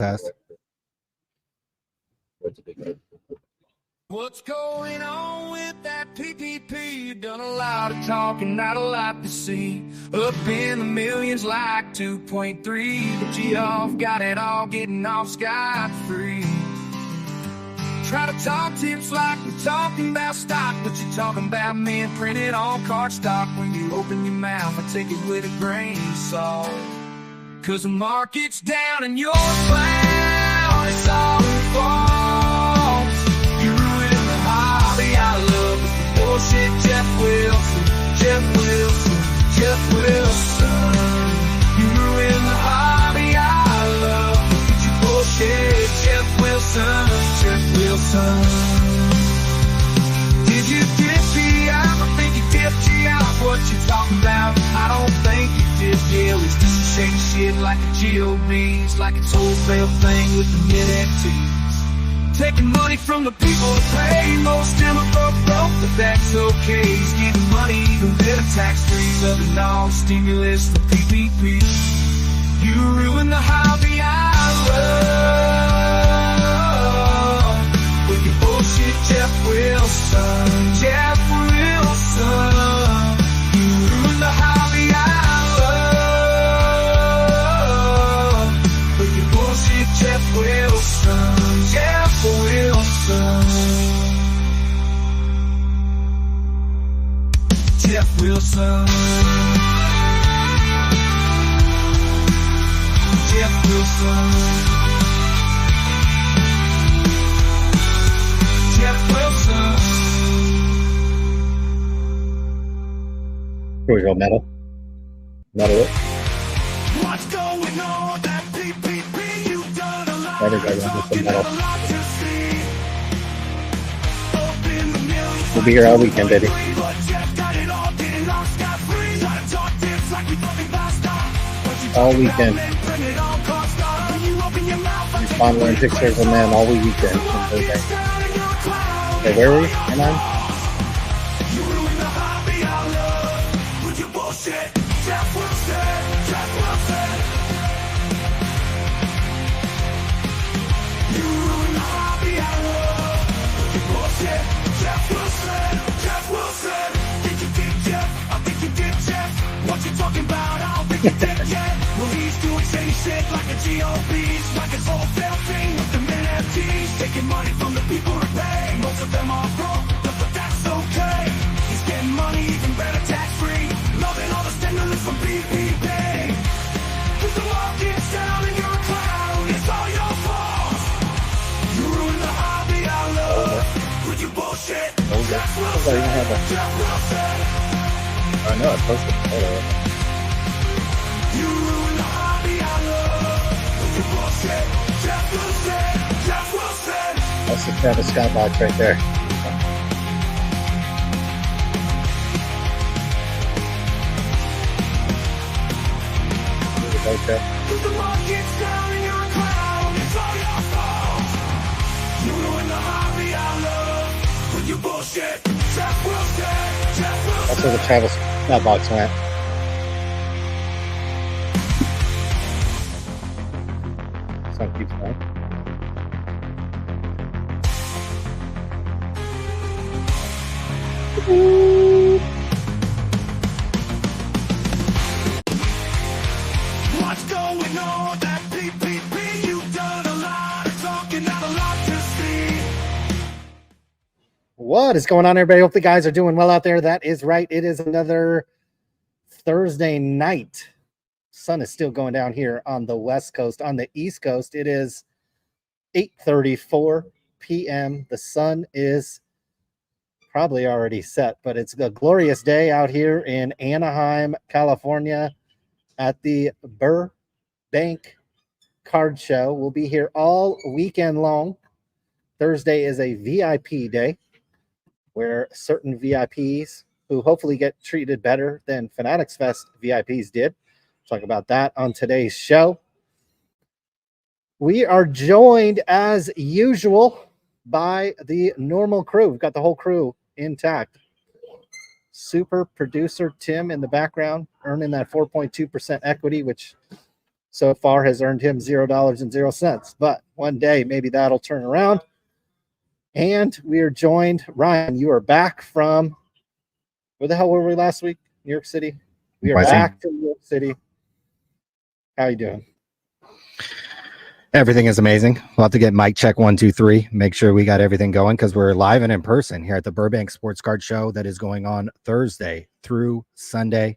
Test. What's going on with that PPP? You've done a lot of talking, not a lot to see. Up in the millions like 2.3, but y'all got it all getting off scot-free. Try to talk tips like we're talking about stock, but you're talking about men printed on card stock. When you open your mouth, I take it with a grain of salt. Cause the market's down and you're flat, it's all false. You ruin the hobby I love with the bullshit. Jeff Wilson, Jeff Wilson, Jeff Wilson. You ruin the hobby I love with your bullshit. Jeff Wilson, Jeff Wilson. Did you dip me out? I think you dipped you out. What you talking about? I don't think you did, yeah. At least this is shady shit like the GOBs, like it's wholesale thing with the mid-FTs. Taking money from the people to pay most of them are broke, but that's okay. He's getting money even better tax-free, loving all the stimulus, the PPP. You ruin the hobby I love with your bullshit, Jeff Wilson, Jeff Wilson. You ruin the hobby I love with your bullshit, Jeff Wilson, Jeff Wilson. Jeff Wilson. Jeff Wilson. Jeff Wilson. Here we go, metal. Metal it. What's going on that PPP? You've done a lot. Everybody wants some metal. Up in the millions. We'll be here all weekend, baby. But Jeff got it all, getting off scot-free. Try to talk tips like we fucking lost off. All weekend. Respond wearing pictures of men all weekend. Hey, where were we? Am I? You ruin the hobby I love with your bullshit. Jeff Wilson, Jeff Wilson. You ruin the hobby I love with your bullshit. Jeff Wilson, Jeff Wilson. Think you did, Jeff? I think you did, Jeff. What you talking about? I don't think you did, Jeff. Well, he's doing shady shit like a GOBs, like his whole fail thing with the mid-FTs. Taking money from the people who pay. Most of them are broke, but that's okay. He's getting money even better tax-free. Loving all the stimulus from PPP. Cause the market's down and you're a clown. It's all your fault. You ruin the hobby I love with your bullshit. Jeff Wilson, Jeff Wilson. I know, it's posted. You ruin the hobby I love with your bullshit. Jeff Wilson, Jeff Wilson. That's the Travis Scott box right there. Okay. Cause the market's down and you're a clown. It's all your fault. You ruin the hobby I love with your bullshit. Jeff Wilson, Jeff Wilson. That's where the Travis Scott box went. Song keeps going. What's going on that PPP? You've done a lot of talking, not a lot to see. What is going on, everybody? Hope the guys are doing well out there. That is right. It is another Thursday night. Sun is still going down here on the West Coast. On the East Coast, it is 8:34 p.m. The sun is probably already set, but it's a glorious day out here in Anaheim, California at the Burbank Card Show. We'll be here all weekend long. Thursday is a VIP day where certain VIPs who hopefully get treated better than Fanatics Fest VIPs did. Talk about that on today's show. We are joined as usual by the normal crew. We've got the whole crew intact. Super producer Tim in the background, earning that 4.2% equity, which so far has earned him $0.00. But one day, maybe that'll turn around. And we are joined, Ryan, you are back from, where the hell were we last week? New York City? We are back to New York City. How you doing? Everything is amazing. We'll have to get mic check 1, 2, 3. Make sure we got everything going because we're live and in person here at the Burbank Sports Card Show that is going on Thursday through Sunday.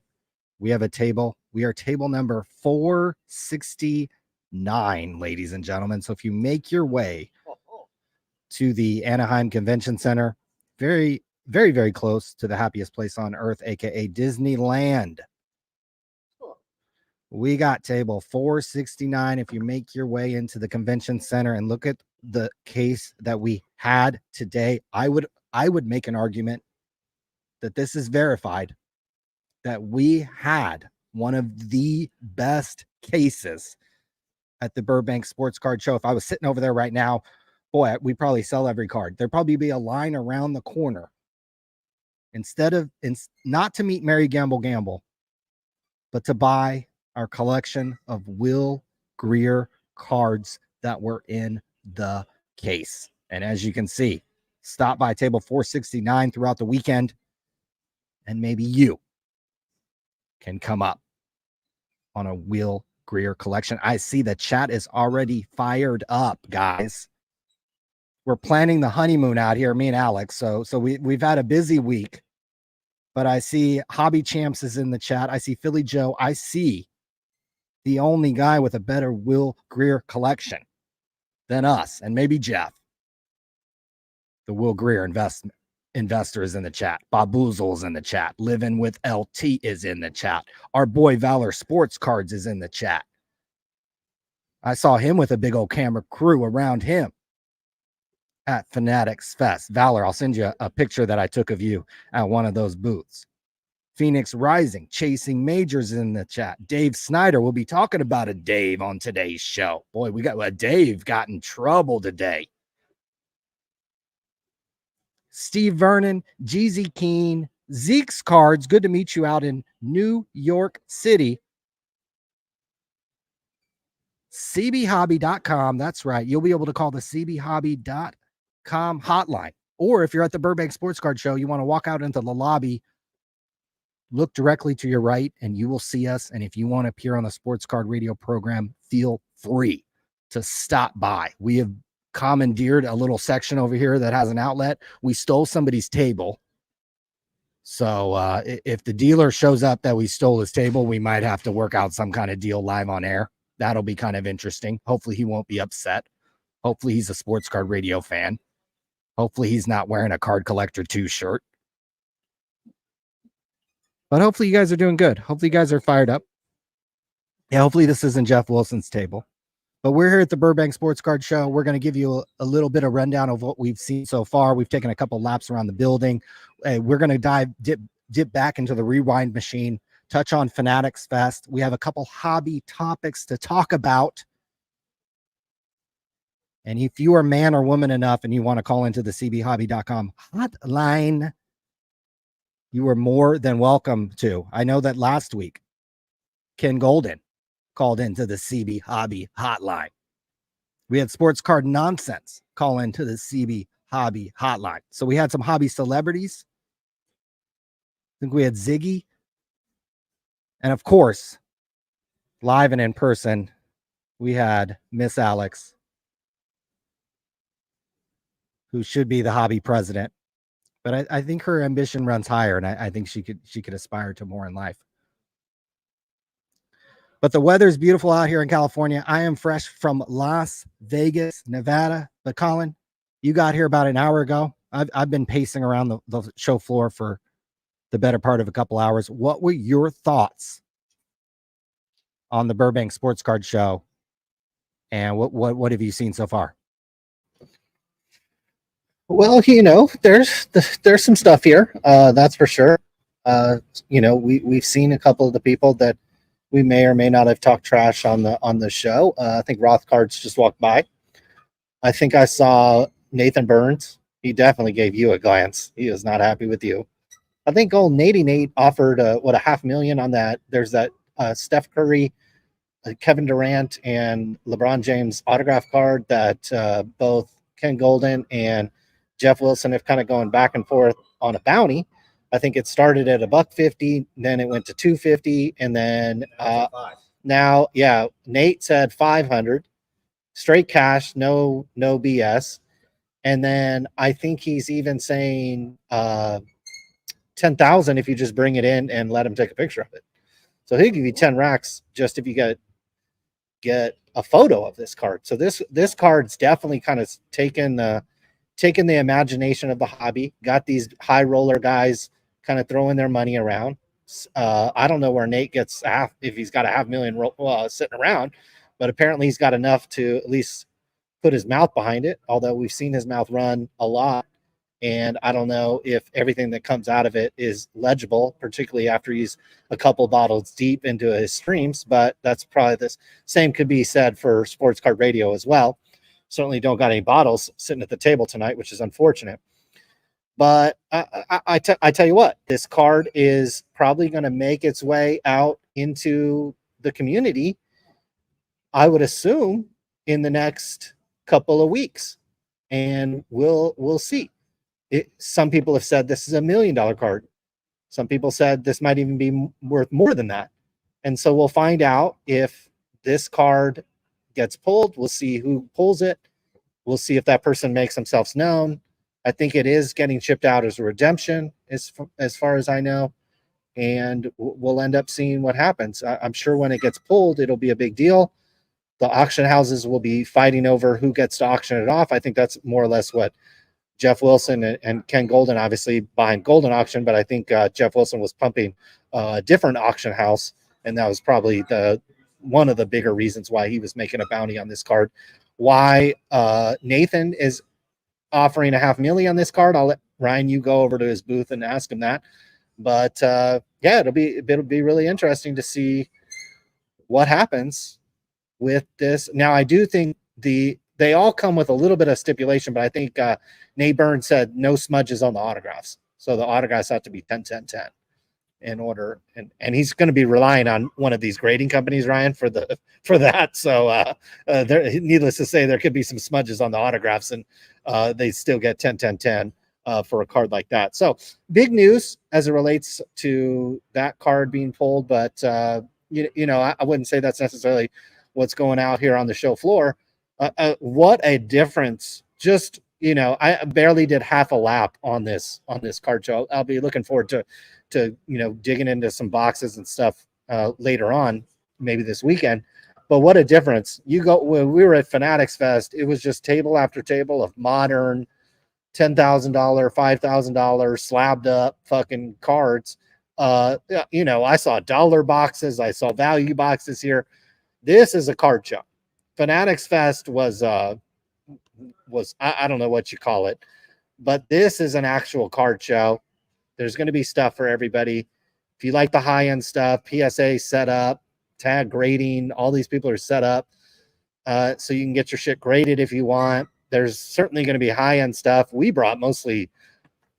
We have a table. We are table number 469, ladies and gentlemen. So if you make your way to the Anaheim Convention Center, very, very, very close to the happiest place on earth, aka Disneyland. We got table 469. If you make your way into the convention center and look at the case that we had today, I would make an argument that this is verified, that we had one of the best cases at the Burbank Sports Card Show. If I was sitting over there right now, boy, we'd probably sell every card. There'd probably be a line around the corner. Not to meet Mary Gamble, but to buy our collection of Will Greer cards that were in the case. And as you can see, stop by table 469 throughout the weekend, and maybe you can come up on a Will Greer collection. I see the chat is already fired up, guys. We're planning the honeymoon out here, me and Alex. So we've had a busy week, but I see Hobby Champs is in the chat. I see Philly Joe. I see the only guy with a better Will Greer collection than us, and maybe Jeff. The Will Greer investor is in the chat. Baboozle's in the chat. Living with LT is in the chat. Our boy Valor Sports Cards is in the chat. I saw him with a big old camera crew around him at Fanatics Fest. Valor, I'll send you a picture that I took of you at one of those booths. Phoenix Rising, Chasing Majors in the chat. Dave Snyder, we'll be talking about a Dave on today's show. Boy, we got a Dave got in trouble today. Steve Vernon, Jeezy Keen, Zeke's Cards. Good to meet you out in New York City. cbhobby.com. That's right. You'll be able to call the cbhobby.com hotline. Or if you're at the Burbank Sports Card Show, you want to walk out into the lobby, look directly to your right, and you will see us. And if you want to appear on the Sports Card Radio program, feel free to stop by. We have commandeered a little section over here that has an outlet. We stole somebody's table. So if the dealer shows up that we stole his table, we might have to work out some kind of deal live on air. That'll be kind of interesting. Hopefully he won't be upset. Hopefully he's a Sports Card Radio fan. Hopefully he's not wearing a Card Collector 2 shirt. But hopefully you guys are doing good. Hopefully you guys are fired up. Yeah, hopefully this isn't Jeff Wilson's table. But we're here at the Burbank Sports Card Show. We're going to give you a little bit of rundown of what we've seen so far. We've taken a couple laps around the building. We're going to dip back into the rewind machine, touch on Fanatics Fest. We have a couple hobby topics to talk about. And if you are man or woman enough and you want to call into the cbhobby.com hotline, you are more than welcome to. I know that last week, Ken Golden called into the CB Hobby hotline. We had Sports Card Nonsense call into the CB Hobby hotline. So we had some hobby celebrities. I think we had Ziggy. And of course, live and in person, we had Miss Alex, who should be the hobby president. But I think her ambition runs higher, and I think she could aspire to more in life. But the weather's beautiful out here in California. I am fresh from Las Vegas, Nevada. But Colin, you got here about an hour ago. I've been pacing around the show floor for the better part of a couple hours. What were your thoughts on the Burbank Sports Card Show? And what have you seen so far? Well, there's some stuff here. That's for sure. We've seen a couple of the people that we may or may not have talked trash on the show. I think Roth Cards just walked by. I think I saw Nathan Burns. He definitely gave you a glance. He is not happy with you. I think old Nate offered $500,000 on that. There's that Steph Curry Kevin Durant and LeBron James autograph card that both Ken Golden and Jeff Wilson have kind of gone back and forth on a bounty. I think it started at $150, then it went to $250, and then now, yeah, Nate said 500 straight cash, no BS. And then I think he's even saying 10,000 if you just bring it in and let him take a picture of it. So he'll give you 10 racks just if you get a photo of this card. So this card's definitely kind of taken the imagination of the hobby. Got these high roller guys kind of throwing their money around. I don't know where Nate gets if he's got a $500,000 sitting around, but apparently he's got enough to at least put his mouth behind it. Although we've seen his mouth run a lot, and I don't know if everything that comes out of it is legible, particularly after he's a couple bottles deep into his streams. But that's probably the same could be said for Sports Card Radio as well. Certainly don't got any bottles sitting at the table tonight, which is unfortunate. But I tell you what, this card is probably going to make its way out into the community, I would assume, in the next couple of weeks, and we'll see. Some people have said this is $1 million card. Some people said this might even be worth more than that. And so we'll find out if this card gets pulled. We'll see who pulls it. We'll see if that person makes themselves known. I think it is getting shipped out as a redemption, as far as I know, and we'll end up seeing what happens. I'm sure when it gets pulled, it'll be a big deal. The auction houses will be fighting over who gets to auction it off. I think that's more or less what Jeff Wilson and Ken Golden, obviously behind Golden Auction, but I think Jeff Wilson was pumping a different auction house, and that was probably one of the bigger reasons why he was making a bounty on this card. Why Nathan is offering $500,000 on this card, I'll let Ryan, you go over to his booth and ask him that. But yeah, it'll be really interesting to see what happens with this. Now, I do think they all come with a little bit of stipulation, but I think Nate Burns said no smudges on the autographs. So the autographs have to be 10-10-10 in order. And he's going to be relying on one of these grading companies, Ryan, for that. So needless to say, there could be some smudges on the autographs, and they still get 10-10-10 for a card like that. So big news as it relates to that card being pulled, but you know, I wouldn't say that's necessarily what's going out here on the show floor. What a difference. Just, you know, I barely did half a lap on this card show. I'll be looking forward to you know, digging into some boxes and stuff later on, maybe this weekend. But what a difference. When we were at Fanatics Fest, it was just table after table of modern $10,000, $5,000 slabbed up fucking cards. You know, I saw dollar boxes, I saw value boxes here. This is a card show. Fanatics Fest was I don't know what you call it, but this is an actual card show. There's going to be stuff for everybody. If you like the high-end stuff, PSA set up, tag grading, all these people are set up so you can get your shit graded if you want. There's certainly going to be high-end stuff. We brought mostly,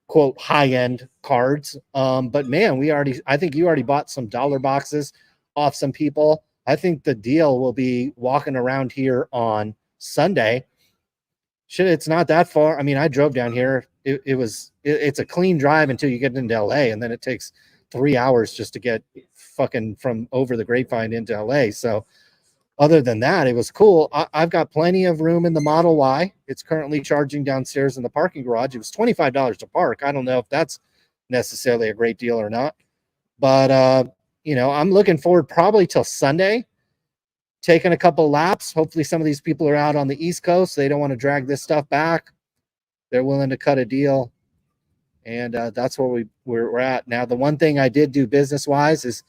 quote, high-end cards. But man, I think you already bought some dollar boxes off some people. I think the deal will be walking around here on Sunday. Shit, it's not that far. I mean, I drove down here. It's a clean drive until you get into LA, and then it takes 3 hours just to get fucking from over the Grapevine into LA. So other than that, it was cool. I've got plenty of room in the Model Y. It's currently charging downstairs in the parking garage. It was $25 to park. I don't know if that's necessarily a great deal or not, but you know, I'm looking forward probably till Sunday, taking a couple laps. Hopefully some of these people are out on the East Coast. They don't want to drag this stuff back. They're willing to cut a deal. And that's where we're at. Now, the one thing I did do business-wise is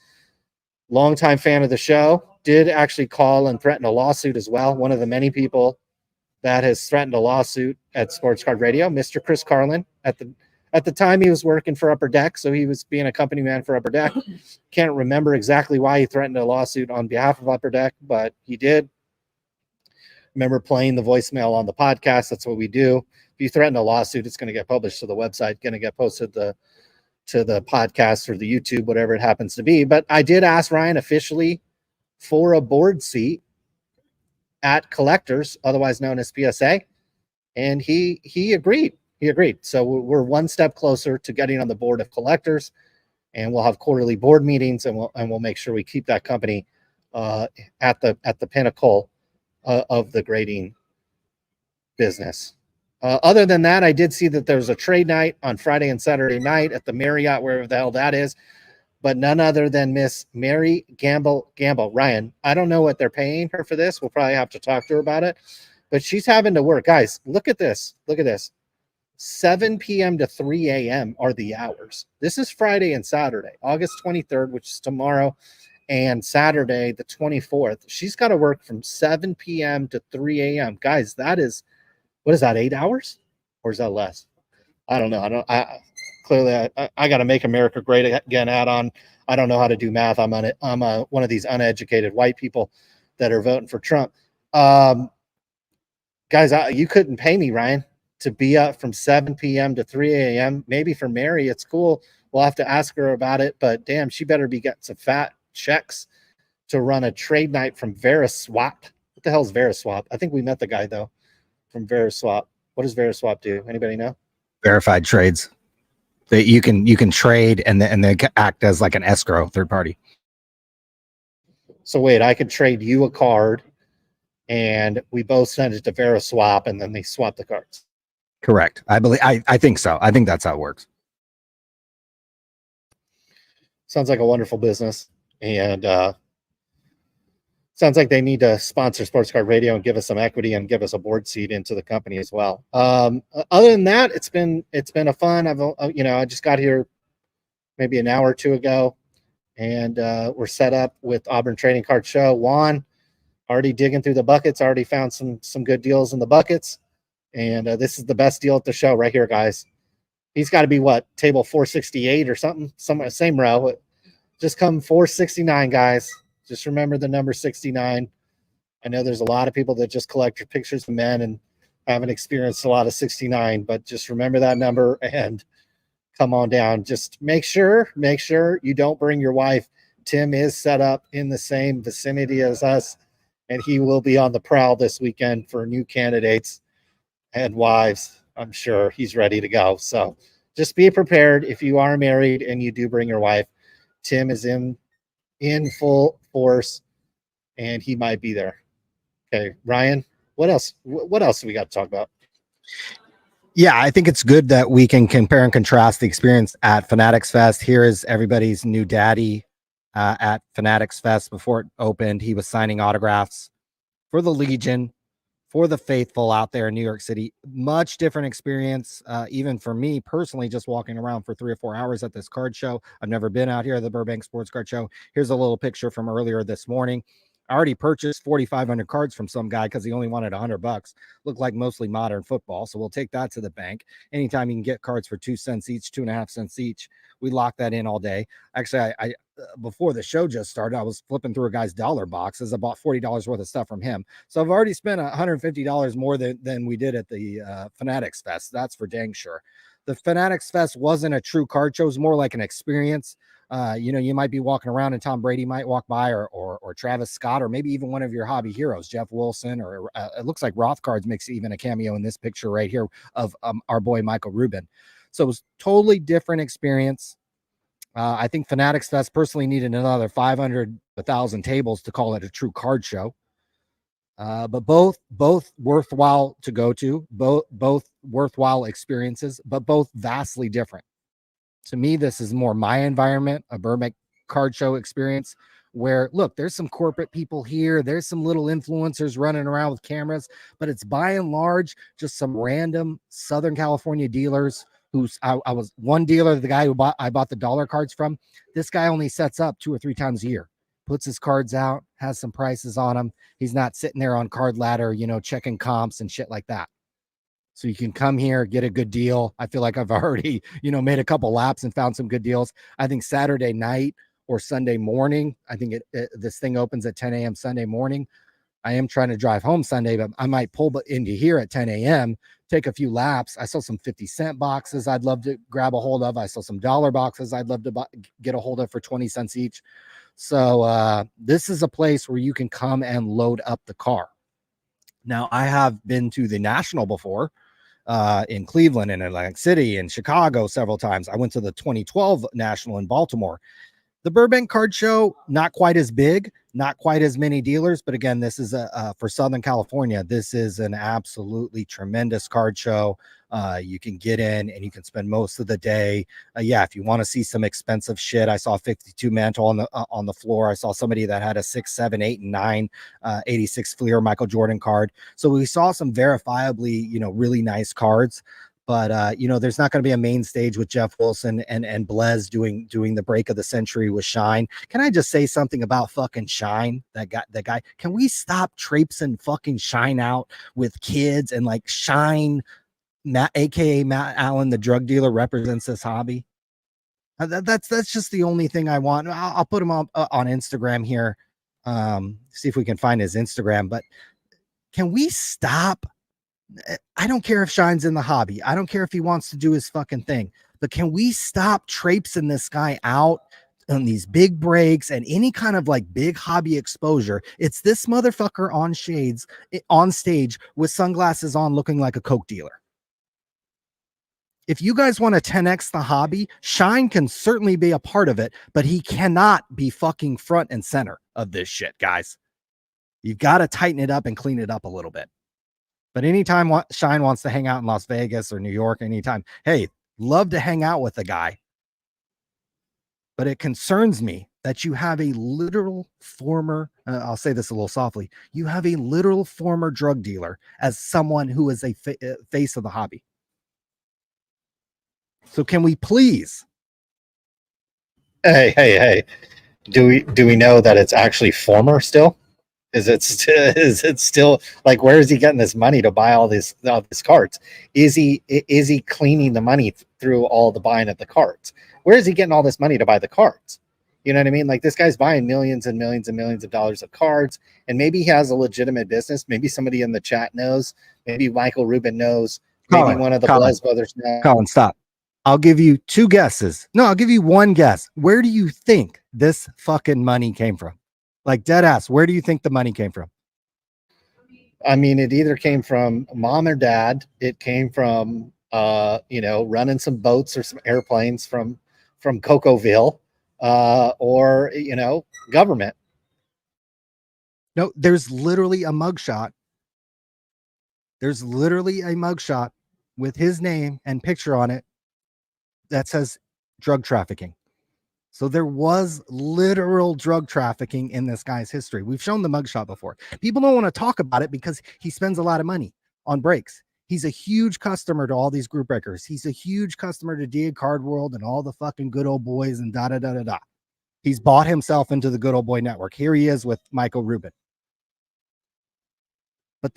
longtime fan of the show, did actually call and threaten a lawsuit as well. One of the many people that has threatened a lawsuit at Sports Card Radio, Mr. Chris Carlin. At the time, he was working for Upper Deck, so he was being a company man for Upper Deck. Can't remember exactly why he threatened a lawsuit on behalf of Upper Deck, but he did. Remember playing the voicemail on the podcast. That's what we do. If you threaten a lawsuit, it's going to get published to the website, going to get posted to the podcast or the YouTube, whatever it happens to be. But I did ask Ryan officially for a board seat at Collectors, otherwise known as PSA. And he agreed. He agreed. So we're one step closer to getting on the board of Collectors, and we'll have quarterly board meetings, and we'll make sure we keep that company at the pinnacle of the grading business. Other than that, I did see that there was a trade night on Friday and Saturday night at the Marriott, wherever the hell that is, but none other than Miss Mary Gamble. Ryan, I don't know what they're paying her for this. We'll probably have to talk to her about it, but she's having to work. Guys, look at this. Look at this. 7 p.m. to 3 a.m. are the hours. This is Friday and Saturday, August 23rd, which is tomorrow, and Saturday, the 24th. She's got to work from 7 p.m. to 3 a.m. Guys, that is, what is that, 8 hours? Or is that less? I don't know. I got to make America great again add-on. I don't know how to do math. I'm one of these uneducated white people that are voting for Trump. Guys, you couldn't pay me, Ryan, to be up from 7 p.m. to 3 a.m. Maybe for Mary, it's cool. We'll have to ask her about it, but damn, she better be getting some fat checks to run a trade night from Veriswap. What the hell is Veriswap? I think we met the guy, though, from Veriswap. What does Veriswap do? Anybody know? Verified trades that you can trade and they act as like an escrow third party. So wait, I could trade you a card and we both send it to Veriswap and then they swap the cards. Correct. I think so. I think that's how it works. Sounds like a wonderful business, and sounds like they need to sponsor Sports Card Radio and give us some equity and give us a board seat into the company as well. Other than that, it's been a fun. I just got here maybe an hour or two ago, and we're set up with Auburn Trading Card Show. Juan already digging through the buckets, already found some good deals in the buckets, and this is the best deal at the show right here, guys. He's got to be what, table 468 or something, same row. Just come 469, guys. Just remember the number 69. I know there's a lot of people that just collect your pictures of men and haven't experienced a lot of 69, but just remember that number and come on down. Just make sure you don't bring your wife. Tim is set up in the same vicinity as us, and he will be on the prowl this weekend for new candidates and wives. I'm sure he's ready to go. So just be prepared if you are married and you do bring your wife. Tim is in full force, and he might be there. Okay, Ryan, what else? What else do we got to talk about? Yeah, I think it's good that we can compare and contrast the experience at Fanatics Fest. Here is everybody's new daddy at Fanatics Fest. Before it opened, he was signing autographs for the Legion, for the faithful out there in New York City. Much different experience, even for me personally, just walking around for 3 or 4 hours at this card show. I've never been out here at the Burbank Sports Card Show. Here's a little picture from earlier this morning. I already purchased 4,500 cards from some guy because he only wanted $100. Looked like mostly modern football, so we'll take that to the bank. Anytime you can get cards for 2 cents each, 2.5 cents each, we lock that in all day. Actually, I before the show just started, I was flipping through a guy's dollar boxes. I bought $40 worth of stuff from him. So I've already spent $150 more than we did at the Fanatics Fest. That's for dang sure. The Fanatics Fest wasn't a true card show. It was more like an experience. You might be walking around and Tom Brady might walk by, or Travis Scott, or maybe even one of your hobby heroes, Jeff Wilson, or it looks like Roth Cards makes even a cameo in this picture right here of our boy Michael Rubin. So it was totally different experience. I think Fanatics Fest personally needed another 500, 1,000 tables to call it a true card show. But both worthwhile to go to, both worthwhile experiences, but both vastly different. To me, this is more my environment, a Burbank card show experience where, look, there's some corporate people here. There's some little influencers running around with cameras, but it's by and large just some random Southern California dealers I was one dealer, the guy I bought the dollar cards from. This guy only sets up 2 or 3 times a year, puts his cards out, has some prices on them. He's not sitting there on Card Ladder, checking comps and shit like that. So you can come here, get a good deal. I feel like I've already, made a couple laps and found some good deals. I think Saturday night or Sunday morning, I think this thing opens at 10 a.m. Sunday morning. I am trying to drive home Sunday, but I might pull into here at 10 a.m., take a few laps. I saw some 50-cent boxes I'd love to grab a hold of. I saw some dollar boxes I'd love to get a hold of for 20 cents each. So this is a place where you can come and load up the car. Now, I have been to the National before, in Cleveland and Atlantic City and Chicago several times. I went to the 2012 National in Baltimore. The Burbank Card Show, not quite as big, not quite as many dealers, but again, this is for Southern California. This is an absolutely tremendous card show. You can get in and you can spend most of the day. Yeah, if you want to see some expensive shit, I saw 52 Mantle on the floor. I saw somebody that had a 6, 7, 8, and 9 86 Fleer Michael Jordan card. So we saw some verifiably, really nice cards. But there's not going to be a main stage with Jeff Wilson and Blez doing the break of the century with Shine. Can I just say something about fucking Shine? That guy. Can we stop traipsing fucking Shine out with kids and like Shine, Matt, aka Matt Allen, the drug dealer, represents this hobby? That's just the only thing I want. I'll put him on Instagram here. See if we can find his Instagram. But can we stop? I don't care if Shine's in the hobby. I don't care if he wants to do his fucking thing. But can we stop traipsing this guy out on these big breaks and any kind of like big hobby exposure? It's this motherfucker on stage with sunglasses on looking like a Coke dealer. If you guys want to 10x the hobby, Shine can certainly be a part of it, but he cannot be fucking front and center of this shit, guys. You've got to tighten it up and clean it up a little bit. But anytime Shine wants to hang out in Las Vegas or New York, anytime, hey, love to hang out with the guy. But it concerns me that you have a literal former, I'll say this a little softly, you have a literal former drug dealer as someone who is a face of the hobby. So can we please? Hey. Do we know that it's actually former still? Is it still like, where is he getting this money to buy all these cards? Is he cleaning the money through all the buying of the cards? Where is he getting all this money to buy the cards? You know what I mean? Like, this guy's buying millions and millions and millions of dollars of cards, and maybe he has a legitimate business. Maybe somebody in the chat knows. Maybe Michael Rubin knows. Maybe one of the Blez brothers knows. Colin, stop. I'll give you 2 guesses. No, I'll give you 1 guess. Where do you think this fucking money came from? Like, dead ass, where do you think the money came from? I mean, it either came from mom or dad. It came from, running some boats or some airplanes from Cocoville, or, government. No, there's literally a mugshot. There's literally a mugshot with his name and picture on it that says drug trafficking. So there was literal drug trafficking in this guy's history. We've shown the mugshot before. People don't want to talk about it because he spends a lot of money on breaks. He's a huge customer to all these group breakers. He's a huge customer to DA Card World and all the fucking good old boys and da-da-da-da-da. He's bought himself into the good old boy network. Here he is with Michael Rubin. But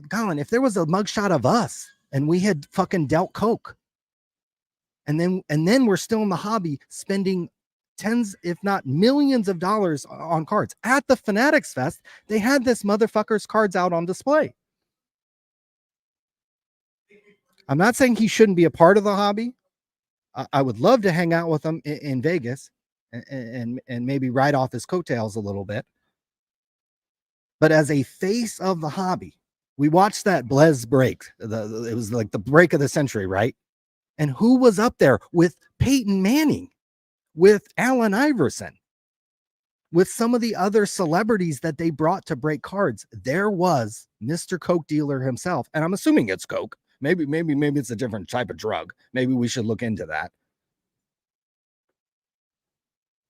Colin, if there was a mugshot of us and we had fucking dealt coke, and then we're still in the hobby spending tens, if not millions of dollars on cards. At the Fanatics Fest, they had this motherfucker's cards out on display. I'm not saying he shouldn't be a part of the hobby. I would love to hang out with him in Vegas and maybe ride off his coattails a little bit. But as a face of the hobby, we watched that Blez break. It was like the break of the century, right? And who was up there with Peyton Manning, with Allen Iverson, with some of the other celebrities that they brought to break cards? There was Mr. Coke dealer himself. And I'm assuming it's Coke. Maybe it's a different type of drug. Maybe we should look into that.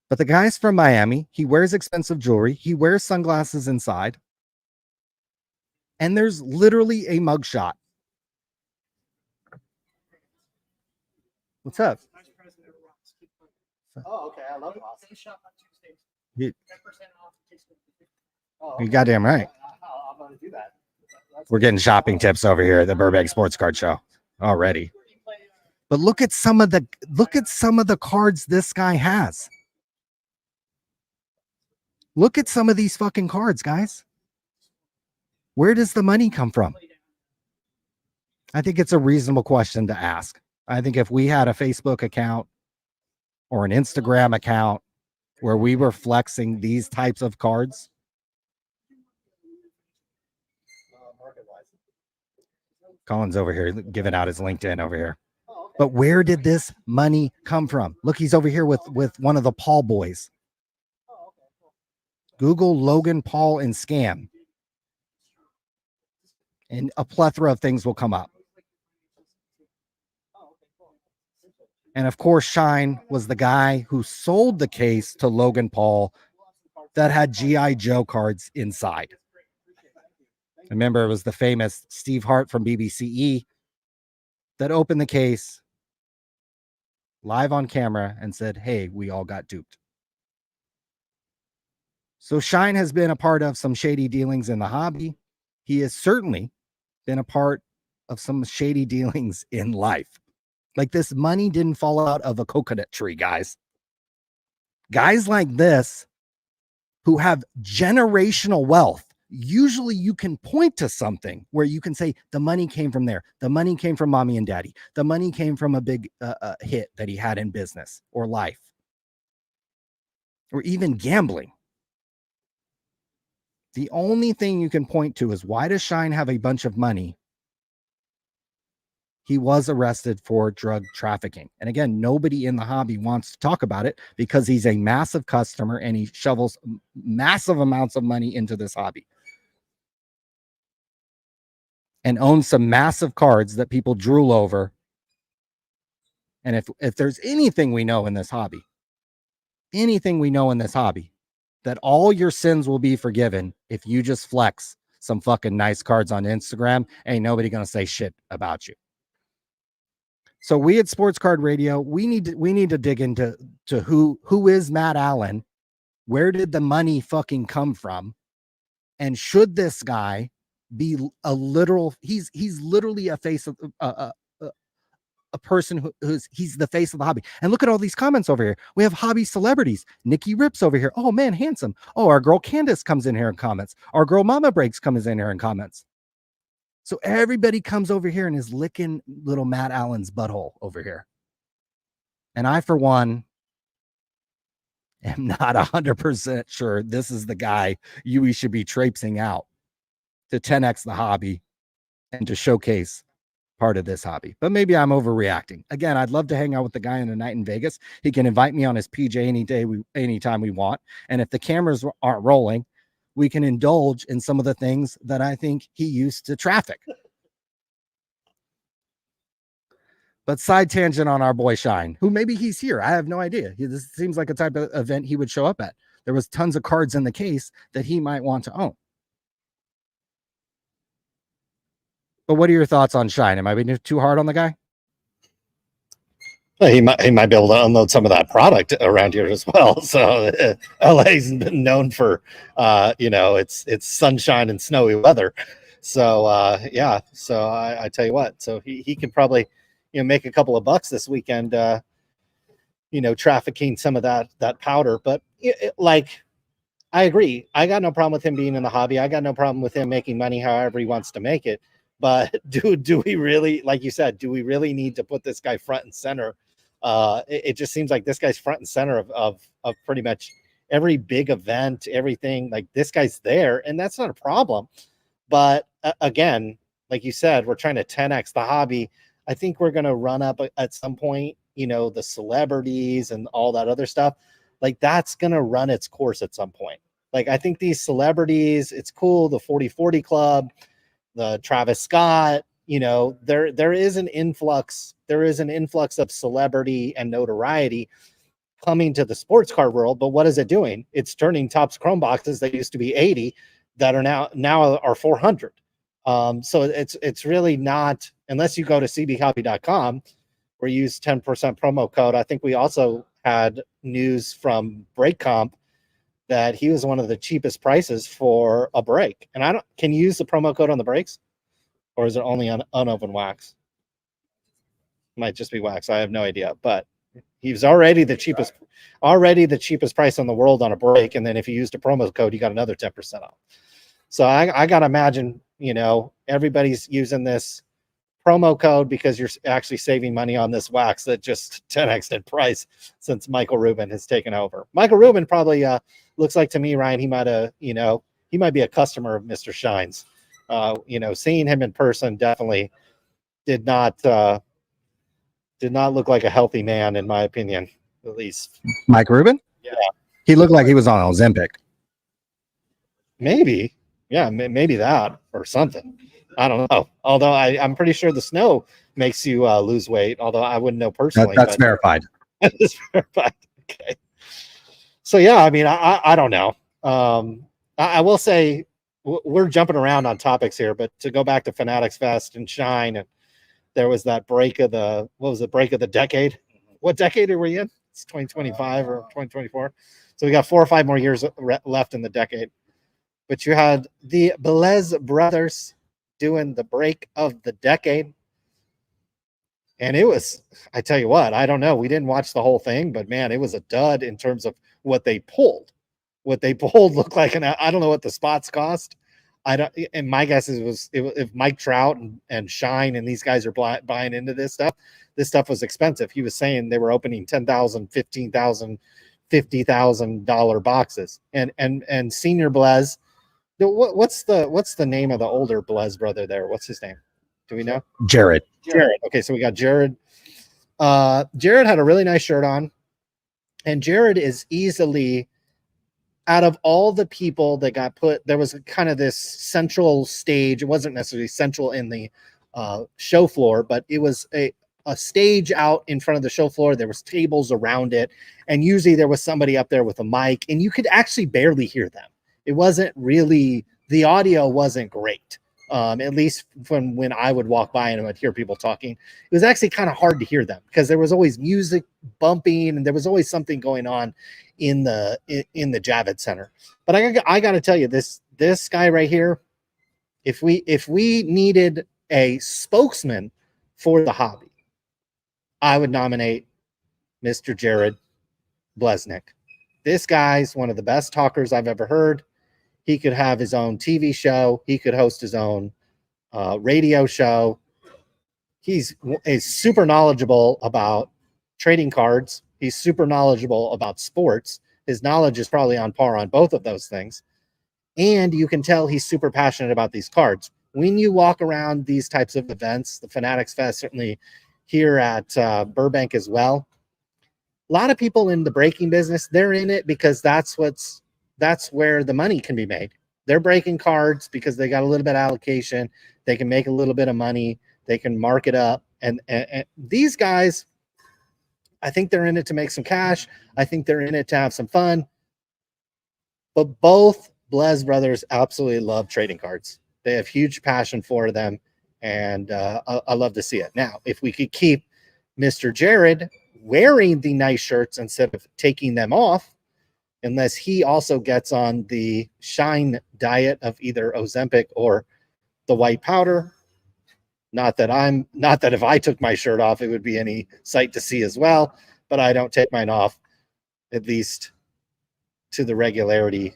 But the guy's from Miami. He wears expensive jewelry. He wears sunglasses inside. And there's literally a mugshot. What's up? Oh, okay. I love Ross. You goddamn right. I'm going to do that. We're getting shopping tips over here at the Burbank Sports Card Show already. But look at some of the cards this guy has. Look at some of these fucking cards, guys. Where does the money come from? I think it's a reasonable question to ask. I think if we had a Facebook account or an Instagram account where we were flexing these types of cards. Colin's over here giving out his LinkedIn over here. But where did this money come from? Look, he's over here with one of the Paul boys. Google Logan Paul and scam. And a plethora of things will come up. And of course, Shine was the guy who sold the case to Logan Paul that had G.I. Joe cards inside. Remember, it was the famous Steve Hart from BBCE that opened the case live on camera and said, hey, we all got duped. So Shine has been a part of some shady dealings in the hobby. He has certainly been a part of some shady dealings in life. Like, this money didn't fall out of a coconut tree, guys. Guys like this who have generational wealth, usually you can point to something where you can say the money came from there. The money came from mommy and daddy. The money came from a big hit that he had in business or life or even gambling. The only thing you can point to is, why does Shine have a bunch of money? He was arrested for drug trafficking. And again, nobody in the hobby wants to talk about it because he's a massive customer and he shovels massive amounts of money into this hobby and owns some massive cards that people drool over. And if there's anything we know in this hobby, that all your sins will be forgiven if you just flex some fucking nice cards on Instagram. Ain't nobody going to say shit about you. So we at Sports Card Radio, we need to dig into who is Matt Allen? Where did the money fucking come from? And should this guy be a literal, he's literally a face of a person he's the face of the hobby. And look at all these comments over here. We have hobby celebrities. Nikki Rips over here. Oh man, handsome. Oh, our girl Candace comes in here and comments. Our girl Mama Breaks comes in here and comments. So everybody comes over here and is licking little Matt Allen's butthole over here. And I, for one, am not 100% sure this is the guy we should be traipsing out to 10X the hobby and to showcase part of this hobby. But maybe I'm overreacting. Again, I'd love to hang out with the guy in a night in Vegas. He can invite me on his PJ anytime we want. And if the cameras aren't rolling, we can indulge in some of the things that I think he used to traffic. But side tangent on our boy Shine, who maybe he's here. I have no idea. This seems like a type of event he would show up at. There was tons of cards in the case that he might want to own. But what are your thoughts on Shine? Am I being too hard on the guy? Well, he might be able to unload some of that product around here as well. So LA's been known for, it's sunshine and snowy weather. So yeah. So I tell you what. So he could probably, make a couple of bucks this weekend. Trafficking some of that powder. But I agree. I got no problem with him being in the hobby. I got no problem with him making money however he wants to make it. But do we really, like you said, do we really need to put this guy front and center? It just seems like this guy's front and center of pretty much every big event, everything. Like, this guy's there, and that's not a problem. But again, like you said, we're trying to 10X the hobby. I think we're going to run up at some point, the celebrities and all that other stuff. Like, that's going to run its course at some point. Like, I think these celebrities, it's cool. The 40/40 Club, the Travis Scott, there is an influx of celebrity and notoriety coming to the sports card world. But what is it doing? It's turning Topps Chrome boxes that used to be 80 that are now are 400. So it's really not, unless you go to cbhobby.com where you use 10% promo code. I think we also had news from BreakComp that he was one of the cheapest prices for a break. And can you use the promo code on the breaks, or is it only on unopened wax? Might just be wax. I have no idea, but he was already the cheapest price in the world on a break. And then if you used a promo code, you got another 10% off. So I got to imagine, everybody's using this promo code because you're actually saving money on this wax that just 10x in price since Michael Rubin has taken over. Michael Rubin probably looks like to me, Ryan, he might have, he might be a customer of Mr. Shine's. Seeing him in person definitely did not look like a healthy man, in my opinion, at least. Mike Rubin? Yeah. He looked like he was on Ozempic. Maybe. Yeah, maybe that or something. I don't know. Although I'm pretty sure the snow makes you lose weight, although I wouldn't know personally. That's verified. It's verified. Okay. So, yeah, I mean, I don't know. I will say we're jumping around on topics here, but to go back to Fanatics Fest and Shine, and there was that break of the decade? What decade are we in? It's 2025 or 2024. So we got 4 or 5 more years left in the decade. But you had the Blaze brothers doing the break of the decade. And it was, I tell you what, I don't know. We didn't watch the whole thing, but man, it was a dud in terms of what they pulled. What they pulled looked like I don't know what the spots cost. And my guess is if Mike Trout and Shine and these guys are buying into this stuff was expensive. He was saying they were opening $10,000, $15,000, $50,000 boxes. And Senior Blaze, what's the name of the older Blaze brother there? What's his name? Do we know? Jared. Okay, so we got Jared. Jared had a really nice shirt on, and Jared is easily, out of all the people that got put, there was kind of this central stage. It wasn't necessarily central in the show floor, but it was a stage out in front of the show floor. There was tables around it, and usually there was somebody up there with a mic, and you could actually barely hear them. It wasn't really, the audio wasn't great. At least from when I would walk by and I would hear people talking, it was actually kind of hard to hear them because there was always music bumping and there was always something going on in the Javits Center. But I got to tell you, this guy right here, if we needed a spokesman for the hobby, I would nominate Mr. Jared Blesnick. This guy's one of the best talkers I've ever heard. He could have his own TV show. He could host his own radio show. He's super knowledgeable about trading cards. He's super knowledgeable about sports. His knowledge is probably on par on both of those things. And you can tell he's super passionate about these cards. When you walk around these types of events, the Fanatics Fest, certainly here at Burbank as well, a lot of people in the breaking business, they're in it because that's where the money can be made. They're breaking cards because they got a little bit of allocation. They can make a little bit of money. They can mark it up. And these guys, I think they're in it to make some cash. I think they're in it to have some fun. But both Blaze brothers absolutely love trading cards. They have huge passion for them. And I love to see it. Now, if we could keep Mr. Jared wearing the nice shirts instead of taking them off, unless he also gets on the Shine diet of either Ozempic or the white powder. Not that if I took my shirt off, it would be any sight to see as well, but I don't take mine off, at least to the regularity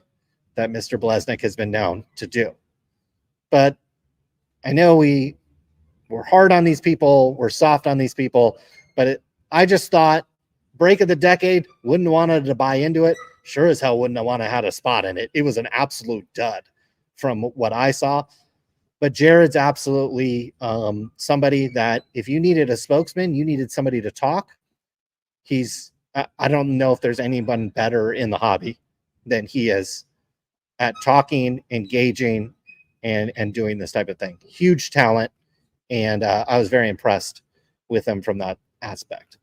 that Mr. Blesnick has been known to do. But I know we're hard on these people, we're soft on these people, but I just thought break of the decade, wouldn't wanted to buy into it. Sure as hell wouldn't have wanted to have a spot in it. It was an absolute dud from what I saw. But Jared's absolutely somebody that if you needed a spokesman, you needed somebody to talk. I don't know if there's anyone better in the hobby than he is at talking, engaging, and doing this type of thing. Huge talent. And I was very impressed with him from that aspect.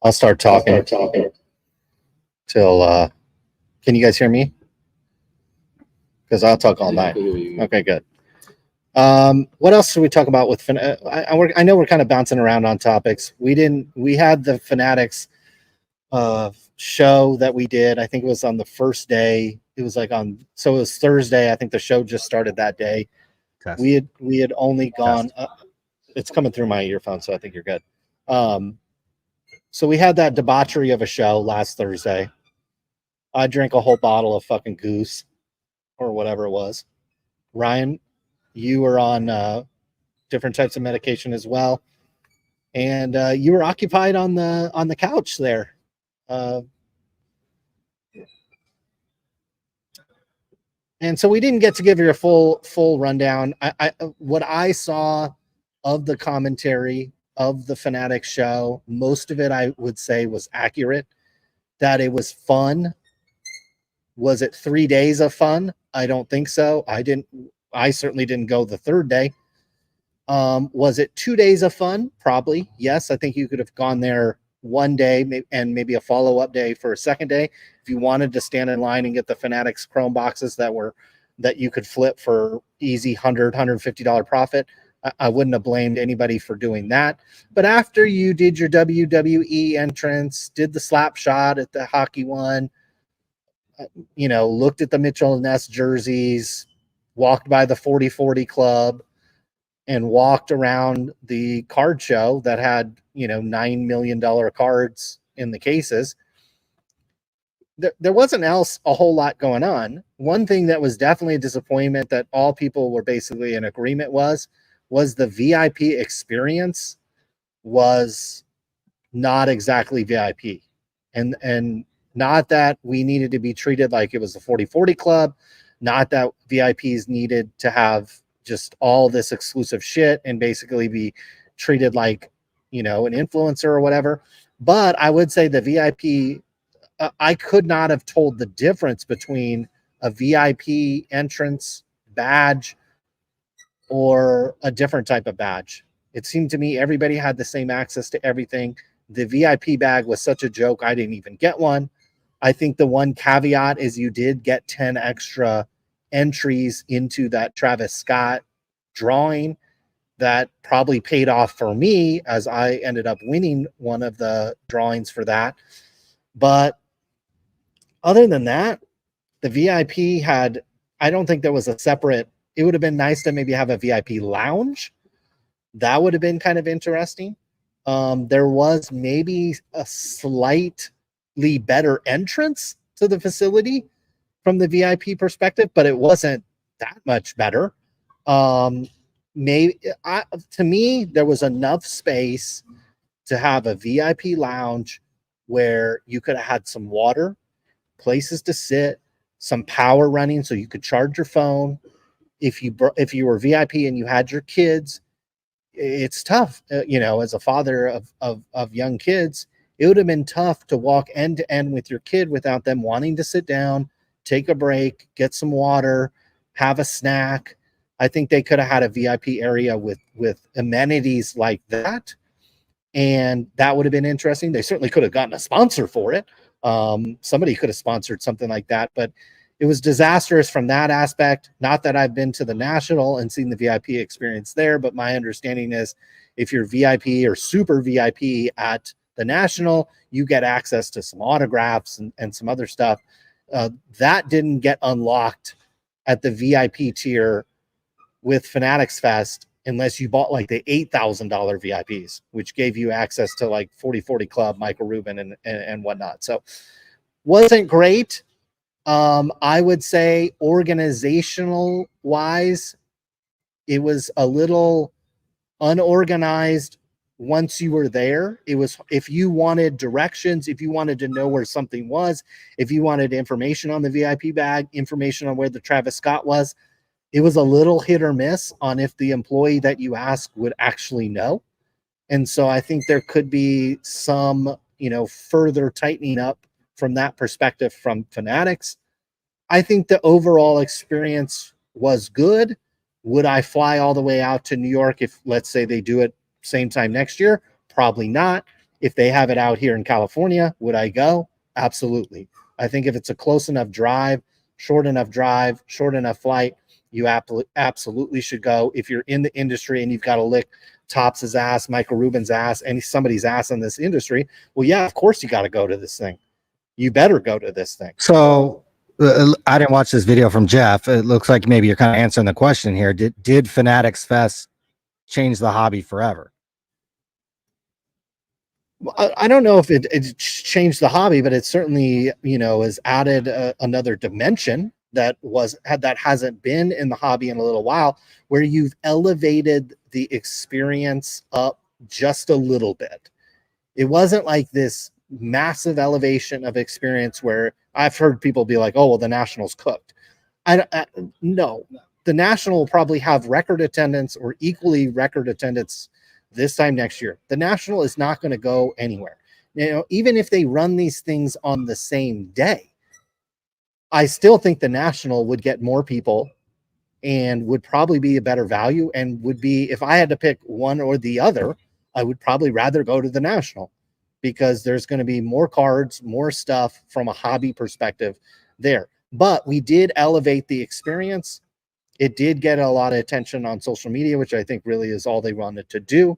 I'll start talking till can you guys hear me? Because I'll talk all night. Okay, good. What else should we talk about with I know we're kind of bouncing around on topics. We had the Fanatics show that we did. I think it was on the first day. It was like so it was Thursday. I think the show just started that day. Test. We had only gone it's coming through my earphone, so I think you're good. So we had that debauchery of a show last Thursday. I drank a whole bottle of fucking Goose or whatever it was. Ryan, you were on different types of medication as well, and you were occupied on the couch there. And so we didn't get to give you a full rundown. What I saw of the commentary of the Fanatics show, most of it I would say was accurate. That it was fun. Was it 3 days of fun? I don't think so. I certainly didn't go the third day. Was it 2 days of fun? Probably. Yes, I think you could have gone there one day and maybe a follow-up day for a second day if you wanted to stand in line and get the Fanatics Chrome boxes that you could flip for easy $150 profit. I wouldn't have blamed anybody for doing that. But after you did your WWE entrance, did the slap shot at the hockey one, looked at the Mitchell and Ness jerseys, walked by the 40/40 club, and walked around the card show that had, $9 million cards in the cases. There wasn't else a whole lot going on. One thing that was definitely a disappointment that all people were basically in agreement was the VIP experience was not exactly VIP. And not that we needed to be treated like it was the 40/40 club, not that VIPs needed to have just all this exclusive shit and basically be treated like, an influencer or whatever. But I would say the VIP, I could not have told the difference between a VIP entrance badge or a different type of badge. It seemed to me everybody had the same access to everything. The VIP bag was such a joke. I didn't even get one. I think the one caveat is you did get 10 extra entries into that Travis Scott drawing that probably paid off for me as I ended up winning one of the drawings for that. But other than that, the VIP I don't think there was a separate, it would have been nice to maybe have a VIP lounge. That would have been kind of interesting. There was maybe a slightly better entrance to the facility from the VIP perspective, but it wasn't that much better. To me, there was enough space to have a VIP lounge where you could have had some water, places to sit, some power running so you could charge your phone. If you were VIP and you had your kids, it's tough, as a father of young kids, it would have been tough to walk end to end with your kid without them wanting to sit down, take a break, get some water, have a snack. I think they could have had a VIP area with amenities like that. And that would have been interesting. They certainly could have gotten a sponsor for it. Somebody could have sponsored something like that, but it was disastrous from that aspect. Not that I've been to the National and seen the VIP experience there, but my understanding is if you're VIP or super VIP at the National, you get access to some autographs and some other stuff. That didn't get unlocked at the VIP tier with Fanatics Fest unless you bought like the $8,000 VIPs, which gave you access to like 40/40 Club, Michael Rubin and whatnot. So wasn't great. I would say organizational wise, it was a little unorganized once you were there. It was, if you wanted directions, if you wanted to know where something was, if you wanted information on the VIP bag, information on where the Travis Scott was, it was a little hit or miss on if the employee that you asked would actually know. And so I think there could be some, further tightening up from that perspective from Fanatics. I think the overall experience was good. Would I fly all the way out to New York if, let's say, they do it same time next year? Probably not. If they have it out here in California, would I go? Absolutely. I think if it's a close enough drive, short enough flight, you absolutely should go. If you're in the industry and you've got to lick Tops's ass, Michael Rubin's ass, and somebody's ass in this industry, well, yeah, of course you got to go to this thing. You better go to this thing. So I didn't watch this video from Jeff. It looks like maybe you're kind of answering the question here. Did Fanatics Fest change the hobby forever? I don't know if it changed the hobby, but it certainly, has added another dimension that hasn't been in the hobby in a little while, where you've elevated the experience up just a little bit. It wasn't like this massive elevation of experience where I've heard people be like, oh, well, the National's cooked. No, the National will probably have record attendance or equally record attendance this time next year. The National is not going to go anywhere. Even if they run these things on the same day, I still think the National would get more people and would probably be a better value, and would be, if I had to pick one or the other, I would probably rather go to the National, because there's going to be more cards, more stuff from a hobby perspective there. But we did elevate the experience. It did get a lot of attention on social media, which I think really is all they wanted to do.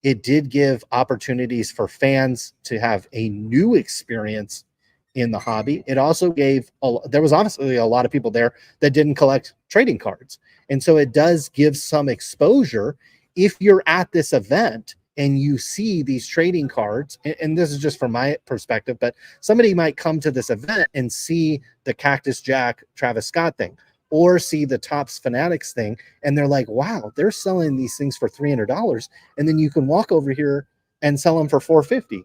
It did give opportunities for fans to have a new experience in the hobby. It also gave, there was obviously a lot of people there that didn't collect trading cards. And so it does give some exposure. If you're at this event and you see these trading cards, and this is just from my perspective, but somebody might come to this event and see the Cactus Jack Travis Scott thing, or see the Topps Fanatics thing, and they're like, wow, they're selling these things for $300, and then you can walk over here and sell them for $450.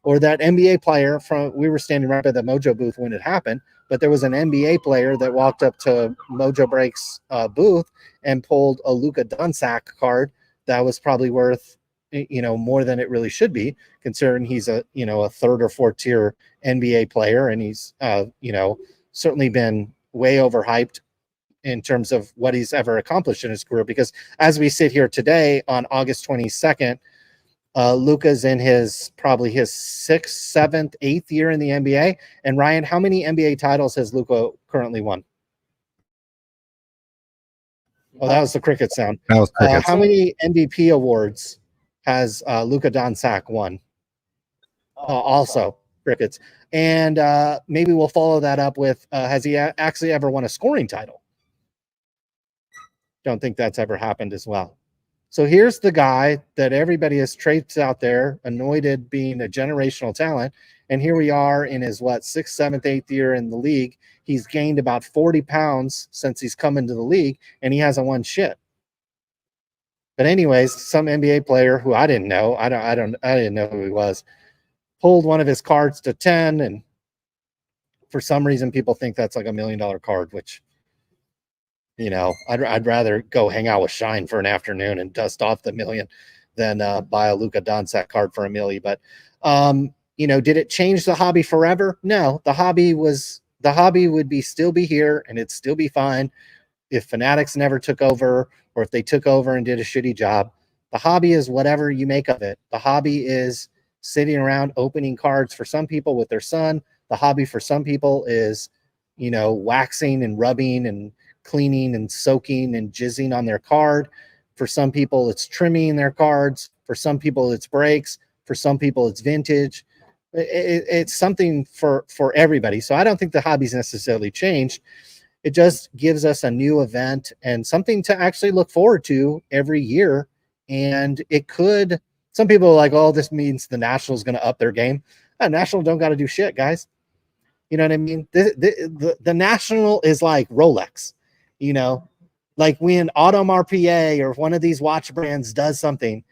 Or that NBA player we were standing right by the Mojo booth when it happened, but there was an NBA player that walked up to Mojo Break's booth and pulled a Luka Doncic card that was probably worth, more than it really should be, considering he's a third or fourth tier NBA player, and he's certainly been way overhyped in terms of what he's ever accomplished in his career. Because as we sit here today on August 22nd, Luka's in probably his 6th, 7th, 8th year in the NBA. And Ryan, how many NBA titles has Luka currently won? Oh, that was the cricket sound. That was crickets. How many MVP awards has Luka Doncic won? Also crickets. And maybe we'll follow that up with, has he actually ever won a scoring title? Don't think that's ever happened as well. So here's the guy that everybody has traits out there, anointed being a generational talent. And here we are in his, 6th, 7th, 8th year in the league. He's gained about 40 pounds since he's come into the league, and he hasn't won shit. But anyways, some NBA player who I didn't know, I didn't know who he was, pulled one of his cards to 10. And for some reason, people think that's like $1 million card, which, I'd rather go hang out with Shine for an afternoon and dust off the $1 million than buy a Luka Doncic card for $1 million. But, did it change the hobby forever? No, the hobby would still be here, and it'd still be fine if Fanatics never took over, or if they took over and did a shitty job. The hobby is whatever you make of it. The hobby is sitting around opening cards for some people with their son. The hobby for some people is, waxing and rubbing and cleaning and soaking and jizzing on their card. For some people, it's trimming their cards. For some people, it's breaks. For some people, it's vintage. It's something for everybody. So I don't think the hobby's necessarily changed. It just gives us a new event and something to actually look forward to every year. And some people are like, oh, this means the National's going to up their game. National don't got to do shit, guys. You know what I mean? The National is like Rolex. Like when Audemars Piguet or one of these watch brands does something,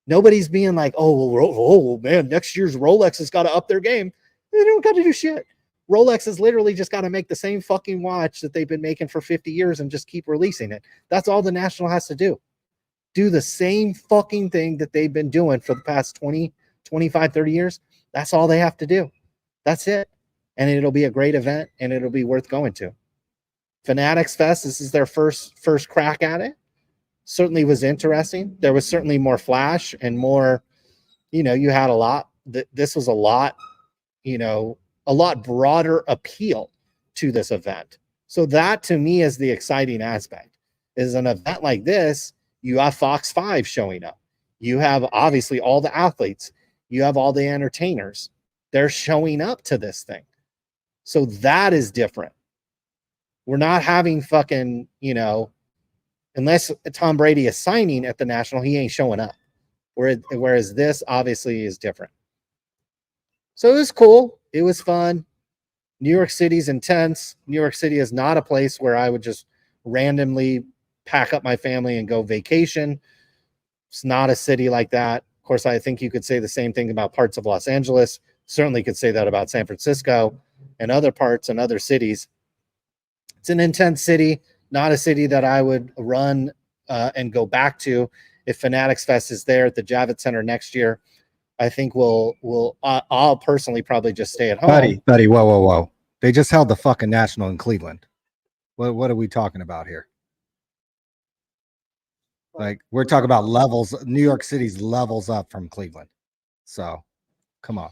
nobody's being like, oh man, next year's Rolex has got to up their game. They don't got to do shit. Rolex has literally just got to make the same fucking watch that they've been making for 50 years and just keep releasing it. That's all the National has to do. Do the same fucking thing that they've been doing for the past 20, 25, 30 years. That's all they have to do. That's it. And it'll be a great event, and it'll be worth going to. Fanatics Fest, this is their first crack at it. Certainly was interesting. There was certainly more flash and more, you had a lot. This was a lot, a lot broader appeal to this event. So that to me is the exciting aspect. Is an event like this, you have Fox 5 showing up. You have obviously all the athletes. You have all the entertainers. They're showing up to this thing. So that is different. We're not having fucking, unless Tom Brady is signing at the National, he ain't showing up. Whereas this obviously is different. So it was cool. It was fun. New York City's intense. New York City is not a place where I would just randomly pack up my family and go vacation. It's not a city like that. Of course, I think you could say the same thing about parts of Los Angeles. Certainly could say that about San Francisco and other parts and other cities. It's an intense city, not a city that I would run and go back to. If Fanatics Fest is there at the Javits Center next year, I think I'll personally probably just stay at home. Buddy, whoa. They just held the fucking National in Cleveland. What are we talking about here? Like, we're talking about levels. New York City's levels up from Cleveland. So, come on.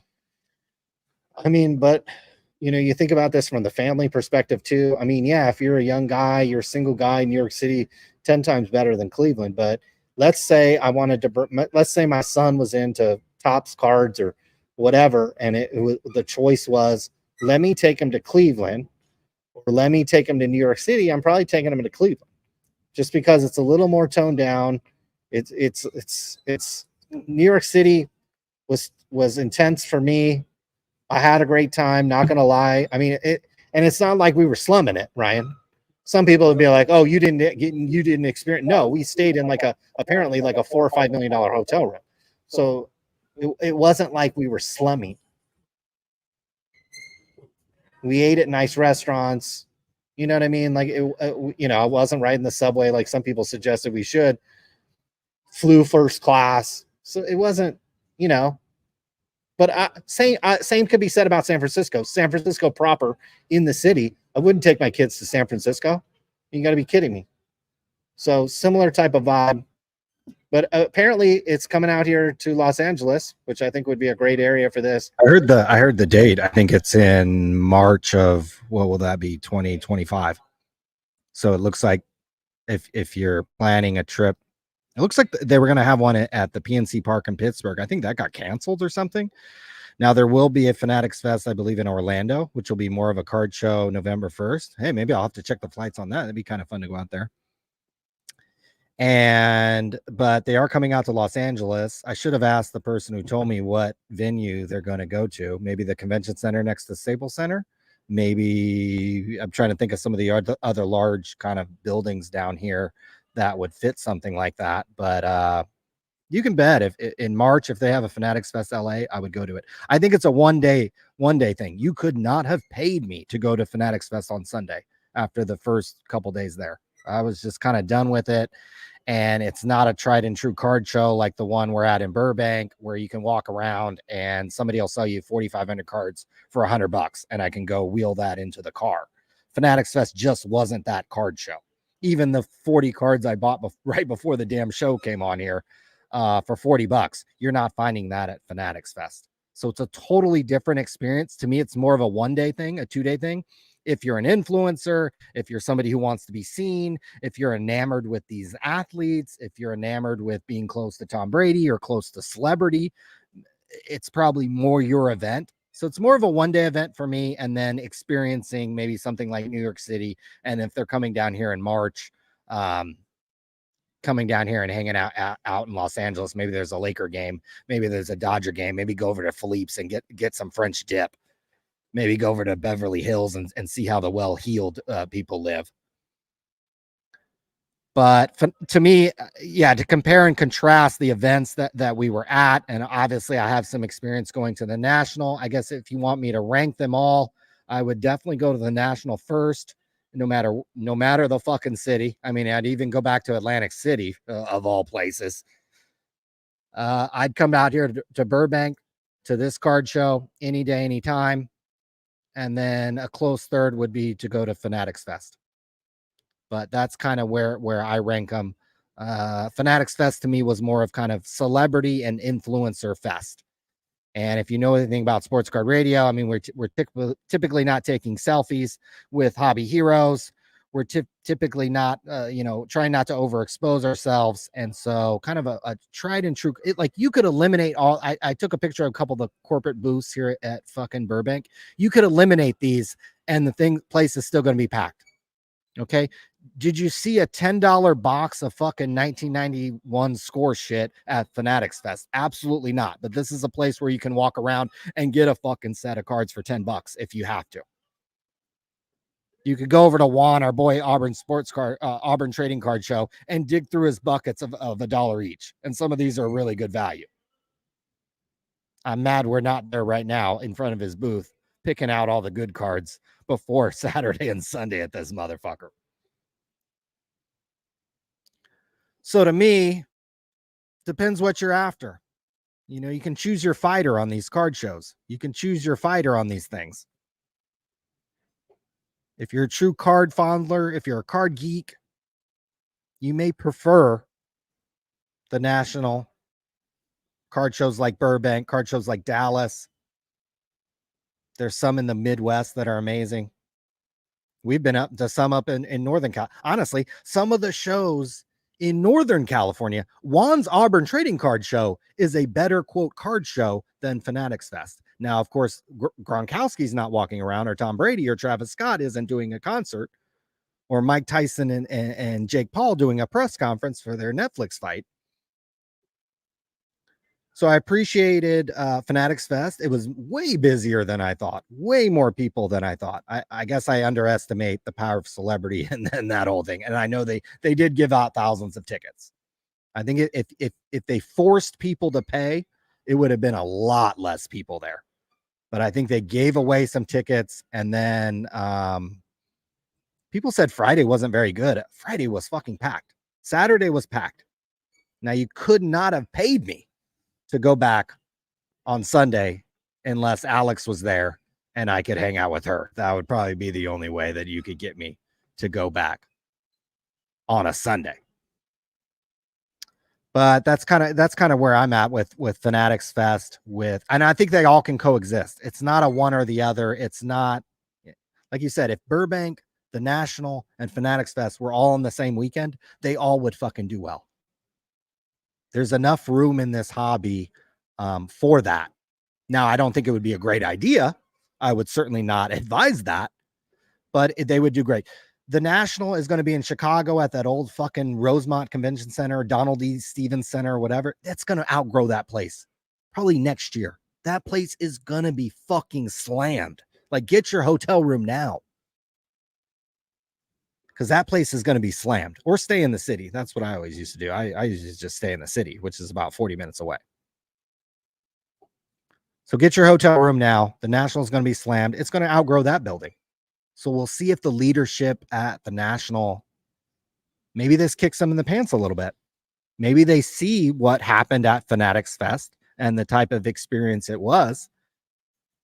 I mean, but, you think about this from the family perspective too. I mean, yeah, if you're a young guy, you're a single guy, New York City, 10 times better than Cleveland. But let's say let's say my son was into Topps cards or whatever, and the choice was, let me take him to Cleveland or let me take him to New York City. I'm probably taking him to Cleveland just because it's a little more toned down. It's New York City was intense for me. I had a great time, not gonna lie. I mean, and it's not like we were slumming it, Ryan. Some people would be like, "Oh, you didn't experience." No, we stayed in apparently like a $4 or $5 million hotel room, so it wasn't like we were slumming. We ate at nice restaurants. You know what I mean? Like I wasn't riding the subway like some people suggested we should. Flew first class, so it wasn't, But same could be said about San Francisco. San Francisco proper in the city. I wouldn't take my kids to San Francisco. You got to be kidding me. So similar type of vibe. But apparently it's coming out here to Los Angeles, which I think would be a great area for this. I heard the date. I think it's in March of, what will that be, 2025. So it looks like if you're planning a trip, it looks like they were going to have one at the PNC Park in Pittsburgh. I think that got canceled or something. Now there will be a Fanatics Fest, I believe, in Orlando, which will be more of a card show November 1st. Hey, maybe I'll have to check the flights on that. That'd be kind of fun to go out there. But they are coming out to Los Angeles. I should have asked the person who told me what venue they're going to go to. Maybe the convention center next to Staples Center. Maybe I'm trying to think of some of the other large kind of buildings down here that would fit something like that. But you can bet if in March, if they have a Fanatics Fest LA, I would go to it. I think it's a one day thing. You could not have paid me to go to Fanatics Fest on Sunday after the first couple days there. I was just kind of done with it. And it's not a tried and true card show like the one we're at in Burbank, where you can walk around and somebody will sell you 4,500 cards for $100, and I can go wheel that into the car. Fanatics Fest just wasn't that card show. Even the 40 cards I bought right before the damn show came on here for $40, you're not finding that at Fanatics Fest. So it's a totally different experience. To me, it's more of a one-day thing, a two-day thing. If you're an influencer, if you're somebody who wants to be seen, if you're enamored with these athletes, if you're enamored with being close to Tom Brady or close to celebrity, it's probably more your event. So it's more of a one-day event for me, and then experiencing maybe something like New York City. And if they're coming down here in March, coming down here and hanging out in Los Angeles, maybe there's a Laker game, maybe there's a Dodger game, maybe go over to Philippe's and get some French dip. Maybe go over to Beverly Hills and see how the well-heeled people live. But to me, yeah, to compare and contrast the events that we were at, and obviously I have some experience going to the National. I guess if you want me to rank them all, I would definitely go to the National first, no matter the fucking city. I mean, I'd even go back to Atlantic City, of all places. I'd come out here to Burbank, to this card show, any day, anytime. And then a close third would be to go to Fanatics Fest. But that's kind of where I rank them Fanatics Fest to me was more of kind of celebrity and influencer fest. And if you know anything about Sports Card Radio, I mean, we're typically not taking selfies with hobby heroes. We're typically not, trying not to overexpose ourselves. And so kind of a tried and true, like you could eliminate all, I took a picture of a couple of the corporate booths here at fucking Burbank. You could eliminate these and the place is still going to be packed. Okay. Did you see a $10 box of fucking 1991 score shit at Fanatics Fest? Absolutely not. But this is a place where you can walk around and get a fucking set of cards for $10 if you have to. You could go over to Juan, our boy Auburn Trading Card Show, and dig through his buckets of $1 each. And some of these are really good value. I'm mad we're not there right now in front of his booth picking out all the good cards before Saturday and Sunday at this motherfucker. So to me, depends what you're after. You know, you can choose your fighter on these card shows. You can choose your fighter on these things. If you're a true card fondler, if you're a card geek, you may prefer the national card shows like Burbank, card shows like Dallas. There's some in the Midwest that are amazing. We've been up to some up in Northern Cal. Honestly, some of the shows in Northern California, Juan's Auburn Trading Card Show is a better, quote, card show than Fanatics Fest. Now, of course, Gronkowski's not walking around, or Tom Brady or Travis Scott isn't doing a concert, or Mike Tyson and Jake Paul doing a press conference for their Netflix fight. So I appreciated Fanatics Fest. It was way busier than I thought, way more people than I thought. I guess I underestimate the power of celebrity and that whole thing. And I know they did give out thousands of tickets. I think if they forced people to pay, it would have been a lot less people there. But I think they gave away some tickets. And then people said Friday wasn't very good. Friday was fucking packed. Saturday was packed. Now, you could not have paid me to go back on Sunday unless Alex was there and I could hang out with her. That would probably be the only way that you could get me to go back on a Sunday. But that's kind of where I'm at with Fanatics Fest and I think they all can coexist. It's not a one or the other. It's not, like you said, if Burbank, the National, and Fanatics Fest were all on the same weekend, they all would fucking do well. There's enough room in this hobby for that. Now, I don't think it would be a great idea. I would certainly not advise that, but they would do great. The National is going to be in Chicago at that old fucking Rosemont Convention Center, Donald E. Stevens Center, or whatever. That's going to outgrow that place probably next year. That place is going to be fucking slammed. Like, get your hotel room now, because that place is going to be slammed, or stay in the city. That's what I always used to do. I used to just stay in the city, which is about 40 minutes away. So get your hotel room now. The National is going to be slammed. It's going to outgrow that building. So we'll see if the leadership at the National, maybe this kicks them in the pants a little bit. Maybe they see what happened at Fanatics Fest and the type of experience it was,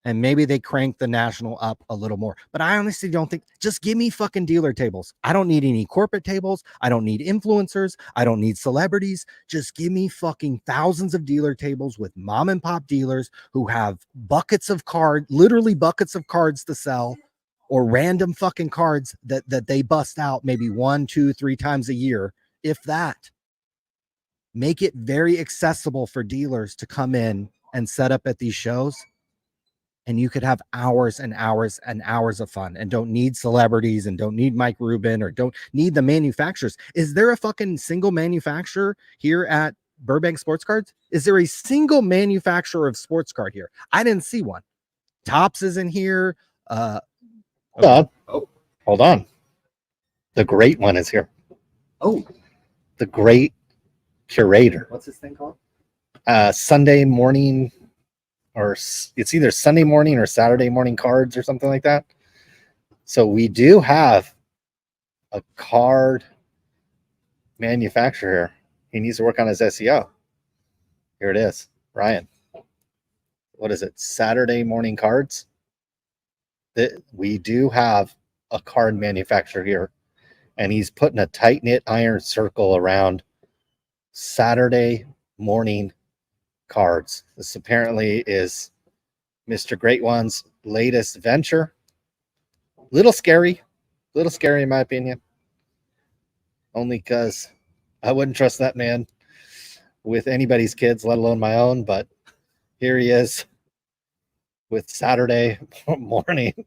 and maybe they crank the National up a little more. But I honestly don't think, just give me fucking dealer tables. I don't need any corporate tables. I don't need influencers. I don't need celebrities. Just give me fucking thousands of dealer tables with mom and pop dealers who have buckets of cards, literally buckets of cards to sell, or random fucking cards that they bust out maybe 1, 2, 3 times a year, if that. Make it very accessible for dealers to come in and set up at these shows. And you could have hours and hours and hours of fun, and don't need celebrities, and don't need Mike Rubin, or don't need the manufacturers. Is there a fucking single manufacturer here at Burbank Sports Cards? Is there a single manufacturer of sports card here? I didn't see one. Topps is in here. Okay. Hold on. The great one is here. Oh, the great curator. What's this thing called? Sunday morning, or it's either Sunday morning or Saturday morning cards or something like that. So we do have a card manufacturer. He needs to work on his SEO. Here it is, Ryan. What is it? Saturday morning cards. We do have a card manufacturer here, and he's putting a tight knit iron circle around Saturday morning cards. This apparently is Mr. Great One's latest venture. Little scary in my opinion. Only because I wouldn't trust that man with anybody's kids, let alone my own. But here he is with Saturday morning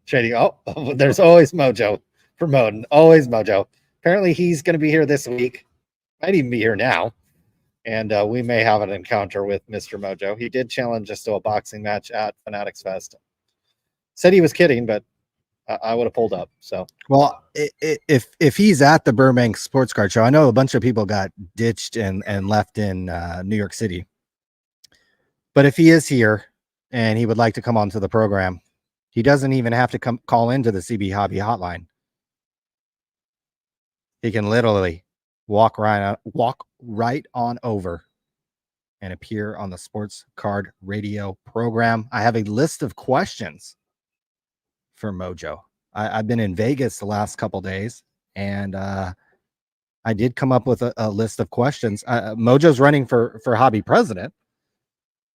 trading. Oh, there's always Mojo promoting. Always Mojo. Apparently, he's going to be here this week. Might even be here now. And we may have an encounter with Mr. Mojo. He did challenge us to a boxing match at Fanatics Fest. Said he was kidding, but I would have pulled up. So, well, if he's at the Burbank Sports Card Show, I know a bunch of people got ditched and left in New York City. But if he is here and he would like to come onto the program, he doesn't even have to call into the CB Hobby hotline. He can literally walk right on over and appear on the Sports Card Radio program. I have a list of questions for Mojo. I've been in Vegas the last couple days, and I did come up with a list of questions. Mojo's running for Hobby President,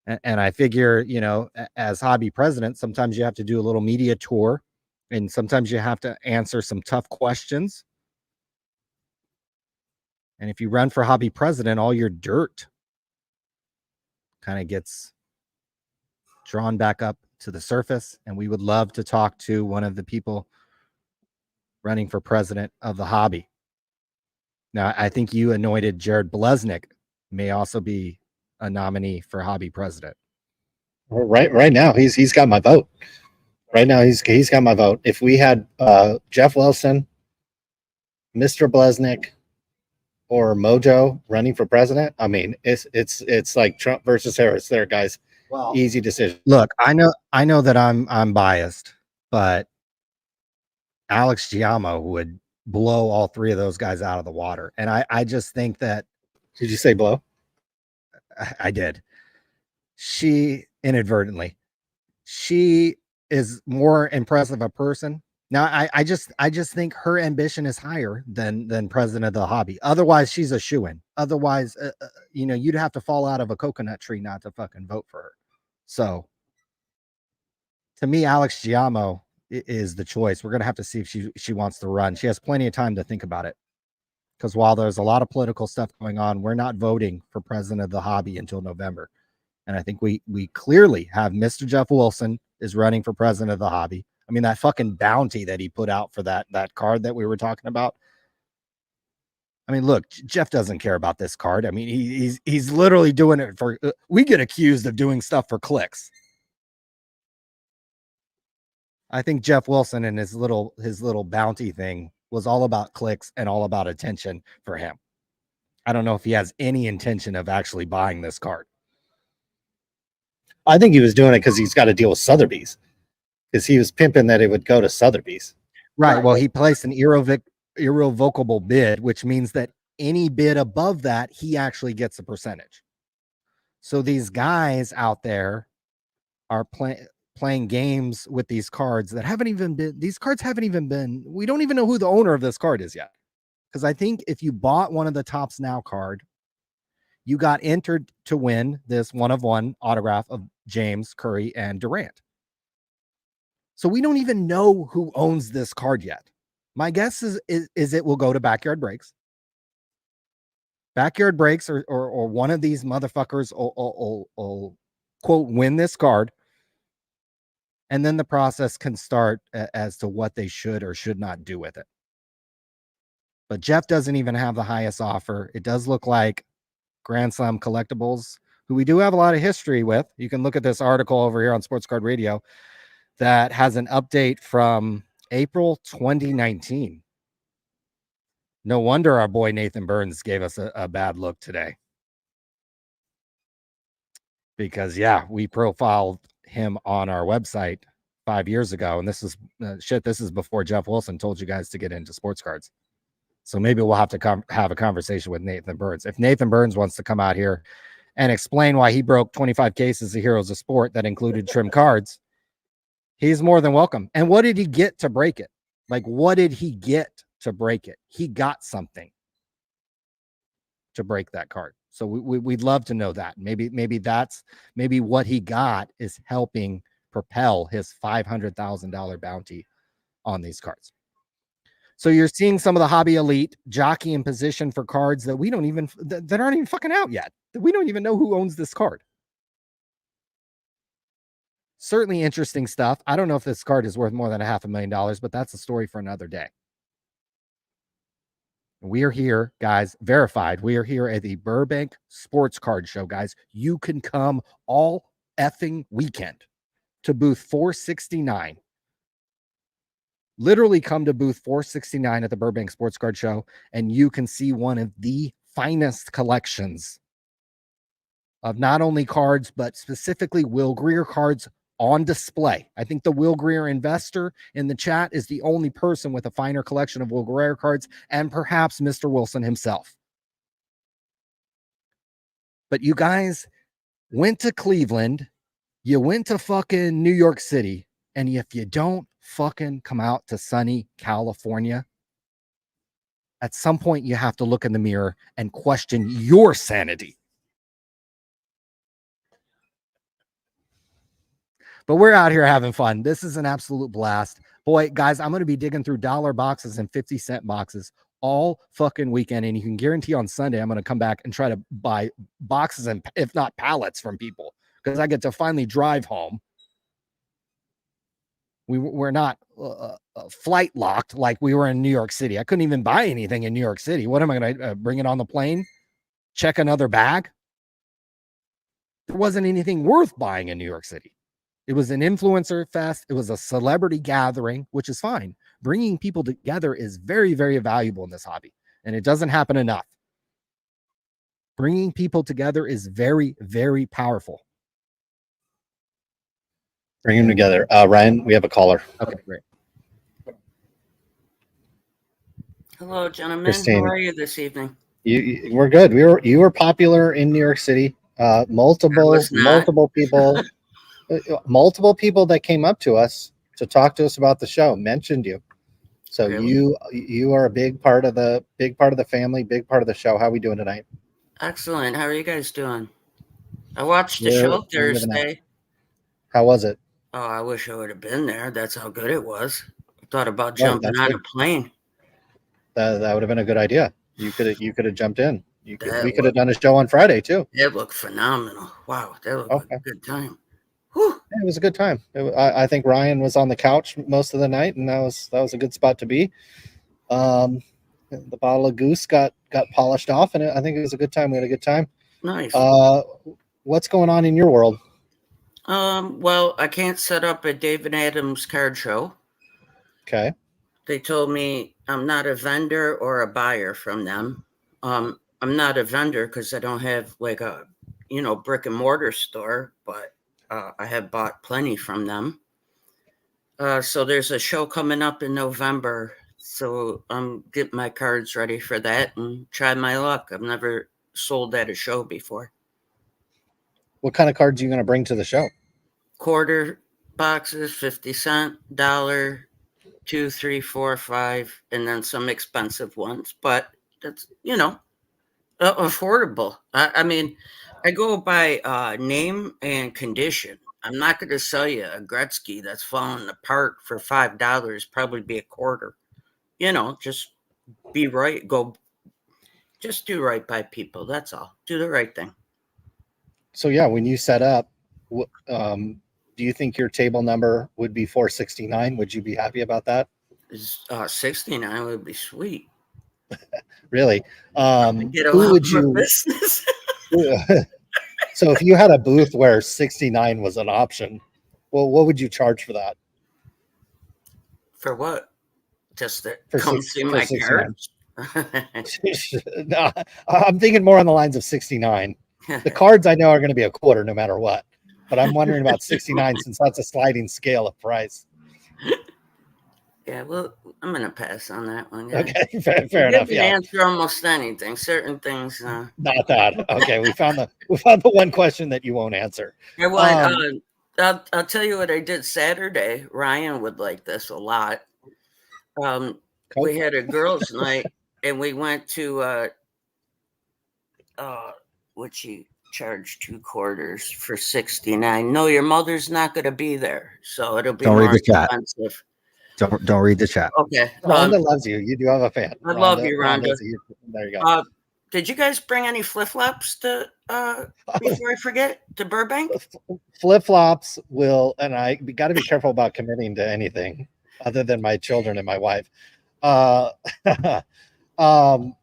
and I figure, you know, as Hobby President, sometimes you have to do a little media tour, and sometimes you have to answer some tough questions. And if you run for Hobby President, all your dirt kind of gets drawn back up to the surface. And we would love to talk to one of the people running for president of the hobby. Now, I think you anointed Jared Blesnick may also be a nominee for Hobby President. Right now, he's got my vote. Right now, he's got my vote. If we had Jeff Wilson, Mr. Blesnick, or Mojo running for president, I mean, it's like Trump versus Harris there, guys. Well, easy decision. Look, I know that I'm biased, but Alex Giammo would blow all three of those guys out of the water. And I just think that. Did you say blow? I did. She inadvertently. She is more impressive a person. Now, I just think her ambition is higher than president of the hobby. Otherwise, she's a shoo-in. Otherwise, you know, you'd have to fall out of a coconut tree not to fucking vote for her. So, to me, Alex Giammo is the choice. We're gonna have to see if she wants to run. She has plenty of time to think about it. Because while there's a lot of political stuff going on, we're not voting for president of the hobby until November. And I think we clearly have Mr. Jeff Wilson is running for president of the hobby. I mean, that fucking bounty that he put out for that card that we were talking about. I mean, look, Jeff doesn't care about this card. I mean, he's literally doing it for. We get accused of doing stuff for clicks. I think Jeff Wilson and his little bounty thing was all about clicks and all about attention for him. I don't know if he has any intention of actually buying this card. I think he was doing it because he's got to deal with Sotheby's. Because he was pimping that it would go to Sotheby's. Right. Well, he placed an irrevocable bid, which means that any bid above that, he actually gets a percentage. So these guys out there are playing games with these cards that haven't even been, these cards haven't even been, we don't even know who the owner of this card is yet. Because I think if you bought one of the Topps Now card, you got entered to win this 1-of-1 autograph of James, Curry, and Durant. So we don't even know who owns this card yet. My guess is it will go to Backyard Breaks. Backyard Breaks or one of these motherfuckers will quote win this card. And then the process can start as to what they should or should not do with it. But Jeff doesn't even have the highest offer. It does look like Grand Slam Collectibles, who we do have a lot of history with. You can look at this article over here on Sports Card Radio that has an update from April 2019. No wonder our boy Nathan Burns gave us a bad look today. Because, yeah, we profiled him on our website 5 years ago. And this is this is before Jeff Wilson told you guys to get into sports cards. So maybe we'll have to have a conversation with Nathan Burns. If Nathan Burns wants to come out here and explain why he broke 25 cases of Heroes of Sport that included trim cards, he's more than welcome. And what did he get to break it? Like, what did he get to break it? He got something. to break that card. So we'd love to know that. Maybe what he got is helping propel his $500,000 bounty on these cards. So you're seeing some of the hobby elite jockey in position for cards that we don't even, that aren't even fucking out yet. That we don't even know who owns this card. Certainly interesting stuff. I don't know if this card is worth more than $500,000, but that's a story for another day. We are here, guys, verified. We are here at the Burbank Sports Card Show, guys. You can come all effing weekend to booth 469. Literally come to booth 469 at the Burbank Sports Card Show, and you can see one of the finest collections of not only cards, but specifically Will Greer cards on display. I think the Will Greer investor in the chat is the only person with a finer collection of Will Greer cards, and perhaps Mr. Wilson himself. But you guys went to Cleveland, you went to fucking New York City, and if you don't fucking come out to sunny California, at some point you have to look in the mirror and question your sanity. But we're out here having fun. This is an absolute blast. Boy, guys, I'm going to be digging through dollar boxes and 50-cent boxes all fucking weekend. And you can guarantee on Sunday, I'm going to come back and try to buy boxes and, if not pallets, from people, because I get to finally drive home. We're not flight locked like we were in New York City. I couldn't even buy anything in New York City. What am I going to bring it on the plane? Check another bag? There wasn't anything worth buying in New York City. It was an influencer fest. It was a celebrity gathering, which is fine. Bringing people together is very, very valuable in this hobby, and it doesn't happen enough. Bringing people together is very, very powerful. Bring them together. Ryan, we have a caller. Okay, great. Hello, gentlemen. Christine. How are you this evening? We're good. You were popular in New York City. Multiple people. Multiple people that came up to us to talk to us about the show mentioned you. So really? you are a big part of the family, big part of the show. How are we doing tonight? Excellent. How are you guys doing? I watched the show Thursday. How was it? Oh, I wish I would have been there. That's how good it was. I thought about jumping on a plane. That would have been a good idea. You could have jumped in. We could have done a show on Friday too. It looked phenomenal. Wow, that looked like a good time. Whew. It was a good time. I think Ryan was on the couch most of the night, and that was a good spot to be. The bottle of Goose got polished off, and I think it was a good time. We had a good time. Nice. What's going on in your world? Well, I can't set up a David Adams card show. Okay. They told me I'm not a vendor or a buyer from them. I'm not a vendor because I don't have like a, brick and mortar store, but I have bought plenty from them. So there's a show coming up in November. So I'm getting my cards ready for that and try my luck. I've never sold at a show before. What kind of cards are you going to bring to the show? Quarter boxes, 50 cent, $1, 2, 3, 4, 5, and then some expensive ones. But that's, affordable. I mean, I go by name and condition. I'm not going to sell you a Gretzky that's falling apart for $5. Probably be a quarter. Just be right. Just do right by people. That's all. Do the right thing. So yeah, when you set up, do you think your table number would be 469? Would you be happy about that? 69 would be sweet. Really? Get a lot more business. So if you had a booth where 69 was an option, well, what would you charge for that? For what? Just to come see my cards? No, I'm thinking more on the lines of 69. The cards I know are going to be a quarter no matter what. But I'm wondering about 69 since that's a sliding scale of price. Yeah, well, I'm going to pass on that one. Guys. Okay, fair enough. You can answer almost anything. Certain things. Not that. Okay, we found the one question that you won't answer. I'll tell you what I did Saturday. Ryan would like this a lot. We had a girls' night, and we went to would she charge 2/4 for 69? No, your mother's not going to be there, so it'll be Don't read more the chat. expensive. Don't read the chat. Okay. Rhonda loves you. You do have a fan. I love you, Rhonda. There you go. Did you guys bring any flip-flops to before I forget, to Burbank? Flip-flops will, and I got to be careful about committing to anything other than my children and my wife.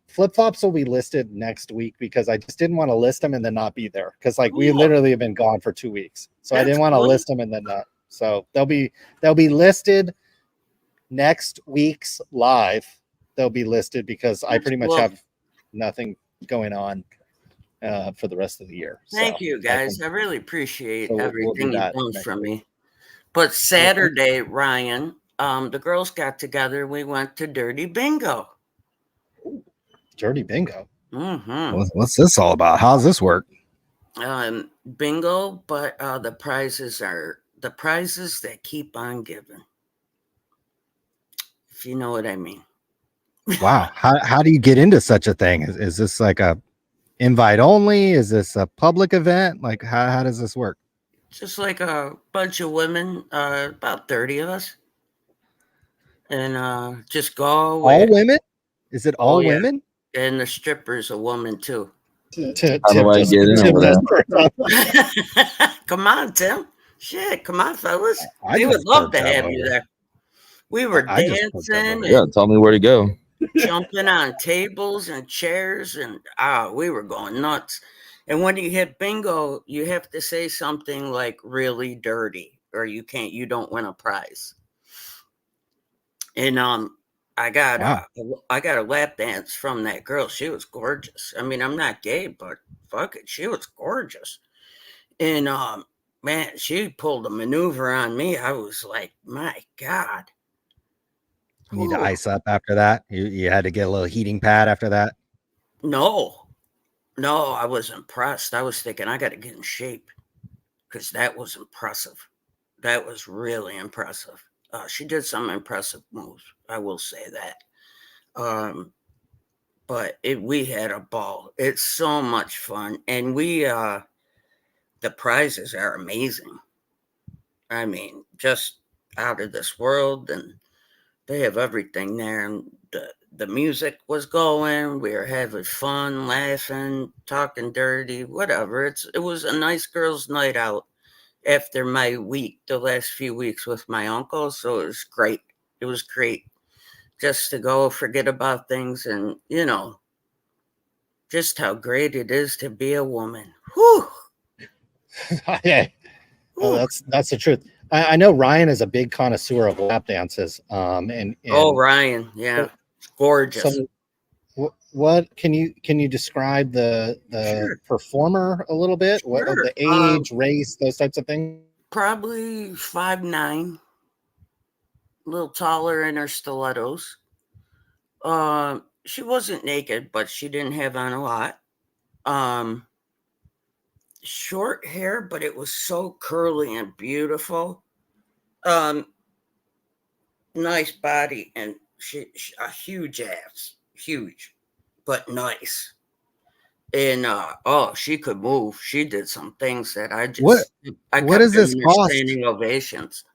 Flip-flops will be listed next week because I just didn't want to list them and then not be there, because like we literally have been gone for 2 weeks, so I didn't want to list them and then not. So they'll be listed next week's live. They'll be listed because I pretty much have nothing going on for the rest of the year. Thank you, guys. I really appreciate everything we'll you've done for me. But Saturday, Ryan, the girls got together. We went to Dirty Bingo. Dirty Bingo. Mm-hmm. What's this all about? How's this work? Bingo, but the prizes are the prizes that keep on giving. If you know what I mean. Wow. How do you get into such a thing? Is this like a invite only? Is this a public event? Like how does this work? Just like a bunch of women, about 30 of us. And just go. All women? Is it all women? And the stripper's a woman too. How do I get in? Come on, Tim. Shit, come on, fellas. We would love to have you there. We were dancing. Yeah, tell me where to go. Jumping on tables and chairs, and we were going nuts. And when you hit bingo, you have to say something like really dirty, or you don't win a prize. And I got a lap dance from that girl. She was gorgeous. I mean, I'm not gay, but fuck it, she was gorgeous. And man, she pulled a maneuver on me. I was like, my God. You need to ice up after that. You had to get a little heating pad after that. No, I was impressed. I was thinking I got to get in shape because that was impressive. That was really impressive. She did some impressive moves. I will say that. But we had a ball. It's so much fun. And the prizes are amazing. I mean, just out of this world, and they have everything there. And the music was going. We were having fun, laughing, talking dirty, whatever. It was a nice girls' night out after my the last few weeks with my uncle. So it was great. It was great just to go forget about things and, just how great it is to be a woman. Whew. Yeah. Oh, that's the truth. I know Ryan is a big connoisseur of lap dances. And Ryan, yeah, gorgeous. So what can you describe the performer a little bit? What of the age, race, those types of things? Probably 5'9", a little taller in her stilettos. She wasn't naked, but she didn't have on a lot. Short hair, but it was so curly and beautiful. Nice body, and she a huge ass, huge, but nice. And she could move. She did some things that I does this cost? Standing ovations.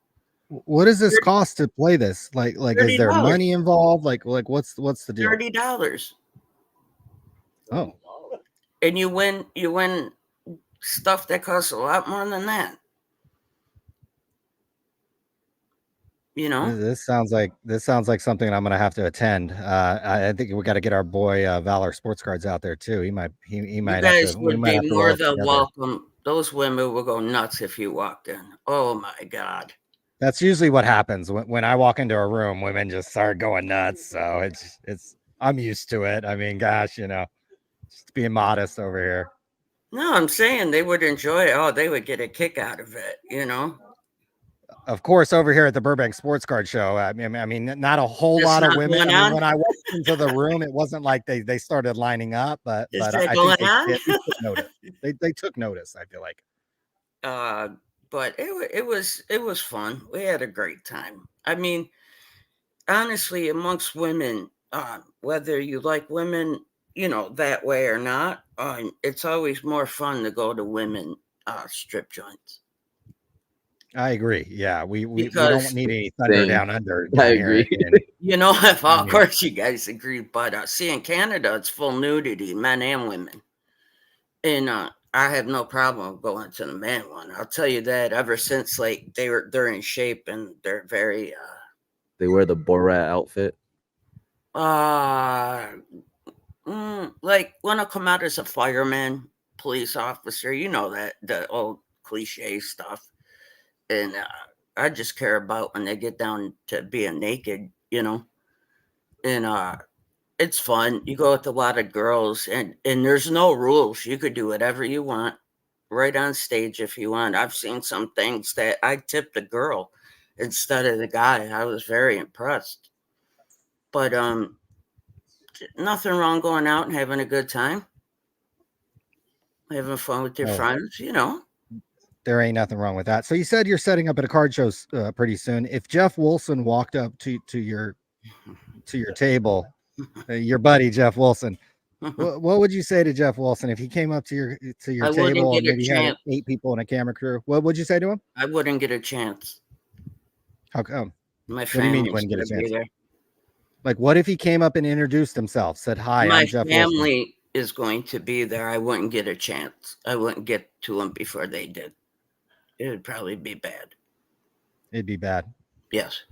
What does this cost to play this? Like is there money involved? Like what's the deal? $30. Oh. And you win stuff that costs a lot more than that. This sounds like something I'm gonna have to attend. I think we got to get our boy Valor Sports Cards out there too. He might you guys would be more than welcome. Those women will go nuts if you walked in. Oh my God. That's usually what happens when I walk into a room. Women just start going nuts. So it's I'm used to it. I mean, gosh, just being modest over here. No, I'm saying they would enjoy it. Oh, they would get a kick out of it, Of course, over here at the Burbank Sports Card Show, I mean, not a whole lot of women. I mean, when I walked into the room, it wasn't like they started lining up, but I think they took notice. They took notice. I feel like. But it was fun. We had a great time. I mean, honestly, amongst women, whether you like women that way or not. It's always more fun to go to women strip joints I agree. Yeah, we don't because need any thunder Same. down under I down here. agree. if I of mean, course you guys agree, but see in Canada it's full nudity, men and women, and I have no problem going to the man one. I'll tell you that ever since like they're in shape and they're very They wear the Borat outfit. like want to come out as a fireman, police officer, that the old cliche stuff, and I just care about when they get down to being naked, and it's fun. You go with a lot of girls, and there's no rules. You could do whatever you want, right on stage if you want. I've seen some things that I tipped the girl instead of the guy. I was very impressed. But nothing wrong going out and having a good time, having fun with your oh, friends. there ain't nothing wrong with that. So you said you're setting up at a card show pretty soon. If Jeff Wilson walked up to your table, your buddy Jeff Wilson, what would you say to Jeff Wilson if he came up to your I wouldn't table get and a maybe had chance. 8 people in a camera crew? What would you say to him? I wouldn't get a chance. How come? My What do you mean you family's wouldn't get a gonna be chance? there. Like, what if he came up and introduced himself, said, "Hi, My I'm Jeff Wilson." family is going to be there. I wouldn't get a chance. I wouldn't get to them before they did. It would probably be bad. It'd be bad. Yes.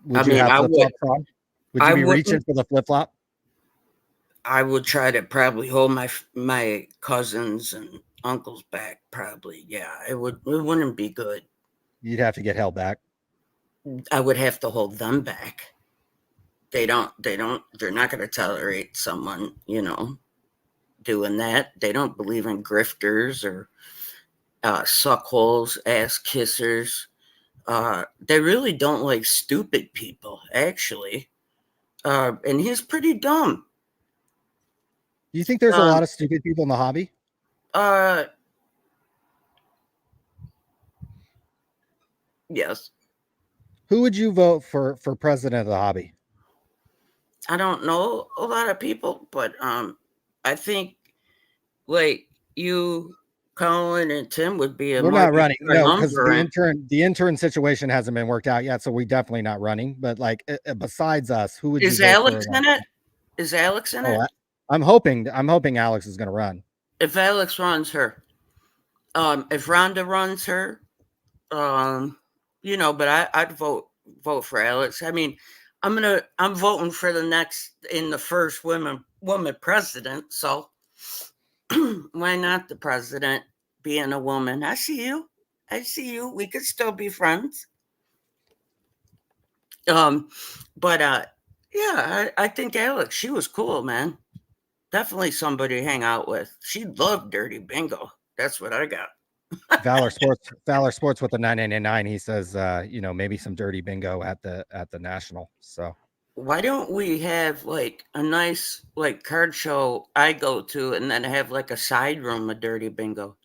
Would I you mean, have I flip would. flops on? Would I you be reaching wouldn't. for the flip flop? I would try to probably hold my cousins and uncles back. Probably, yeah. It wouldn't be good. You'd have to get held back. I would have to hold them back. They're not going to tolerate someone, doing that. They don't believe in grifters or suckholes, ass kissers. They really don't like stupid people, actually. And he's pretty dumb. Do you think there's a Um, lot of stupid people in the hobby? Yes. Who would you vote for president of the hobby? I don't know a lot of people, but I think like you, Colin, and Tim would be a We're not running, better no, because number. the intern situation hasn't been worked out yet, so we definitely not running. But like, besides us, who would you Is vote Alex for? in it? Is Alex in it? I'm hoping Alex is going to run. If Alex runs her, if Rhonda runs her, but I'd vote for Alex. I mean, I'm voting for the first woman president. So why not the president being a woman? I see you. We could still be friends. But yeah, I think Alex, she was cool, man. Definitely somebody to hang out with. She loved Dirty Bingo. That's what I got. Valor Sports with the 999. He says, maybe some Dirty Bingo at the national. So why don't we have like a nice like card show I go to and then have like a side room of Dirty Bingo?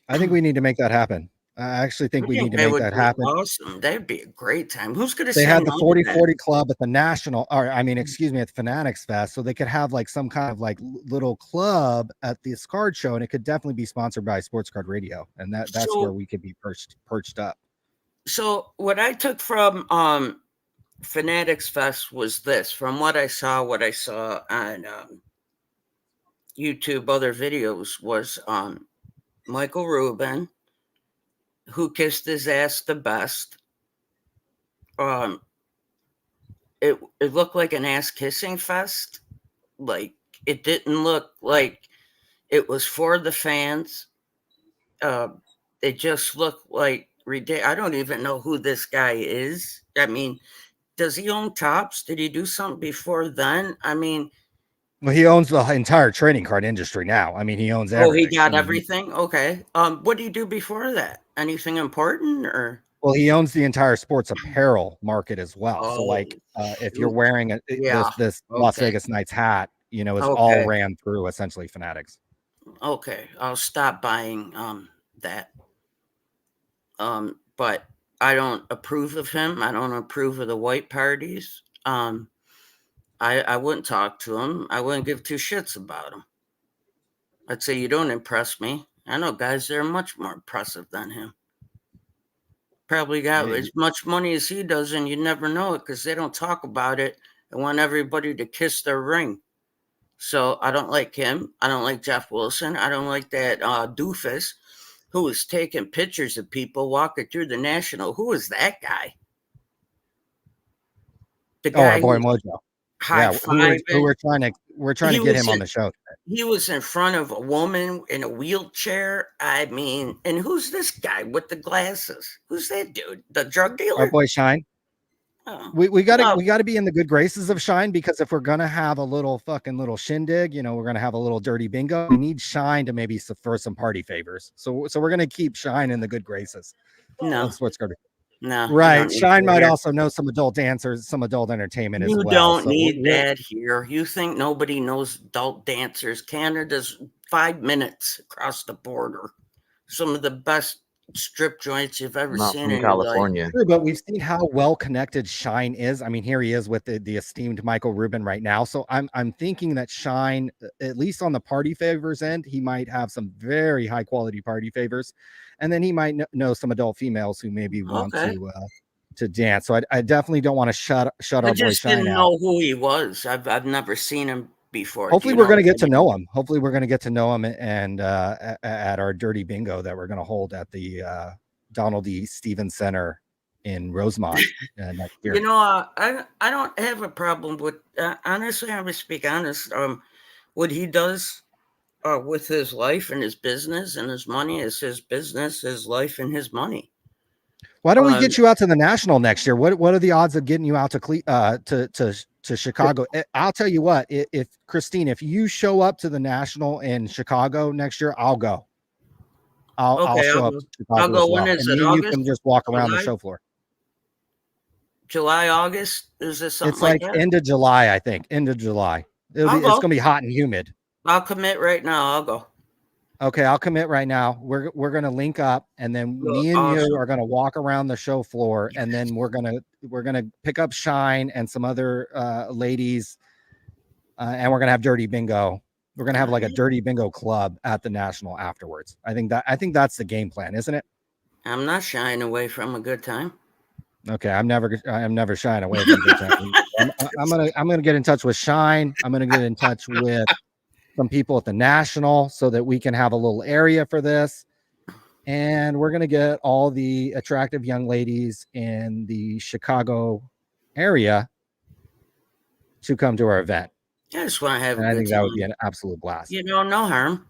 I think we need to make that happen. I actually think we need to make that happen. Awesome. That'd be a great time. Who's going to They had the 40/40 club at the national, or I mean, excuse me, at the Fanatics Fest. So they could have like some kind of like little club at this card show, and it could definitely be sponsored by Sports Card Radio. And that's where we could be perched up. So what I took from Fanatics Fest was this, from what I saw on YouTube, other videos, was Michael Rubin, who kissed his ass the best. It looked like an ass kissing fest. Like, it didn't look like it was for the fans. It just looked like ridiculous. I don't even know who this guy is. I mean, does he own Tops? Did he do something before then? I mean, well, he owns the entire trading card industry now. I mean, he owns everything. He got everything. Okay. What did he do before that? Anything important or? Well, he owns the entire sports apparel market as well. So, like, if you're wearing this Las Vegas Knights hat, it's all ran through essentially Fanatics. Okay, I'll stop buying that. But I don't approve of him. I don't approve of the white parties. I wouldn't talk to him. I wouldn't give two shits about him. I'd say, you don't impress me. I know guys that are much more impressive than him. Probably got Hey. as much money as he does, and you never know it because they don't talk about it and want everybody to kiss their ring. So I don't like him. I don't like Jeff Wilson. I don't like that doofus who was taking pictures of people walking through the National. Who is that guy? The Oh, our guy boy who Mojo. high Yeah, five. who we're trying to He get was him on in- the show. He was in front of a woman in a wheelchair. I mean, and who's this guy with the glasses? Who's that dude? The drug Our dealer? boy Shine. Oh. We gotta Well, we gotta be in the good graces of Shine, because if we're gonna have a little shindig, we're gonna have a little dirty bingo. We need Shine to maybe for some party favors. So we're gonna keep Shine in the good graces no, of Sports Card. no. You Right. don't need Shine that might here. also know some adult dancers, some adult entertainment as You well. don't So need that here. You think nobody knows adult dancers? Canada's 5 minutes across the border. Some of the best strip joints you've ever Not seen from in your life. California. True, but we've seen how well connected Shine is. I mean, here he is with the esteemed Michael Rubin right now. So I'm thinking that Shine, at least on the party favors end, he might have some very high quality party favors, and then he might know some adult females who maybe want Okay. to dance. So I definitely don't want to shut I our boy just Shine didn't out. know who he was. I've never seen him before. Hopefully, Do you we're know going to get who to know him. Hopefully, we're going to get to know him, and at our dirty bingo that we're going to hold at the Donald E. Stevens Center in Rosemont next year. You know, I don't have a problem with honestly. I'm gonna speak honest. What he does with his life and his business and his money is his business, his life, and his money. Why don't we get you out to the National next year? What are the odds of getting you out to Chicago? I'll tell you what. If Christine, if you show up to the National in Chicago next year, I'll go. I'll show up to Chicago. I'll go. As well. When is and it? You August? can just walk around July? the show floor. July, August? Is this something It's like that? end of July, I think. End of July. It's I'll going go. to be hot and humid. I'll commit right now. I'll go. Okay, I'll commit right now. We're going to link up, and then me and Awesome. you are going to walk around the show floor, and then we're going to pick up Shine and some other ladies, and we're going to have dirty bingo. We're going to have like a dirty bingo club at the National afterwards. I think that's the game plan, isn't it? I'm not shying away from a good time. Okay, I'm never shying away from a good time. I'm gonna get in touch with Shine. I'm gonna get in touch with some people at the National so that we can have a little area for this. And we're going to get all the attractive young ladies in the Chicago area to come to our event. I just want to have And a I good think time. that would be an absolute blast. You know, no harm.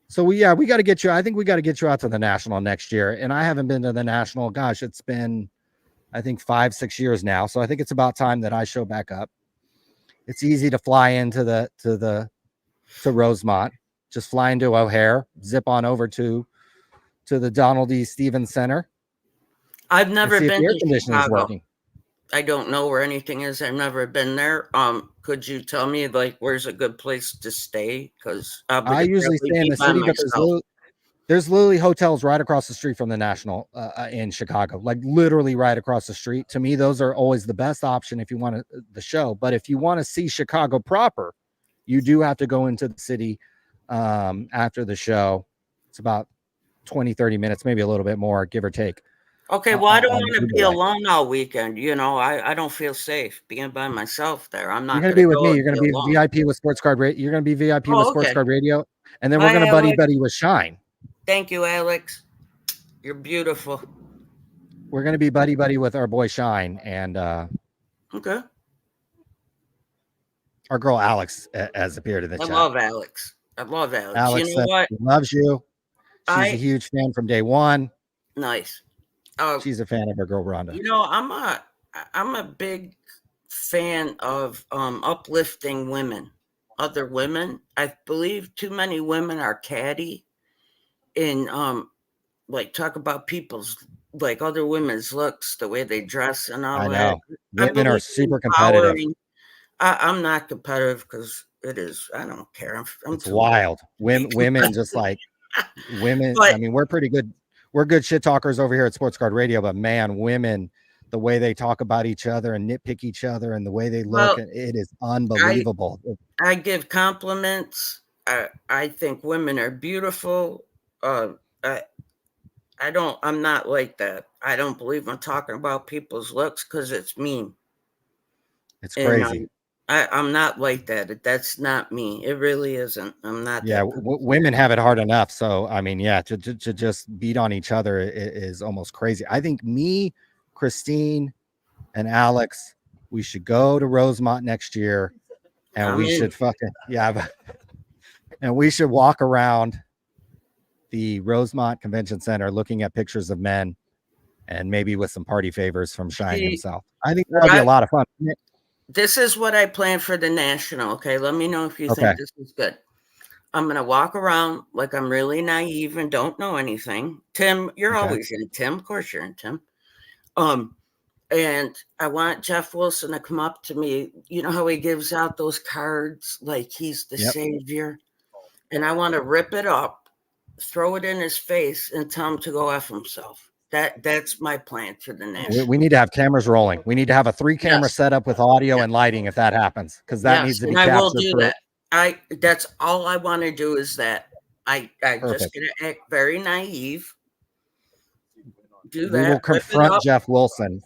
So we got to get you. I think we got to get you out to the National next year. And I haven't been to the National. Gosh, it's been, I think 5-6 years now. So I think it's about time that I show back up. It's easy to fly into to Rosemont, just fly into O'Hare, zip on over to the Donald E. Stevens Center. I've never been air to conditioning is Chicago. working. I don't know where anything is. I've never been there. Could you tell me like where's a good place to stay? Because I usually stay in the city, but there's literally hotels right across the street from the National in Chicago, like literally right across the street. To me, those are always the best option if you want the show. But if you want to see Chicago proper, you do have to go into the city after the show. It's about 20-30 minutes, maybe a little bit more, give or take. Okay, well, I don't want to be alone all weekend. You know, I don't feel safe being by myself there. I'm not. You're going to be with me. You're going to be VIP with Sports Card Radio. You're going to be VIP with Sports Card Radio, and then we're going to buddy with Shine. Thank you, Alex. You're beautiful. We're going to be buddy with our boy Shine, and okay. Our girl Alex has appeared in the chat. I love Alex. Alex, you know what? Loves you. She's a huge fan from day one. Nice. She's a fan of her girl Rhonda. You know, I'm a big fan of uplifting women, other women. I believe too many women are catty and like talk about people's like other women's looks, the way they dress and all that. I know. Women are super competitive. I'm not competitive because it is. I don't care. It's wild. Women just like women. I mean, we're pretty good. We're good shit talkers over here at Sports Card Radio, but man, women, the way they talk about each other and nitpick each other and the way they look. Well, And it is unbelievable. I give compliments. I think women are beautiful. I I'm not like that. I don't believe in talking about people's looks because it's mean. It's And crazy. I'm not like that. That's not me. It really isn't. I'm not Yeah, that. women have it hard enough. So I mean, yeah, to just beat on each other is almost crazy. I think me, Christine, and Alex, we should go to Rosemont next year, and I'm we in. should fucking and we should walk around the Rosemont Convention Center looking at pictures of men, and maybe with some party favors from Shine See, himself. I think what that'd be a lot of fun. This is what I plan for the national. Okay, let me know if you Okay. think this is good. I'm gonna walk around like I'm really naive and don't know anything. Tim, you're Okay. always in, Tim. Of course you're in, Tim. And I want Jeff Wilson to come up to me. You know how he gives out those cards like he's the Yep. savior? And I want to rip it up, throw it in his face, and tell him to go F himself. That's my plan for the national. We need to have cameras rolling. We need to have a 3-camera Yes. setup with audio and lighting if that happens, because that needs to be and I will captured. do that. That's all I want to do is that. I just Perfect. gonna act very naive. Do We that. will rip it confront up. Jeff Wilson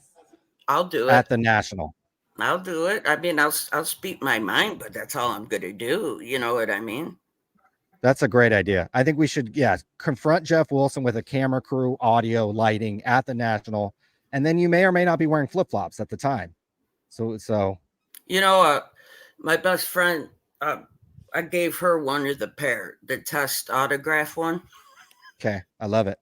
I'll do it. at the National. I'll do it. I mean, I'll speak my mind, but that's all I'm gonna do. You know what I mean? That's a great idea. I think we should, confront Jeff Wilson with a camera crew, audio, lighting at the National, and then you may or may not be wearing flip-flops at the time. So You know, my best friend, I gave her one of the pair, the test autograph one. okay, I love it.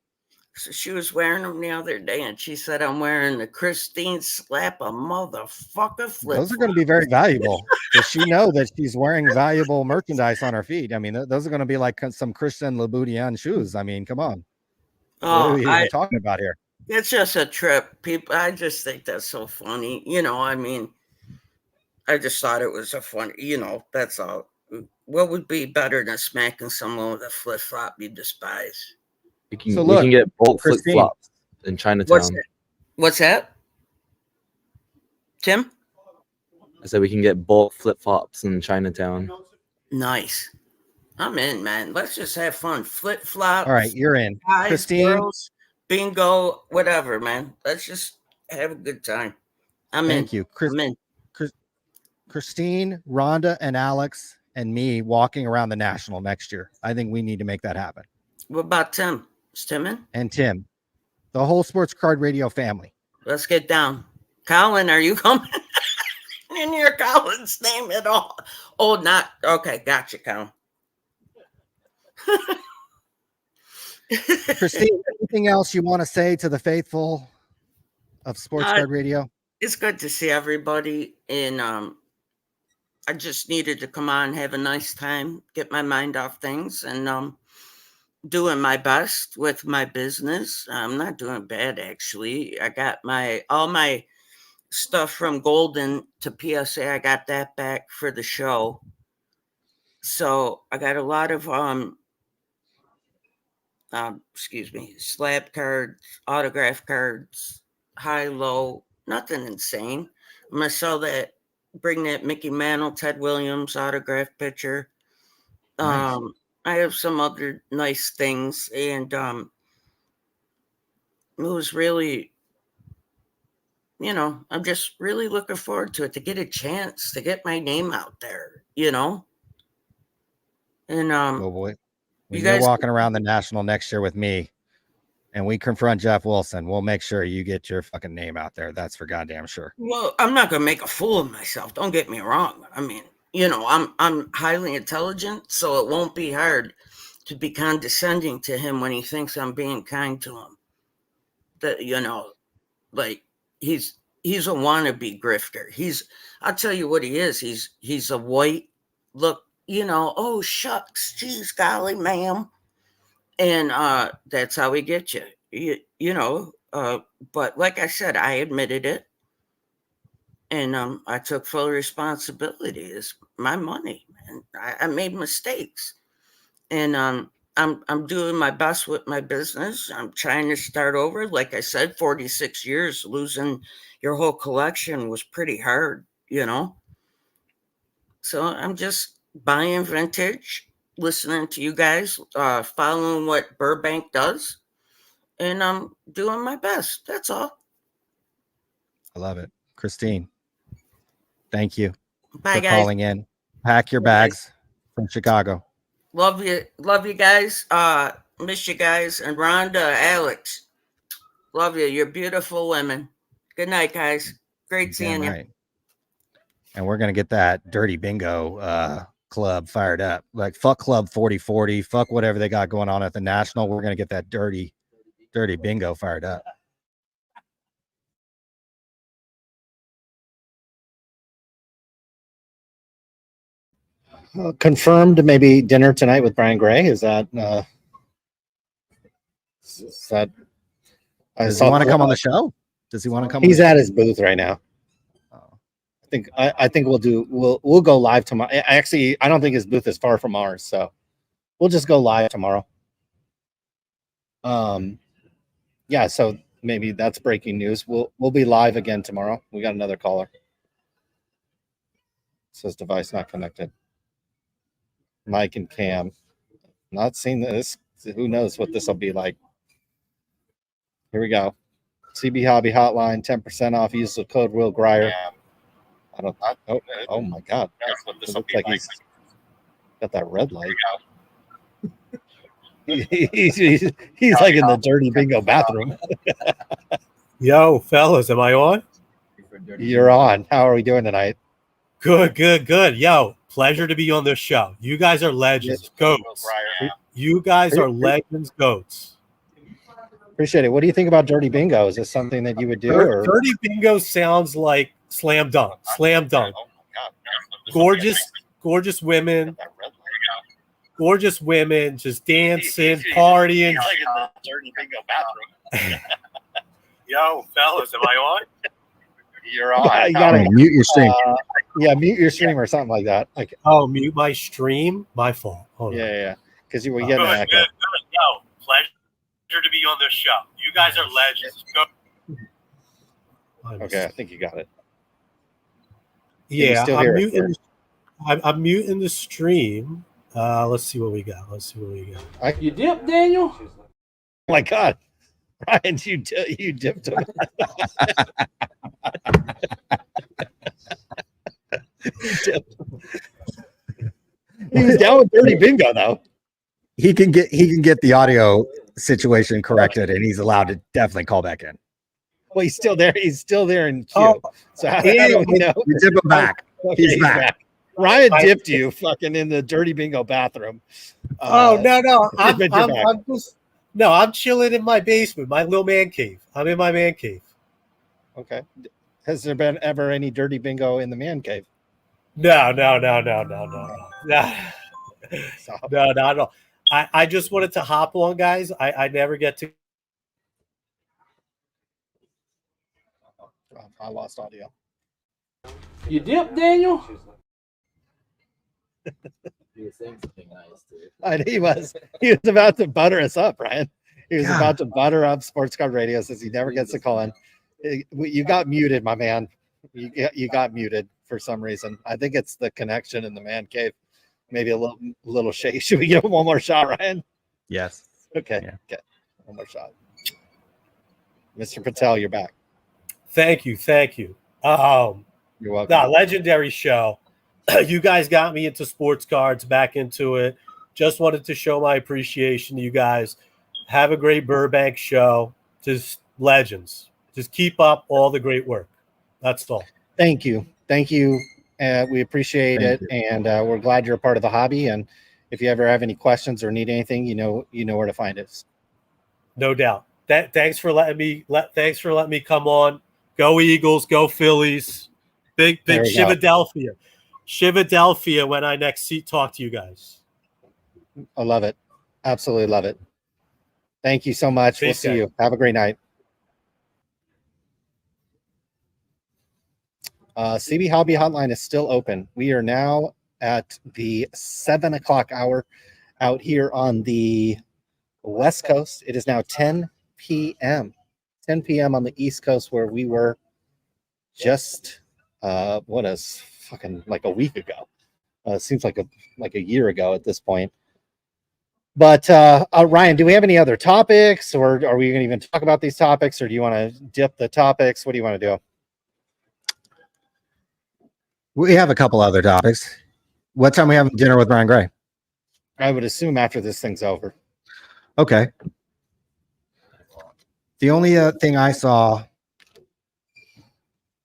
So she was wearing them the other day, and she said, "I'm wearing the Christine slap a motherfucker flip." Those are going to be very valuable. Does she know that she's wearing valuable merchandise on her feet? I mean, those are going to be like some Christian Louboutin shoes. I mean, come on. What are we even talking about here? It's just a trip, people. I just think that's so funny. You know, I mean, I just thought it was a fun. You know, that's all. What would be better than smacking someone with a flip flop you despise? We can, So we look, can get bulk flip Christine. flops in Chinatown. What's that? Tim? I said we can get bulk flip flops in Chinatown. Nice. I'm in, man. Let's just have fun. Flip flops. All right, you're in. Guys, Christine. girls, bingo, whatever, man. Let's just have a good time. Thank you. I'm in. Christine, Rhonda, and Alex, and me walking around the National next year. I think we need to make that happen. What about Tim? Is Tim in? And Tim, the whole Sports Card Radio family. Let's get down. Colin, are you coming? In your Colin's name at all? Oh, not okay. Gotcha, Colin. Christine, anything else you want to say to the faithful of Sports Card Radio? It's good to see everybody, and I just needed to come on, have a nice time, get my mind off things, and doing my best with my business. I'm not doing bad, actually. I got all my stuff from Golden to PSA. I got that back for the show, so I got a lot of slab cards, autograph cards, high, low, nothing insane. I'm gonna sell that, bring that Mickey Mantle, Ted Williams autograph picture. Nice. I have some other nice things, and it was really, you know, I'm just really looking forward to it, to get a chance to get my name out there, you know. And Oh boy. When you you're guys walking around the National next year with me and we confront Jeff Wilson, we'll make sure you get your fucking name out there. That's for goddamn sure. Well, I'm not gonna make a fool of myself. Don't get me wrong. I mean, you know, I'm highly intelligent, so it won't be hard to be condescending to him when he thinks I'm being kind to him. That, you know, like he's a wannabe grifter. I'll tell you what he is. He's a white look, you know, oh shucks, geez, golly, ma'am. And that's how we get you. You know, but like I said, I admitted it. And I took full responsibility. It's my money, man. I made mistakes. And I'm doing my best with my business. I'm trying to start over. Like I said, 46 years, losing your whole collection was pretty hard, you know. So I'm just buying vintage, listening to you guys, following what Burbank does, and I'm doing my best. That's all. I love it. Christine, thank you Bye, for guys. calling in. Pack your Bye, guys. bags from Chicago. Love you guys. Miss you guys. And Rhonda, Alex, love you. You're beautiful women. Good night, guys. Great seeing you. Right. And we're gonna get that dirty bingo club fired up. Like fuck Club 4040, fuck whatever they got going on at the National. We're gonna get that dirty bingo fired up. Confirmed maybe dinner tonight with Brian Gray. Is that Does he want to come on the show? Does he want to come? He's at his booth right now. Oh. I think we'll go live tomorrow. Actually, I don't think his booth is far from ours, so we'll just go live tomorrow. Yeah, so maybe that's breaking news. We'll be live again tomorrow. We got another caller. Says device not connected. Mike and Cam. Not seeing this. Who knows what this will be like. Here we go. CB Hobby Hotline, 10% off. Use the code Will Grier. I don't. Oh my God! It looks like he's got that red light. he's like in the dirty bingo bathroom. Yo, fellas, am I on? You're on. How are we doing tonight? Good. Yo, pleasure to be on this show. You guys are legends, goats. You guys are legends, goats. Appreciate it. What do you think about dirty bingo? Is this something that you would do? Or? Dirty bingo sounds like slam dunk. Slam dunk. Gorgeous women. Gorgeous women just dancing, partying. Dirty bingo bathroom. Yo, fellas, am I on? You're on. Yeah, you gotta mute your stream. Yeah, mute your stream or something like that. Like, Mute my stream. My fault. Hold on. yeah. Because you were getting Good. that. Yo, pleasure to be on this show. You guys are legends. Okay, I think you got it. Yeah, still I'm hear it, muting. I'm muting the stream. Let's see what we got. You dip, Daniel? Oh my God, Ryan, you dipped him. He was down with dirty bingo though. He can get the audio situation corrected, and he's allowed to definitely call back in. Well, he's still there. He's still there in queue. So how do we know? We dip him back. Okay, He's back. Ryan dipped you fucking in the dirty bingo bathroom. No. I'm I'm chilling in my basement, my little man cave. I'm in my man cave. okay. Has there been ever any dirty bingo in the man cave? No. Stop. No. I just wanted to hop on, guys. I never get to. I lost audio. You dip, Daniel? He was saying something nice, dude. And he was about to butter us up, Ryan. He was about to butter up Sports Card Radio since he never gets to call in. You got muted, my man. You got muted for some reason. I think it's the connection in the man cave. Maybe a little shake. Should we give him one more shot, Ryan? Yes. Okay. Yeah. Okay. One more shot. Mr. Patel, you're back. Thank you. You're welcome. Legendary show. You guys got me into sports cards, back into it. Just wanted to show my appreciation to you guys. Have a great Burbank show. Just legends. Just keep up all the great work. That's all. Thank you. We appreciate it, and we're glad you're a part of the hobby. And if you ever have any questions or need anything, you know where to find us. No doubt. Thanks for letting me come on. Go Eagles, go Phillies. Big Philadelphia. Philadelphia when I next talk to you guys. I love it. Absolutely love it. Thank you so much. We'll see you. Have a great night. CB Hobby Hotline is still open. We are now at the 7 o'clock hour. out here on the West Coast. It is now 10 p.m. 10 p.m. on the East Coast, where we were just what is fucking like a week ago. Seems like a year ago at this point. But Ryan, do we have any other topics, or are we going to even talk about these topics, or do you want to dip the topics? What do you want to do? We have a couple other topics. What time are we having dinner with Brian Gray? I would assume after this thing's over. Okay. The only thing I saw,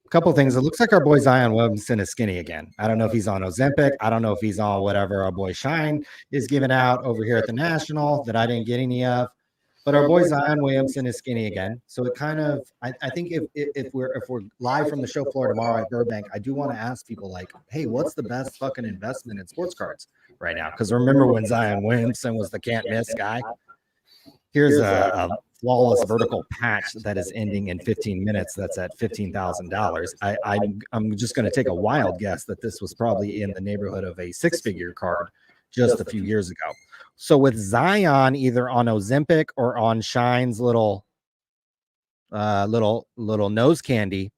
a couple things. It looks like our boy Zion Williamson is skinny again. I don't know if he's on Ozempic. I don't know if he's on whatever our boy Shine is giving out over here at the National that I didn't get any of. But our boy Zion Williamson is skinny again. So it kind of, I think if we're live from the show floor tomorrow at Burbank, I do want to ask people like, hey, what's the best fucking investment in sports cards right now? Because remember when Zion Williamson was the can't miss guy? Here's a flawless vertical patch that is ending in 15 minutes. That's at $15,000. I'm just going to take a wild guess that this was probably in the neighborhood of a six-figure card just a few years ago. So with Zion either on Ozempic or on Shine's little nose candy,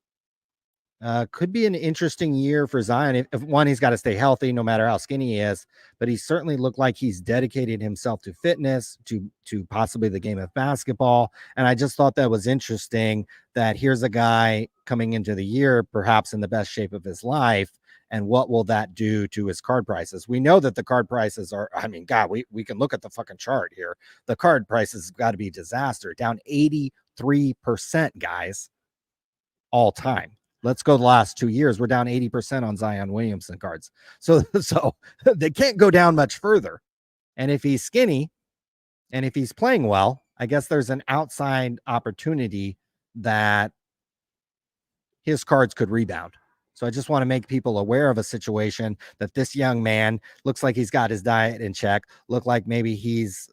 could be an interesting year for Zion. If one, he's got to stay healthy no matter how skinny he is, but he certainly looked like he's dedicated himself to fitness, to possibly the game of basketball. And I just thought that was interesting that here's a guy coming into the year, perhaps in the best shape of his life. And what will that do to his card prices? We know that the card prices are, I mean, God, we can look at the fucking chart here. The card prices got to be disaster, down 83%, guys, all time. Let's go the last 2 years. We're down 80% on Zion Williamson cards. So they can't go down much further. And if he's skinny and if he's playing well, I guess there's an outside opportunity that his cards could rebound. So I just want to make people aware of a situation that this young man looks like he's got his diet in check, look like maybe he's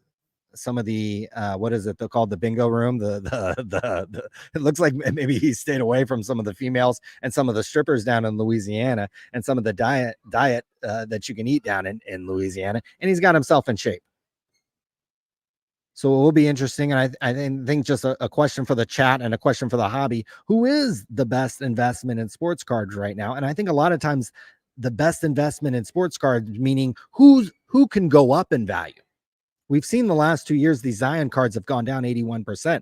some of the what is it they're called, the bingo room, the it looks like maybe he stayed away from some of the females and some of the strippers down in Louisiana and some of the diet that you can eat down in Louisiana, and he's got himself in shape. So it will be interesting. And I think just a question for the chat and a question for the hobby: who is the best investment in sports cards right now? And I think a lot of times the best investment in sports cards, meaning who can go up in value. We've seen the last 2 years, these Zion cards have gone down 81%.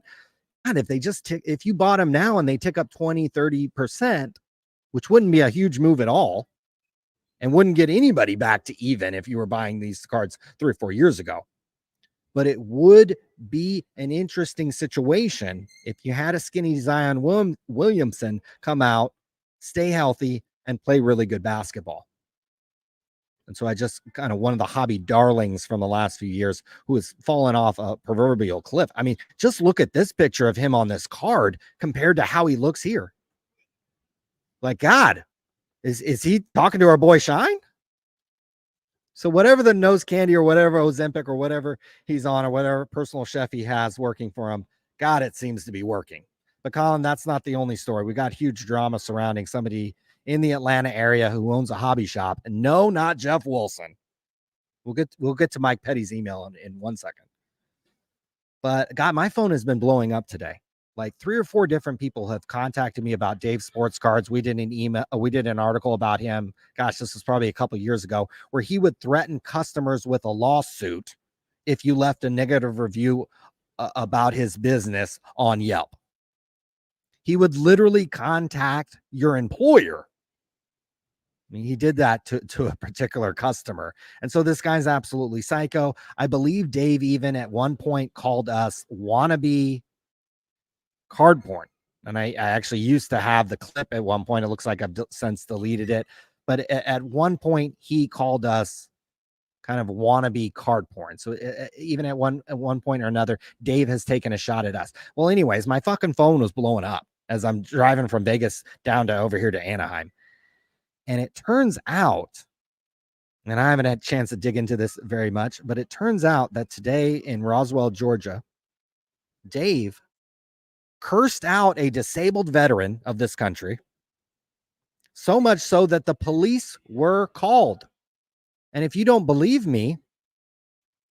God, if they just if you bought them now and they tick up 20, 30%, which wouldn't be a huge move at all and wouldn't get anybody back to even if you were buying these cards 3 or 4 years ago. But it would be an interesting situation if you had a skinny Zion Williamson come out, stay healthy, and play really good basketball. And so I just kind of one of the hobby darlings from the last few years who has fallen off a proverbial cliff. I mean, just look at this picture of him on this card compared to how he looks here. Like, God, is he talking to our boy Shine? So whatever the nose candy or whatever Ozempic or whatever he's on or whatever personal chef he has working for him, God, it seems to be working. But Colin, that's not the only story. We got huge drama surrounding somebody in the Atlanta area who owns a hobby shop. And no, not Jeff Wilson. We'll get to Mike Petty's email in 1 second. But God, my phone has been blowing up today. Like 3 or 4 different people have contacted me about Dave Sports Cards. We did an article about him. Gosh, this was probably a couple of years ago, where he would threaten customers with a lawsuit if you left a negative review about his business on Yelp. He would literally contact your employer. I mean, he did that to a particular customer. And so this guy's absolutely psycho. I believe Dave even at one point called us wannabe card porn. And I actually used to have the clip at one point. It looks like I've since deleted it. But at one point, he called us kind of wannabe card porn. So even at one point or another, Dave has taken a shot at us. Well, anyways, my fucking phone was blowing up as I'm driving from Vegas down to over here to Anaheim. And it turns out, and I haven't had a chance to dig into this very much, but it turns out that today in Roswell, Georgia, Dave cursed out a disabled veteran of this country, so much so that the police were called. And if you don't believe me,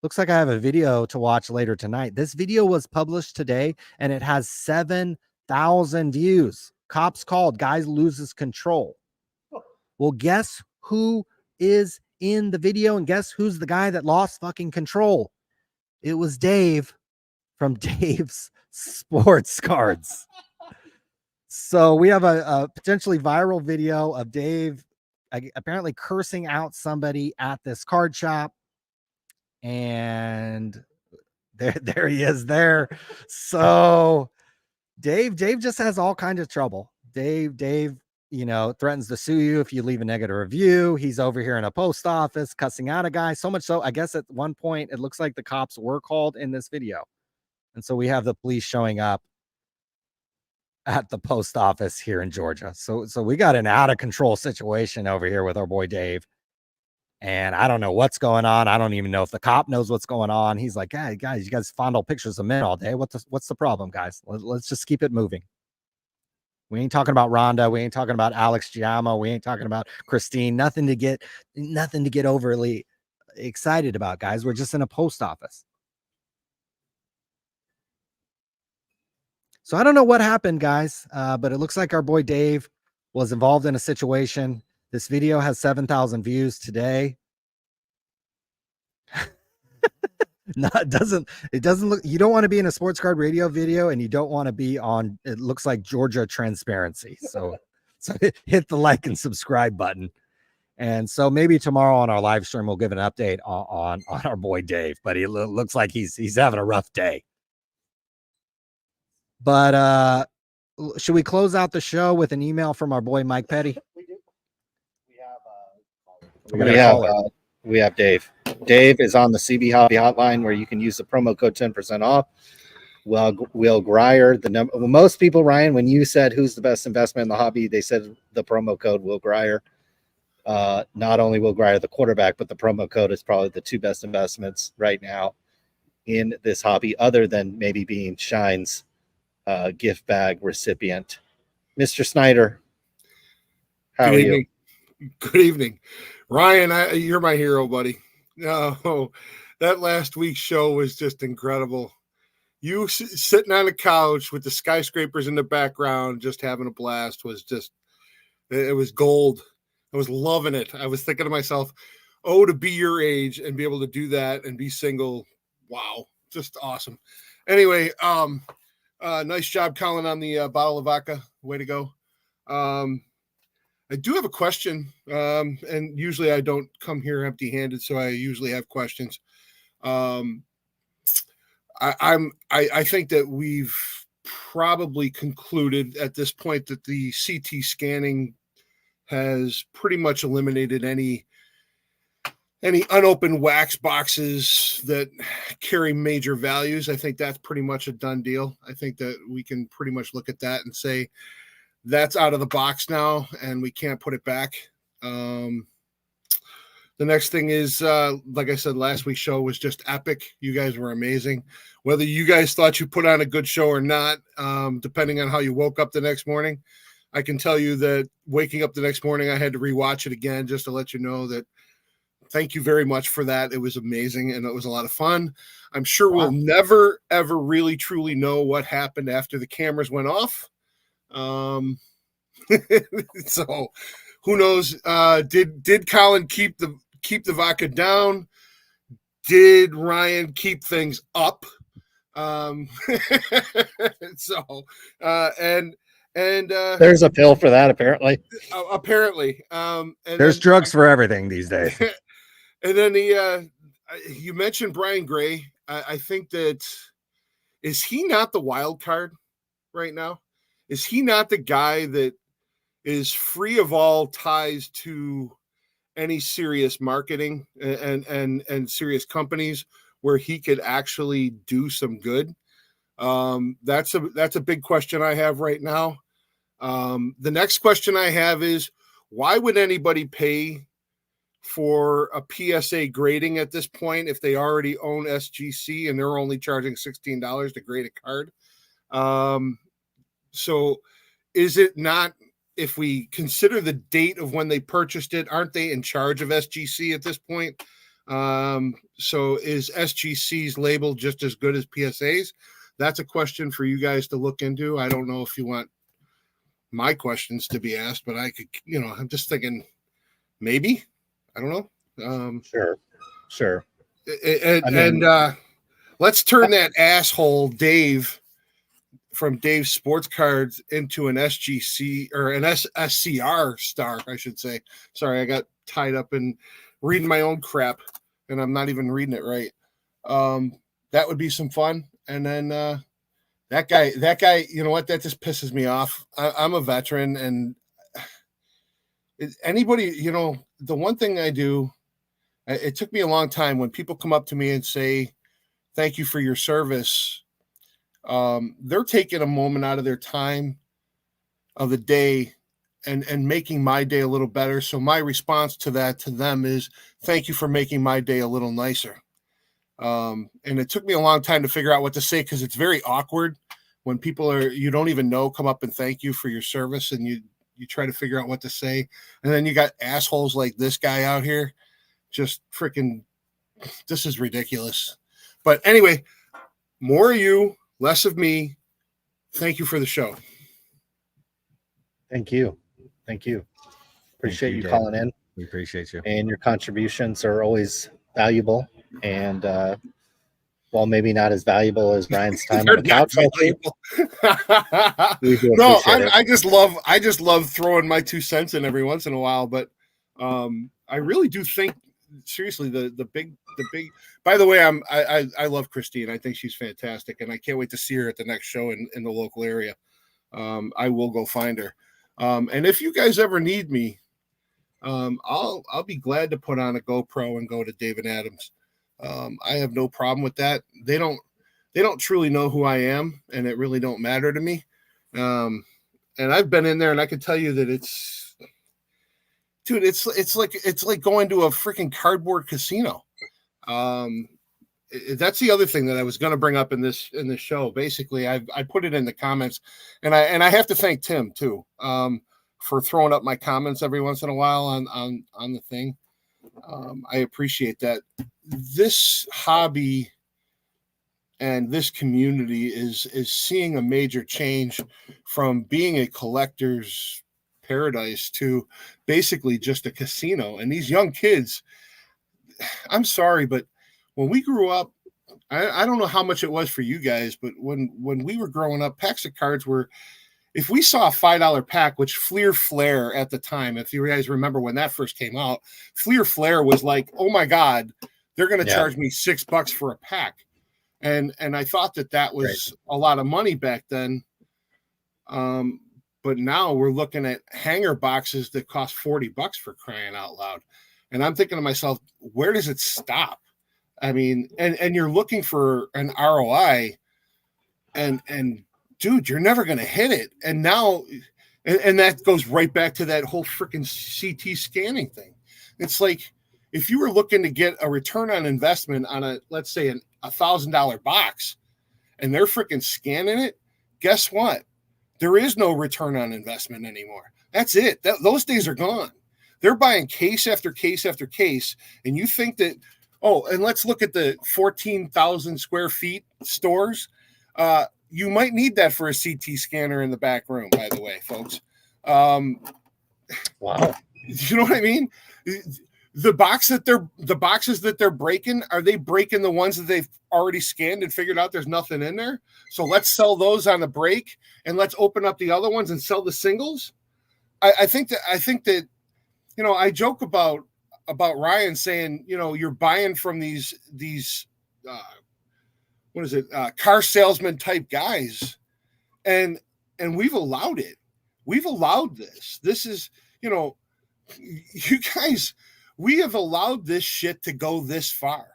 Looks like I have a video to watch later tonight. This video was published today and it has 7,000 views. Cops called, guy loses control. Well, guess who is in the video and guess who's the guy that lost fucking control? It was Dave from Dave's Sports Cards. So we have a potentially viral video of Dave apparently cursing out somebody at this card shop. And there he is there. So Dave just has all kinds of trouble. Dave, threatens to sue you if you leave a negative review. He's over here in a post office cussing out a guy. So much so, I guess at one point, it looks like the cops were called in this video. And so we have the police showing up at the post office here in Georgia. So we got an out of control situation over here with our boy Dave. And I don't know what's going on. I don't even know if the cop knows what's going on. He's like, hey, guys, you guys fondle pictures of men all day. What's the problem, guys? Let's just keep it moving. We ain't talking about Rhonda. We ain't talking about Alex Giammo. We ain't talking about Christine. Nothing to get overly excited about, guys. We're just in a post office. So I don't know what happened, guys, but it looks like our boy Dave was involved in a situation. This video has 7,000 views today. No, it doesn't look, you don't want to be in a sports card radio video and you don't want to be on, it looks like Georgia Transparency. So hit the like and subscribe button. And so maybe tomorrow on our live stream, we'll give an update on our boy Dave, but he looks like he's having a rough day. But should we close out the show with an email from our boy Mike Petty? We do. We have Dave. Dave is on the CB Hobby Hotline where you can use the promo code 10% off. Will Grier, most people, Ryan, when you said who's the best investment in the hobby, they said the promo code Will Grier. Not only Will Grier, the quarterback, but the promo code is probably the two best investments right now in this hobby, other than maybe being Shine's gift bag recipient. Mr. Snyder, how are you? Good evening. Ryan, you're my hero, buddy. No, that last week's show was just incredible. You sitting on the couch with the skyscrapers in the background, just having a blast it was gold. I was loving it. I was thinking to myself, to be your age and be able to do that and be single. Wow. Just awesome. Anyway, nice job, Colin, on the bottle of vodka. Way to go. I do have a question, and usually I don't come here empty-handed, so I usually have questions. I think that we've probably concluded at this point that the CT scanning has pretty much eliminated any unopened wax boxes that carry major values. I think that's pretty much a done deal. I think that we can pretty much look at that and say, that's out of the box now, and we can't put it back. The next thing is, like I said, last week's show was just epic. You guys were amazing. Whether you guys thought you put on a good show or not, depending on how you woke up the next morning, I can tell you that waking up the next morning, I had to rewatch it again just to let you know that thank you very much for that. It was amazing, and it was a lot of fun. I'm sure we'll never, ever really, truly know what happened after the cameras went off. So who knows? Did Colin keep the vodka down? Did Ryan keep things up? There's a pill for that, apparently. Apparently. There's drugs for everything these days. And then you mentioned Brian Gray. I think that, is he not the wild card right now? Is he not the guy that is free of all ties to any serious marketing and serious companies where he could actually do some good? That's a big question I have right now. The next question I have is, why would anybody pay for a PSA grading at this point if they already own SGC and they're only charging $16 to grade a card? So is it not, if we consider the date of when they purchased it, aren't they in charge of SGC at this point? So is SGC's label just as good as PSA's? That's a question for you guys to look into. I don't know if you want my questions to be asked, but I could, I'm just thinking maybe. I don't know. Sure. And let's turn that asshole Dave from Dave's Sports Cards into an SGC or an SCR star, I should say. Sorry, I got tied up in reading my own crap, and I'm not even reading it right. That would be some fun. And then that guy, you know what? That just pisses me off. I'm a veteran, and anybody, the one thing I do, it took me a long time when people come up to me and say, thank you for your service. They're taking a moment out of their time of the day and making my day a little better. So my response to that to them is thank you for making my day a little nicer. And it took me a long time to figure out what to say, because it's very awkward when people you don't even know, come up and thank you for your service, and you try to figure out what to say. And then you got assholes like this guy out here, just freaking, this is ridiculous. But anyway, more of you, less of me. Thank you for the show. Thank you. Appreciate you Dave. calling in. We appreciate you. And your contributions are always valuable. And while maybe not as valuable as Ryan's time on the couch, we do No, appreciate it. I just love throwing my 2 cents in every once in a while. But I really do think, seriously, the big. By the way, I love Christine. I think she's fantastic, and I can't wait to see her at the next show in the local area. I will go find her. And if you guys ever need me, I'll be glad to put on a GoPro and go to David Adams. I have no problem with that. They don't truly know who I am, and it really don't matter to me. And I've been in there, and I can tell you that it's like going to a freaking cardboard casino. That's the other thing that I was going to bring up in this show. Basically, I put it in the comments, and I have to thank Tim too, for throwing up my comments every once in a while on the thing. I appreciate that. This hobby and this community is seeing a major change from being a collector's paradise to basically just a casino. And these young kids, I'm sorry, but when we grew up, I don't know how much it was for you guys, but when we were growing up, packs of cards were, if we saw a $5 pack, which Fleer Flare at the time, if you guys remember when that first came out, Fleer Flare was like, oh my God, they're going to charge me $6 for a pack. And I thought that was a lot of money back then. But now we're looking at hanger boxes that cost $40 for crying out loud. And I'm thinking to myself, where does it stop? I mean, and you're looking for an ROI, and dude, you're never going to hit it. And now, and that goes right back to that whole freaking CT scanning thing. It's like, if you were looking to get a return on investment on let's say a $1,000 box, and they're freaking scanning it, guess what? There is no return on investment anymore. That's it. Those days are gone. They're buying case after case after case. And you think that, and let's look at the 14,000 square feet stores. You might need that for a CT scanner in the back room, by the way, folks. Wow. You know what I mean? The boxes that they're breaking, are they breaking the ones that they've already scanned and figured out there's nothing in there? So let's sell those on the break, and let's open up the other ones and sell the singles. I think that I joke about Ryan saying, you're buying from these car salesman type guys, and we've allowed it. We've allowed this. This is, you guys, we have allowed this shit to go this far.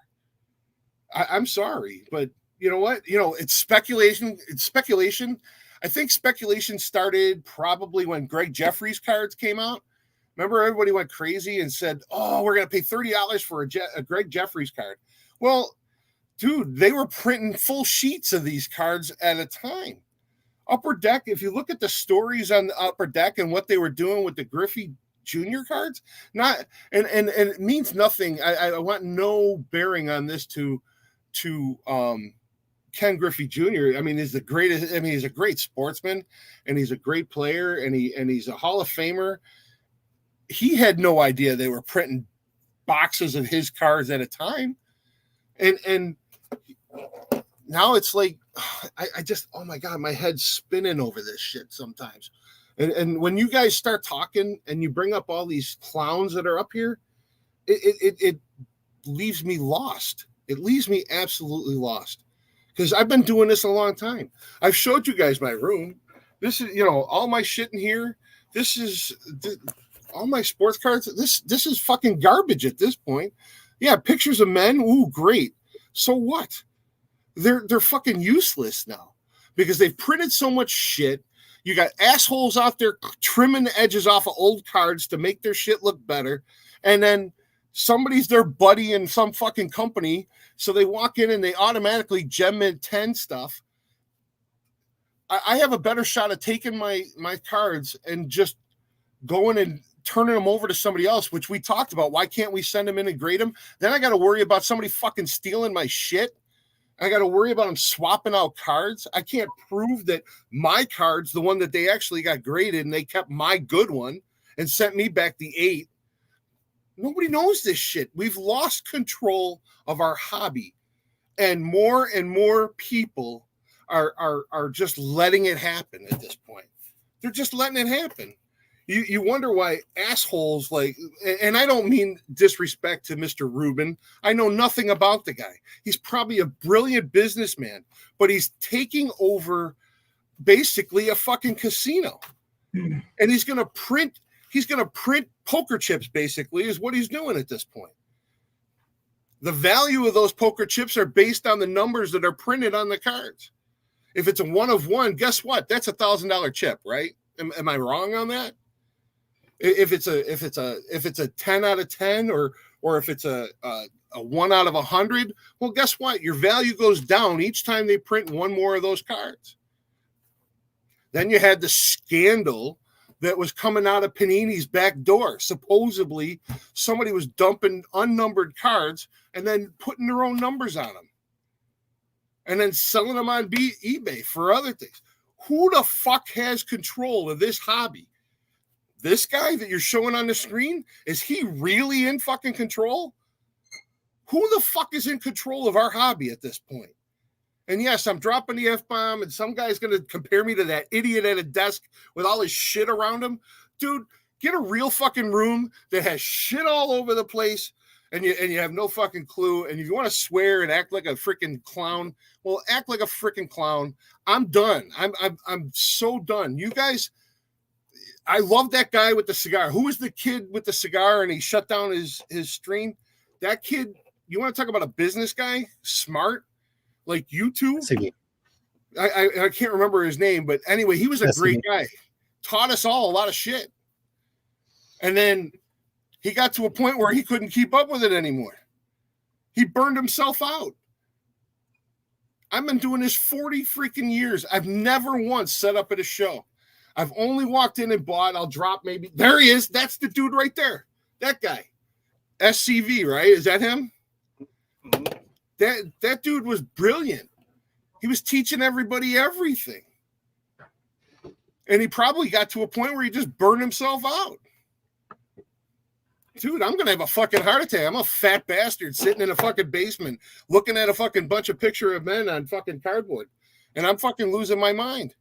I'm sorry, but you know what? It's speculation. I think speculation started probably when Greg Jeffries cards came out. Remember, everybody went crazy and said, "Oh, we're going to pay $30 for a Greg Jeffries card." Well, dude, they were printing full sheets of these cards at a time. Upper Deck, if you look at the stories on the Upper Deck and what they were doing with the Griffey Junior cards, not and it means nothing. I want no bearing on this to Ken Griffey Jr. I mean, he's the greatest. I mean, he's a great sportsman, and he's a great player, and he's a Hall of Famer. He had no idea they were printing boxes of his cards at a time, and now it's like I just, oh my God, my head's spinning over this shit sometimes. And when you guys start talking and you bring up all these clowns that are up here, it leaves me lost. It leaves me absolutely lost, because I've been doing this a long time. I've showed you guys my room. This is, all my shit in here. This is all my sports cards. This is fucking garbage at this point. Yeah, pictures of men. Ooh, great. So what? They're fucking useless now because they've printed so much shit. You got assholes out there trimming the edges off of old cards to make their shit look better. And then somebody's their buddy in some fucking company. So they walk in and they automatically gem in 10 stuff. I have a better shot of taking my cards and just going and turning them over to somebody else, which we talked about. Why can't we send them in and grade them? Then I got to worry about somebody fucking stealing my shit. I got to worry about them swapping out cards. I can't prove that my card's the one that they actually got graded and they kept my good one and sent me back the 8. Nobody knows this shit. We've lost control of our hobby, and more people are just letting it happen at this point. They're just letting it happen. You wonder why assholes like, and I don't mean disrespect to Mr. Rubin. I know nothing about the guy. He's probably a brilliant businessman, but he's taking over basically a fucking casino. And he's going to print poker chips, basically, is what he's doing at this point. The value of those poker chips are based on the numbers that are printed on the cards. If it's a 1 of 1, guess what? That's $1,000 chip, right? Am I wrong on that? If it's a 10 out of 10 or if it's a 1 out of 100, well, guess what? Your value goes down each time they print one more of those cards. Then you had the scandal that was coming out of Panini's back door. Supposedly, somebody was dumping unnumbered cards and then putting their own numbers on them and then selling them on eBay for other things. Who the fuck has control of this hobby? This guy that you're showing on the screen, is he really in fucking control? Who the fuck is in control of our hobby at this point? And yes, I'm dropping the F-bomb, and some guy's going to compare me to that idiot at a desk with all his shit around him. Dude, get a real fucking room that has shit all over the place, and you have no fucking clue. And if you want to swear and act like a freaking clown, well, act like a freaking clown. I'm done. I'm so done. You guys, I love that guy with the cigar. Who was the kid with the cigar and he shut down his stream? That kid, you want to talk about a business guy? Smart? Like you two? I can't remember his name, but anyway, he was a great guy. Taught us all a lot of shit. And then he got to a point where he couldn't keep up with it anymore. He burned himself out. I've been doing this 40 freaking years. I've never once set up at a show. I've only walked in and bought. I'll drop maybe. There he is. That's the dude right there. That guy. SCV, right? Is that him? That dude was brilliant. He was teaching everybody everything. And he probably got to a point where he just burned himself out. Dude, I'm going to have a fucking heart attack. I'm a fat bastard sitting in a fucking basement looking at a fucking bunch of picture of men on fucking cardboard. And I'm fucking losing my mind.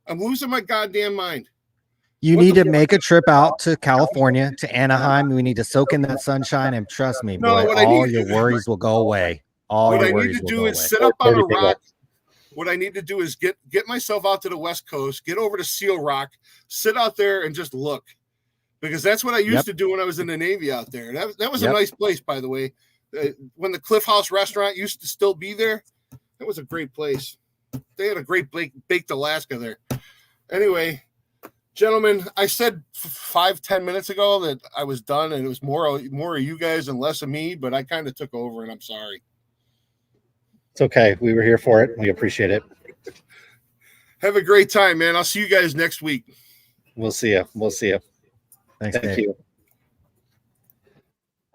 I'm losing my goddamn mind. You need to make a trip out to California, to Anaheim. We need to soak in that sunshine, and trust me, boy, all your worries will go away. What I need to do is sit up on a rock. What I need to do is get myself out to the West Coast, get over to Seal Rock, sit out there and just look. Because that's what I used to do when I was in the Navy out there. That was a nice place, by the way. When the Cliff House restaurant used to still be there, that was a great place. They had a great baked Alaska there. Anyway, gentlemen, I said 5-10 minutes ago that I was done and it was more of you guys and less of me, but I kind of took over and I'm sorry. It's okay. We were here for it. We appreciate it. Have a great time, man. I'll see you guys next week. We'll see you. Thanks, Thank Dave. you.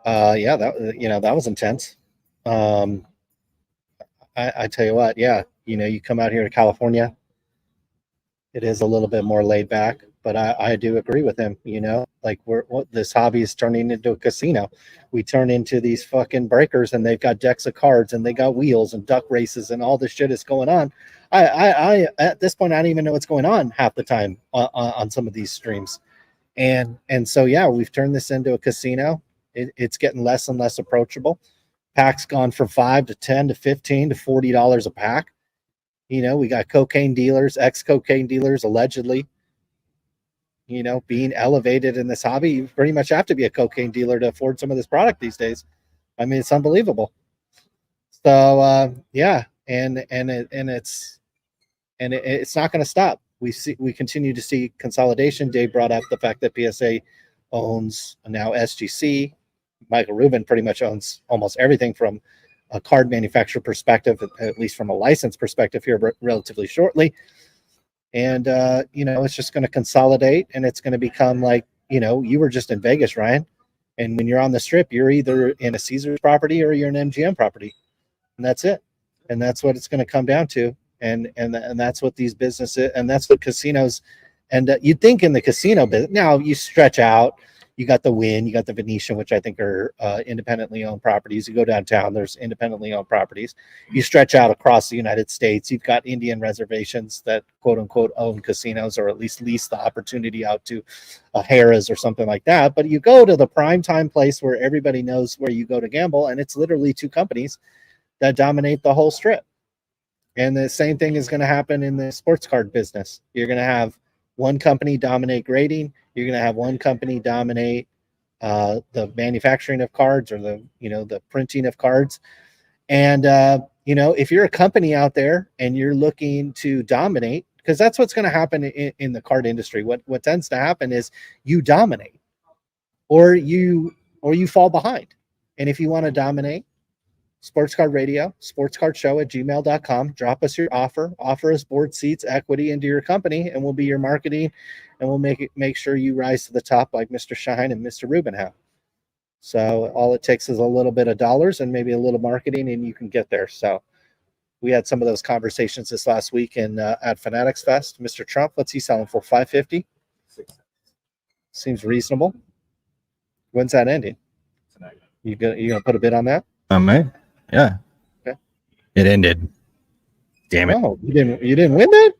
Yeah, that was intense. I tell you what, yeah, you come out here to California, it is a little bit more laid back, but I do agree with him. Like this hobby is turning into a casino. We turn into these fucking breakers, and they've got decks of cards, and they got wheels and duck races, and all this shit is going on. I at this point, I don't even know what's going on half the time on some of these streams, and so yeah, we've turned this into a casino. It's getting less and less approachable. Packs gone from $5 to $10 to $15 to $40 a pack. We got cocaine dealers, ex-cocaine dealers, allegedly, being elevated in this hobby. You pretty much have to be a cocaine dealer to afford some of this product these days. I mean, it's unbelievable. So yeah, and it's not going to stop. We continue to see consolidation. Dave brought up the fact that PSA owns now SGC. Michael Rubin pretty much owns almost everything from a card manufacturer perspective, at least from a license perspective here relatively shortly. And, it's just going to consolidate, and it's going to become like, you were just in Vegas, Ryan. And when you're on the strip, you're either in a Caesars property or you're an MGM property. And that's it. And that's what it's going to come down to. And that's what these businesses, and that's what casinos, and you'd think in the casino business, now you stretch out. You got the Wynn, you got the Venetian, which I think are independently owned properties. You go downtown, there's independently owned properties. You stretch out across the United States, you've got Indian reservations that quote unquote own casinos, or at least lease the opportunity out to Harrah's or something like that. But you go to the prime time place where everybody knows where you go to gamble, and it's literally two companies that dominate the whole strip. And the same thing is going to happen in the sports card business. You're going to have one company dominate grading. You're going to have one company dominate the manufacturing of cards, or the printing of cards. And, if you're a company out there and you're looking to dominate, because that's what's going to happen in the card industry. What tends to happen is you dominate, or you fall behind. And if you want to dominate, Sports Card Radio, sportscardshow@gmail.com. Drop us your offer us board seats, equity into your company, and we'll be your marketing, and we'll make sure you rise to the top like Mr. Shine and Mr. Rubin have. So all it takes is a little bit of dollars and maybe a little marketing, and you can get there. So we had some of those conversations this last week at Fanatics Fest. Mr. Trump, what's he selling for? $5.50? Seems reasonable. When's that ending? You gonna put a bid on that? Man. Yeah. Okay. It ended. Damn it. Oh, you didn't win that?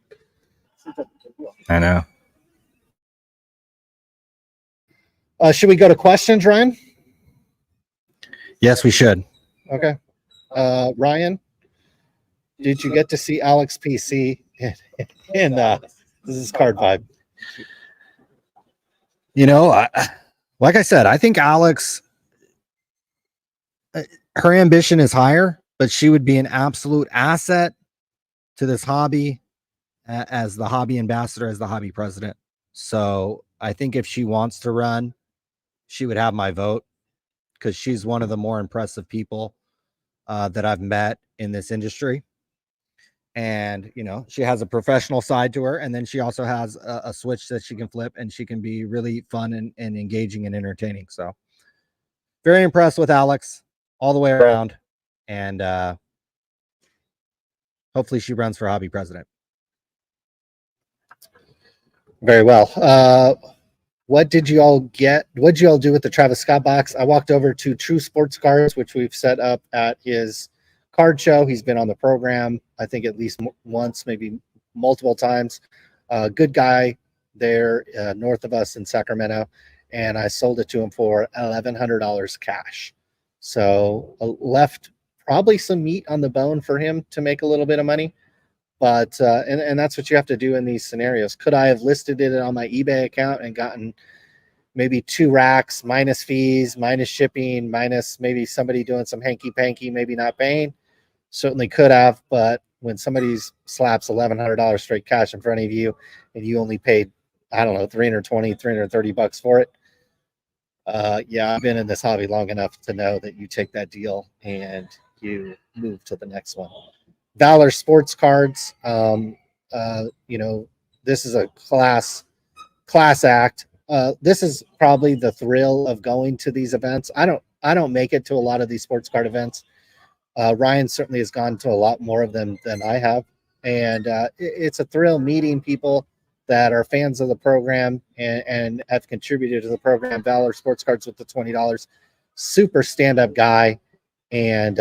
I know. Should we go to questions, Ryan? Yes, we should. Okay. Ryan, did you get to see Alex PC in this is Card Vibe? Like I said, I think Alex, her ambition is higher, but she would be an absolute asset to this hobby as the hobby ambassador, as the hobby president. So I think if she wants to run, she would have my vote, because she's one of the more impressive people that I've met in this industry. And, she has a professional side to her. And then she also has a switch that she can flip, and she can be really fun and engaging and entertaining. So very impressed with Alex all the way around. And hopefully she runs for hobby president. Very well. What did you all get? What did you all do with the Travis Scott box? I walked over to True Sports Cards, which we've set up at his card show. He's been on the program, I think, at least once, maybe multiple times. Good guy there north of us in Sacramento. And I sold it to him for $1,100 cash. So left probably some meat on the bone for him to make a little bit of money. But and that's what you have to do in these scenarios. Could I have listed it on my eBay account and gotten maybe 2 racks minus fees, minus shipping, minus maybe somebody doing some hanky-panky, maybe not paying? Certainly could have. But when somebody slaps $1,100 straight cash in front of you and you only paid, I don't know, $320, $330 for it. Yeah, I've been in this hobby long enough to know that you take that deal and you move to the next one. Valor Sports Cards, this is a class act. this is probably the thrill of going to these events. I don't make it to a lot of these sports card events. Ryan certainly has gone to a lot more of them than I have, and it's a thrill meeting people that are fans of the program and have contributed to the program. Valor Sports Cards with the $20, super stand-up guy, and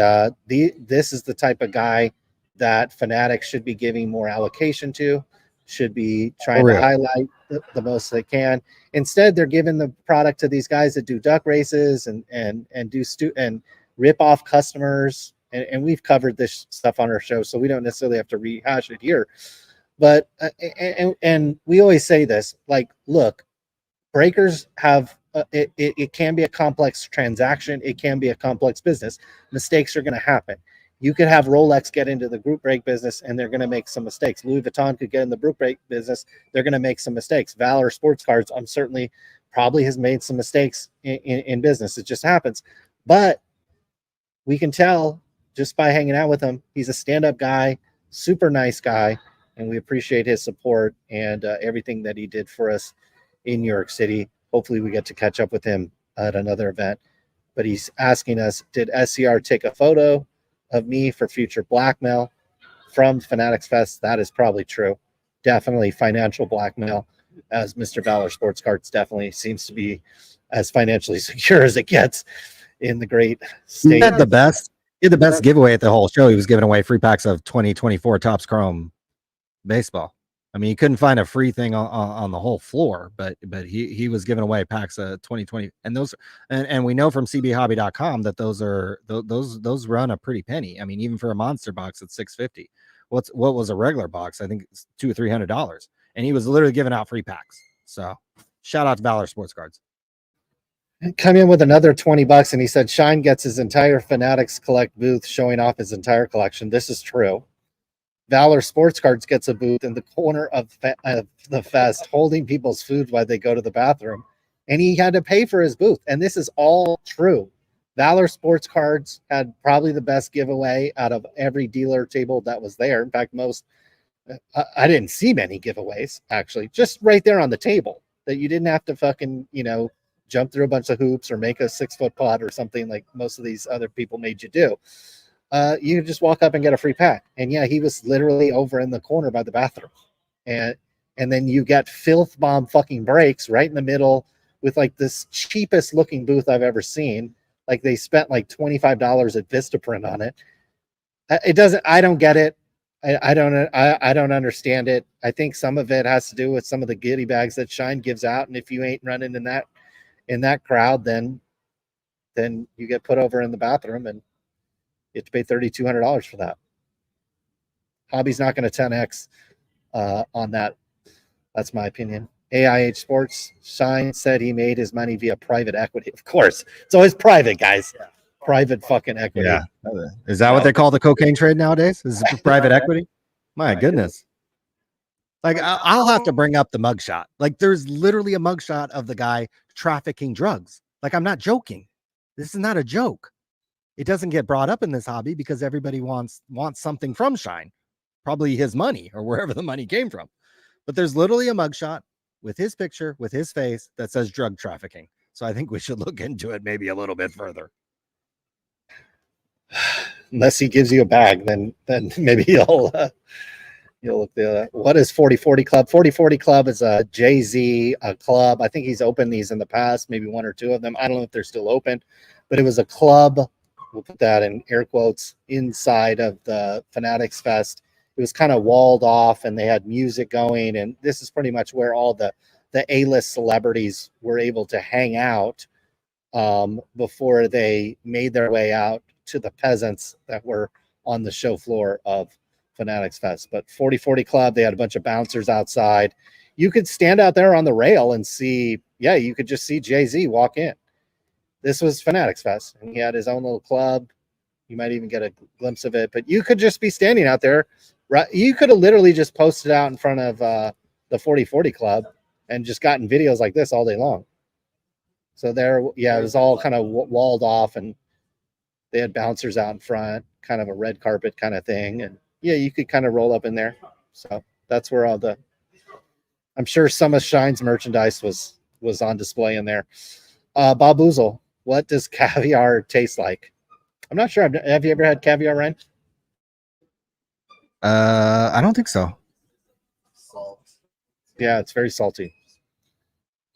this is the type of guy that Fanatics should be giving more allocation to, should be trying to highlight the most they can. Instead, they're giving the product to these guys that do duck races and do and rip off customers. And we've covered this stuff on our show, so we don't necessarily have to rehash it here. But and we always say this, like, look, breakers have it can be a complex transaction. It can be a complex business. Mistakes are going to happen. You could have Rolex get into the group break business and they're going to make some mistakes. Louis Vuitton could get in the group break business. They're going to make some mistakes. Valor Sports Cards, I'm certainly probably has made some mistakes in business. It just happens. But we can tell just by hanging out with him, he's a stand-up guy, super nice guy, and we appreciate his support and everything that he did for us in New York City. Hopefully we get to catch up with him at another event. But he's asking us, did SCR take a photo of me for future blackmail from Fanatics Fest? That is probably true. Definitely financial blackmail, as Mr. Valor Sports Cards definitely seems to be as financially secure as it gets in the great state. He had the best giveaway at the whole show. He was giving away free packs of 2024 Topps Chrome baseball. I mean, you couldn't find a free thing on the whole floor, but he was giving away packs of 2020, and those, and we know from cbhobby.com that those run a pretty penny. I mean, even for a monster box at $650, what was a regular box? I think it's $200 or $300, and he was literally giving out free packs. So shout out to Valor Sports Cards. Come in with another $20, and he said Shine gets his entire Fanatics Collect booth showing off his entire collection. This is true. Valor Sports Cards gets a booth in the corner of the fest, holding people's food while they go to the bathroom, and he had to pay for his booth. And this is all true. Valor Sports Cards had probably the best giveaway out of every dealer table that was there. In fact, I didn't see many giveaways, actually, just right there on the table that you didn't have to fucking, jump through a bunch of hoops or make a 6-foot putt or something like most of these other people made you do. You could just walk up and get a free pack. And yeah, he was literally over in the corner by the bathroom. And then you get filth bomb fucking breaks right in the middle with like this cheapest looking booth I've ever seen. Like they spent like $25 at Vistaprint on it. I don't get it. I don't understand it. I think some of it has to do with some of the goodie bags that Shine gives out. And if you ain't running in that crowd, then you get put over in the bathroom and you have to pay $3,200 for that. Hobby's not going to 10x on that. That's my opinion. AIH Sports, Shine said he made his money via private equity. Of course, it's always private, guys. Yeah. Private fucking equity. Yeah. Is that what they call the cocaine trade nowadays? Is it private equity? My goodness. Like, I'll have to bring up the mugshot. Like, there's literally a mugshot of the guy trafficking drugs. Like, I'm not joking. This is not a joke. It doesn't get brought up in this hobby because everybody wants something from Shine, probably his money or wherever the money came from. But there's literally a mugshot with his picture, with his face that says drug trafficking. So I think we should look into it maybe a little bit further. Unless he gives you a bag, then maybe you'll look the what is 4040 Club? 4040 Club is a Jay-Z club. I think he's opened these in the past, maybe one or two of them. I don't know if they're still open, but it was a club. We'll put that in air quotes inside of the Fanatics Fest. It was kind of walled off and they had music going. And this is pretty much where all the A-list celebrities were able to hang out before they made their way out to the peasants that were on the show floor of Fanatics Fest. But 4040 Club, they had a bunch of bouncers outside. You could stand out there on the rail and see, you could just see Jay-Z walk in. This was Fanatics Fest, and he had his own little club. You might even get a glimpse of it, but you could just be standing out there. Right? You could have literally just posted out in front of the 4040 Club and just gotten videos like this all day long. So there, it was all kind of walled off, and they had bouncers out in front, kind of a red carpet kind of thing. And you could kind of roll up in there. So that's where I'm sure some of Shine's merchandise was was on display in there. Bob Boozle, what does caviar taste like? I'm not sure. Have you ever had caviar, Ryan? I don't think so. Yeah, it's very salty.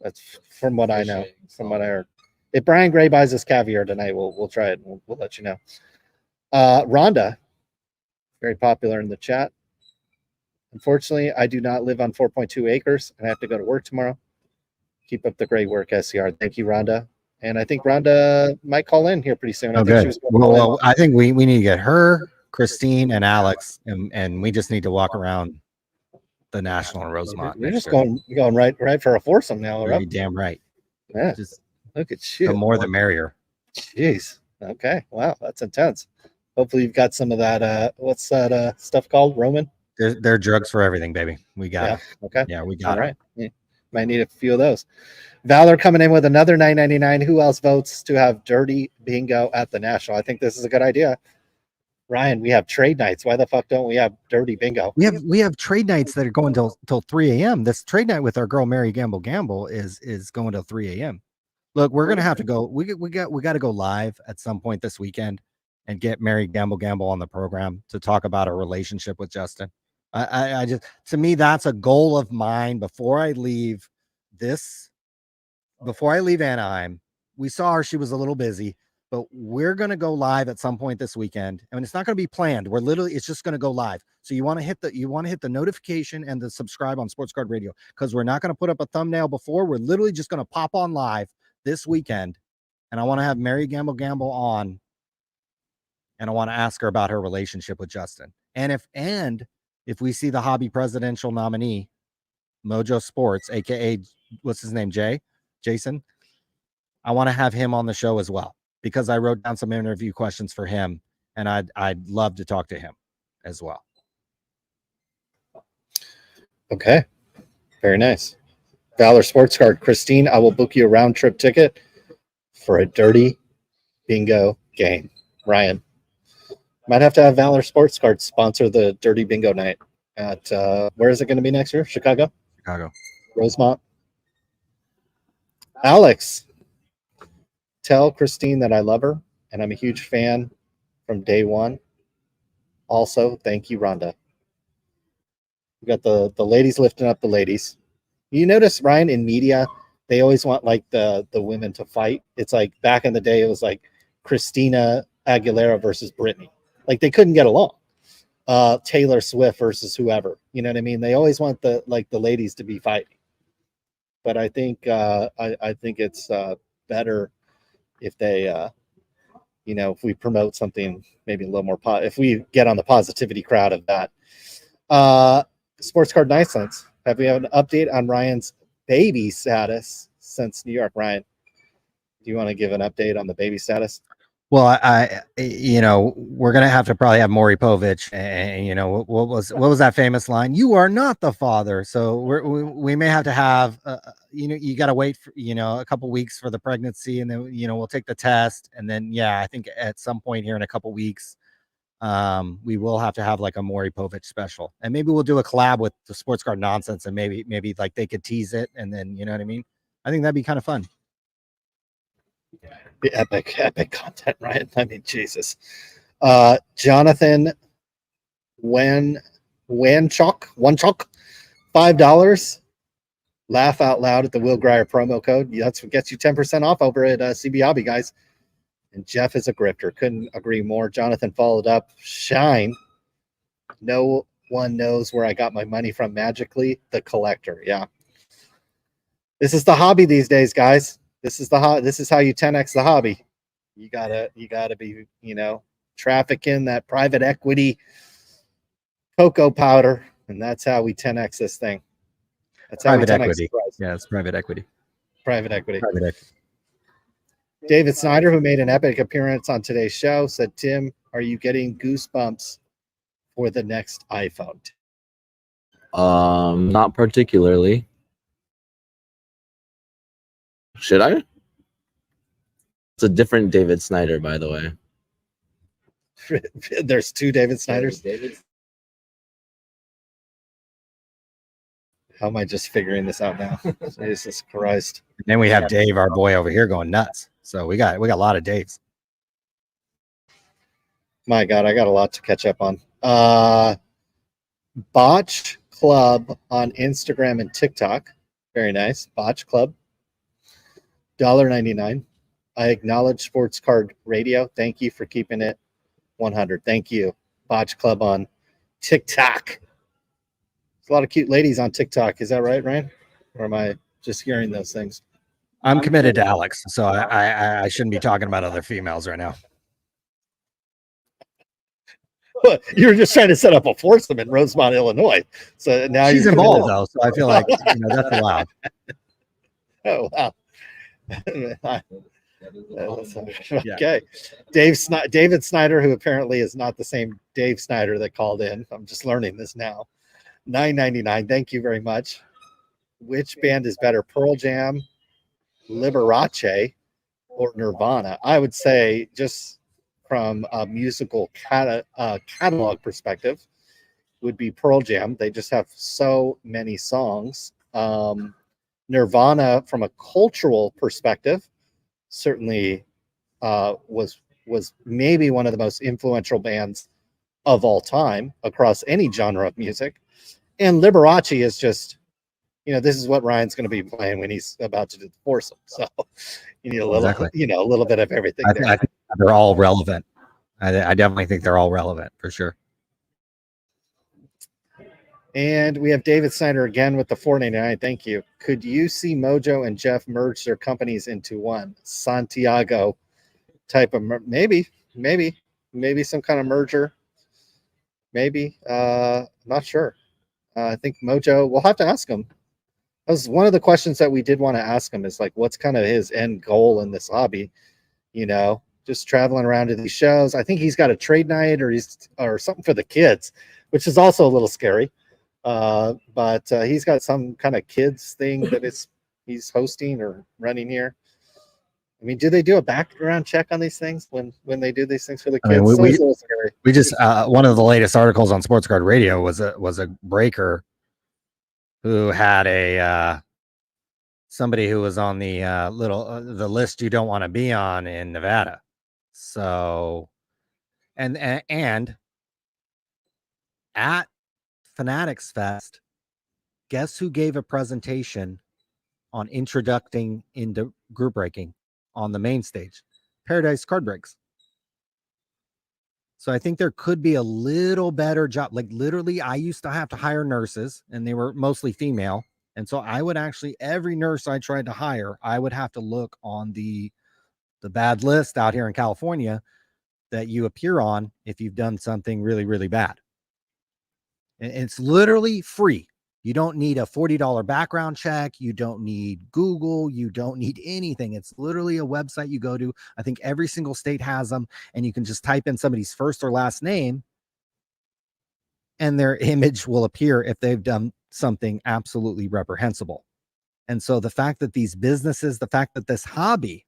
That's from what I know, from what I heard. If Brian Gray buys us caviar tonight, we'll try it. We'll let you know. Rhonda, very popular in the chat. Unfortunately, I do not live on 4.2 acres and I have to go to work tomorrow. Keep up the great work, SCR. Thank you, Rhonda. And I think Rhonda might call in here pretty soon. I think she was going to call in. Well, I think we need to get her, Christine, and Alex, and we just need to walk around the National in Rosemont. You're just going right for a foursome now, You're right? damn right. Yeah. Just Look at you. the more the merrier. Jeez. Okay. Wow, that's intense. Hopefully you've got some of that. What's that stuff called? Roman? They're drugs for everything, baby. We got Yeah. it. Okay. Yeah, we got All it. right. Yeah. Might need a few of those. Valor coming in with another $9.99. Who else votes to have Dirty Bingo at the National? I think this is a good idea. Ryan, we have trade nights. Why the fuck don't we have Dirty Bingo? We have trade nights that are going till 3 a.m. This trade night with our girl Mary Gamble is going till 3 a.m. Look, we're gonna have to go. We got to go live at some point this weekend and get Mary Gamble on the program to talk about her relationship with Justin. I just, to me, that's a goal of mine before I leave Anaheim. We saw her, she was a little busy, but we're going to go live at some point this weekend. I mean, it's not going to be planned. It's just going to go live. So you want to hit the notification and the subscribe on Sports Card Radio, because we're not going to put up a thumbnail before. We're literally just going to pop on live this weekend. And I want to have Mary Gamble on, and I want to ask her about her relationship with Justin. And if we see the hobby presidential nominee, Mojo Sports, aka what's his name, Jason, I want to have him on the show as well, because I wrote down some interview questions for him, and I'd love to talk to him as well. Okay. Very nice. Valor Sports Card. Christine, I will book you a round trip ticket for a Dirty Bingo game. Ryan, might have to have Valor Sports Card sponsor the Dirty Bingo night at where is it going to be next year? Chicago? Rosemont. Alex, tell Christine that I love her and I'm a huge fan from day one. Also, thank you, Rhonda. We got the ladies lifting up the ladies. You notice, Ryan, in media, they always want like the women to fight. It's like back in the day, it was like Christina Aguilera versus Britney. Like they couldn't get along. Taylor Swift versus whoever. You know what I mean? They always want the ladies to be fighting. But I think I think it's better if they if we promote something maybe a little more if we get on the positivity crowd of that. Sports Card Nicelands. Have we have an update on Ryan's baby status since New York? Ryan, do you want to give an update on the baby status? Well, I we're gonna have to probably have Maury Povich, and what was that famous line? You are not the father. So we may have to have you got to wait for a couple weeks for the pregnancy, and then we'll take the test, and then I think at some point here in a couple weeks, we will have to have like a Maury Povich special, and maybe we'll do a collab with the Sports Card Nonsense, and maybe like they could tease it, and then you know what I mean. I think that'd be kind of fun. The epic content, right? I mean, Jesus. Jonathan Wanchuk, $5. Laugh out loud at the Will Grier promo code. That's what gets you 10% off over at CB Hobby, guys. And Jeff is a grifter. Couldn't agree more. Jonathan followed up. Shine. No one knows where I got my money from magically. The collector. Yeah. This is the hobby these days, guys. This is how you 10x the hobby. You gotta be, trafficking that private equity cocoa powder, and that's how we 10x this thing. That's how private we 10x equity. Yeah, it's private equity. Private equity. David Snyder, who made an epic appearance on today's show, said, Tim, are you getting goosebumps for the next iPhone? Not particularly. Should I? It's a different David Snyder, by the way. There's two David Snyders. How am I just figuring this out now? Jesus Christ. And then we have Dave, our boy over here, going nuts. So we got a lot of Daves. My God, I got a lot to catch up on. Botch Club on Instagram and TikTok. Very nice. Botch Club. $1.99. I acknowledge Sports Card Radio. Thank you for keeping it 100. Thank you. Botch Club on TikTok. There's a lot of cute ladies on TikTok. Is that right, Ryan? Or am I just hearing those things? I'm committed to Alex, so I shouldn't be talking about other females right now. You were just trying to set up a foursome in Rosemont, Illinois. So now She's involved, though, so I feel like that's allowed. Oh, wow. Okay. David Snyder, who apparently is not the same Dave Snyder that called in. I'm just learning this now. $9.99. Thank you very much. Which band is better, Pearl Jam, Liberace, or Nirvana? I would say, just from a musical catalog perspective, would be Pearl Jam. They just have so many songs. Nirvana, from a cultural perspective, certainly was maybe one of the most influential bands of all time across any genre of music. And Liberace is just, this is what Ryan's going to be playing when he's about to do the foursome. So you need a little, a little bit of everything. I think they're all relevant. I definitely think they're all relevant for sure. And we have David Snyder again with the $4.99. Thank you. Could you see Mojo and Jeff merge their companies into one? Santiago type of maybe some kind of merger. Maybe. Not sure. I think Mojo, we'll have to ask him. That was one of the questions that we did want to ask him, is like, what's kind of his end goal in this hobby? Just traveling around to these shows. I think he's got a trade night or something for the kids, which is also a little scary. But he's got some kind of kids thing that he's hosting or running here. I mean, do they do a background check on these things when they do these things for the kids? I mean, scary. We just one of the latest articles on Sports Card Radio was a breaker who had somebody who was on the the list you don't want to be on in Nevada. So, and at Fanatics Fest, guess who gave a presentation on introducing into group breaking on the main stage? Paradise Card Breaks. So I think there could be a little better job. Like, literally, I used to have to hire nurses, and they were mostly female. And so I would actually, every nurse I tried to hire, I would have to look on the bad list out here in California that you appear on if you've done something really, really bad. And it's literally free. You don't need a $40 background check. You don't need Google. You don't need anything. It's literally a website you go to. I think every single state has them, and you can just type in somebody's first or last name, and their image will appear if they've done something absolutely reprehensible. And so the fact that these businesses, the fact that this hobby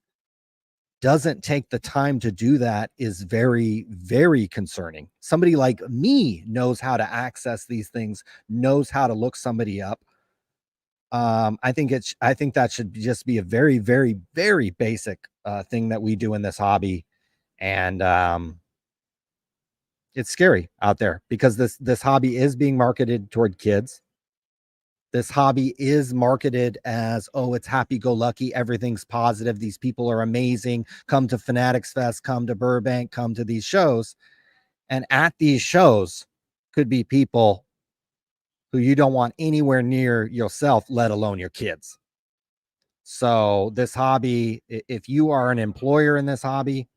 doesn't take the time to do that is very, very concerning. Somebody like me knows how to access these things, knows how to look somebody up. I think that should just be a very, very, very basic thing that we do in this hobby. And it's scary out there because this hobby is being marketed toward kids. This hobby is marketed as, oh, it's happy-go-lucky. Everything's positive. These people are amazing. Come to Fanatics Fest. Come to Burbank. Come to these shows. And at these shows could be people who you don't want anywhere near yourself, let alone your kids. So this hobby, if you are an employer in this hobby,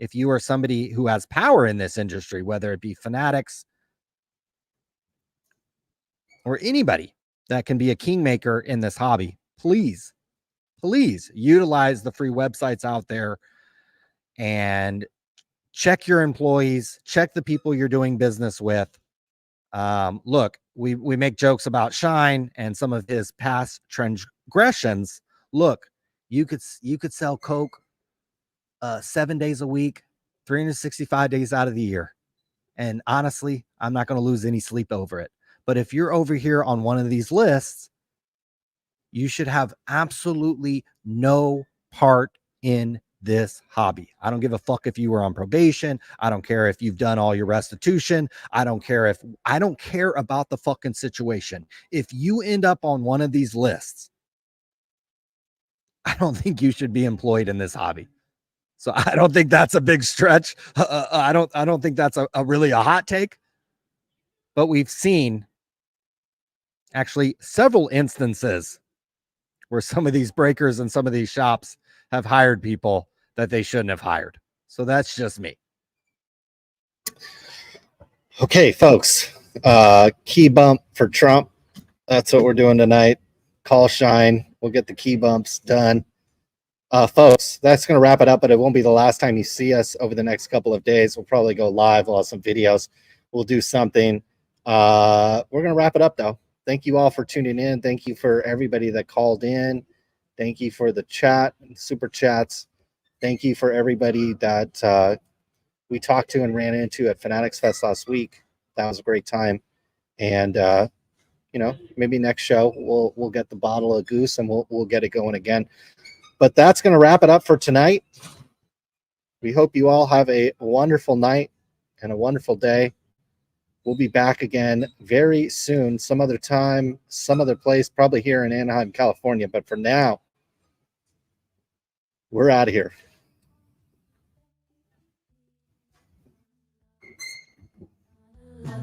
if you are somebody who has power in this industry, whether it be Fanatics or anybody that can be a kingmaker in this hobby, please utilize the free websites out there and check your employees, check the people you're doing business with. Look, we make jokes about Shine and some of his past transgressions. Look, you could sell Coke 7 days a week, 365 days out of the year. And honestly, I'm not going to lose any sleep over it. But if you're over here on one of these lists you should have absolutely no part in this hobby. I don't give a fuck if you were on probation. I don't care if you've done all your restitution. I don't care about the fucking situation. If you end up on one of these lists, I don't think you should be employed in this hobby. So I don't think that's a big stretch. I don't think that's really a hot take, but we've seen actually several instances where some of these breakers and some of these shops have hired people that they shouldn't have hired. So that's just me. Okay, folks. Key bump for Trump. That's what we're doing tonight. Call shine. We'll get the key bumps done. Folks, that's going to wrap it up, but it won't be the last time you see us over the next couple of days. We'll probably go live. We'll have some videos. We'll do something. We're going to wrap it up, though. Thank you all for tuning in. Thank you for everybody that called in. Thank you for the chat and super chats. Thank you for everybody that we talked to and ran into at Fanatics Fest last week. That was a great time. And, maybe next show we'll get the bottle of goose and we'll get it going again. But that's going to wrap it up for tonight. We hope you all have a wonderful night and a wonderful day. We'll be back again very soon, some other time, some other place, probably here in Anaheim, California. But for now, we're out of here.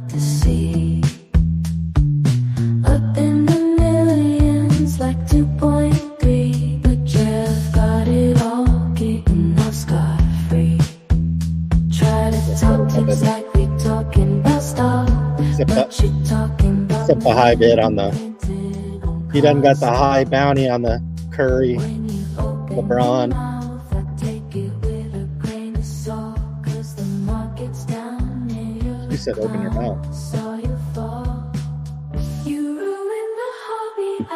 To see up in the millions like 2.3, but Jeff got it all, getting off scot-free. Try to talk things like we talking about stuff, but you talking about except the high bid on the he doesn't got the high bounty on the Curry, LeBron. You said open your mouth. You ruined the hobby I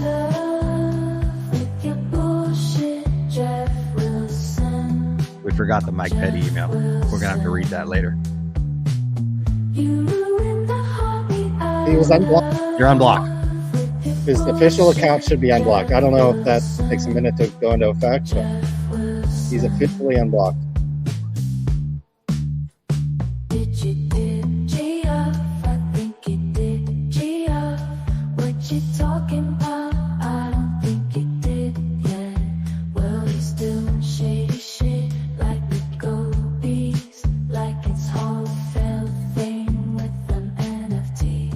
love with your bullshit, Jeff Wilson. We forgot the Mike Petty email. We're going to have to read that later. You ruined the hobby He was unblocked. You're unblocked. His official account should be unblocked. I don't know if that takes a minute to go into effect, but he's officially unblocked. Did you dip G up? I think you did G up. What you talking about? I don't think you did yet. Well, he's doing shady shit like the Gobies, like it's wholesale thing with an NFT.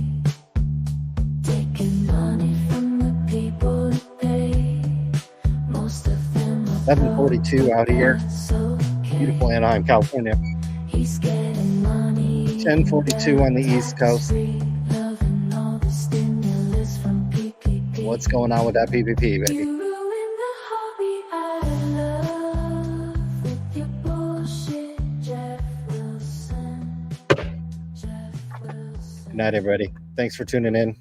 Taking money from the people who pay. Most of them are 7:42 out here. so Beautiful Anaheim, California. he's getting money. 10:42 on the East Coast. Loving all the stimulus from PPP. What's going on with that PPP, baby? You ruined the hobby I love with your bullshit, Jeff Wilson. Jeff Wilson. Good night, everybody. Thanks for tuning in.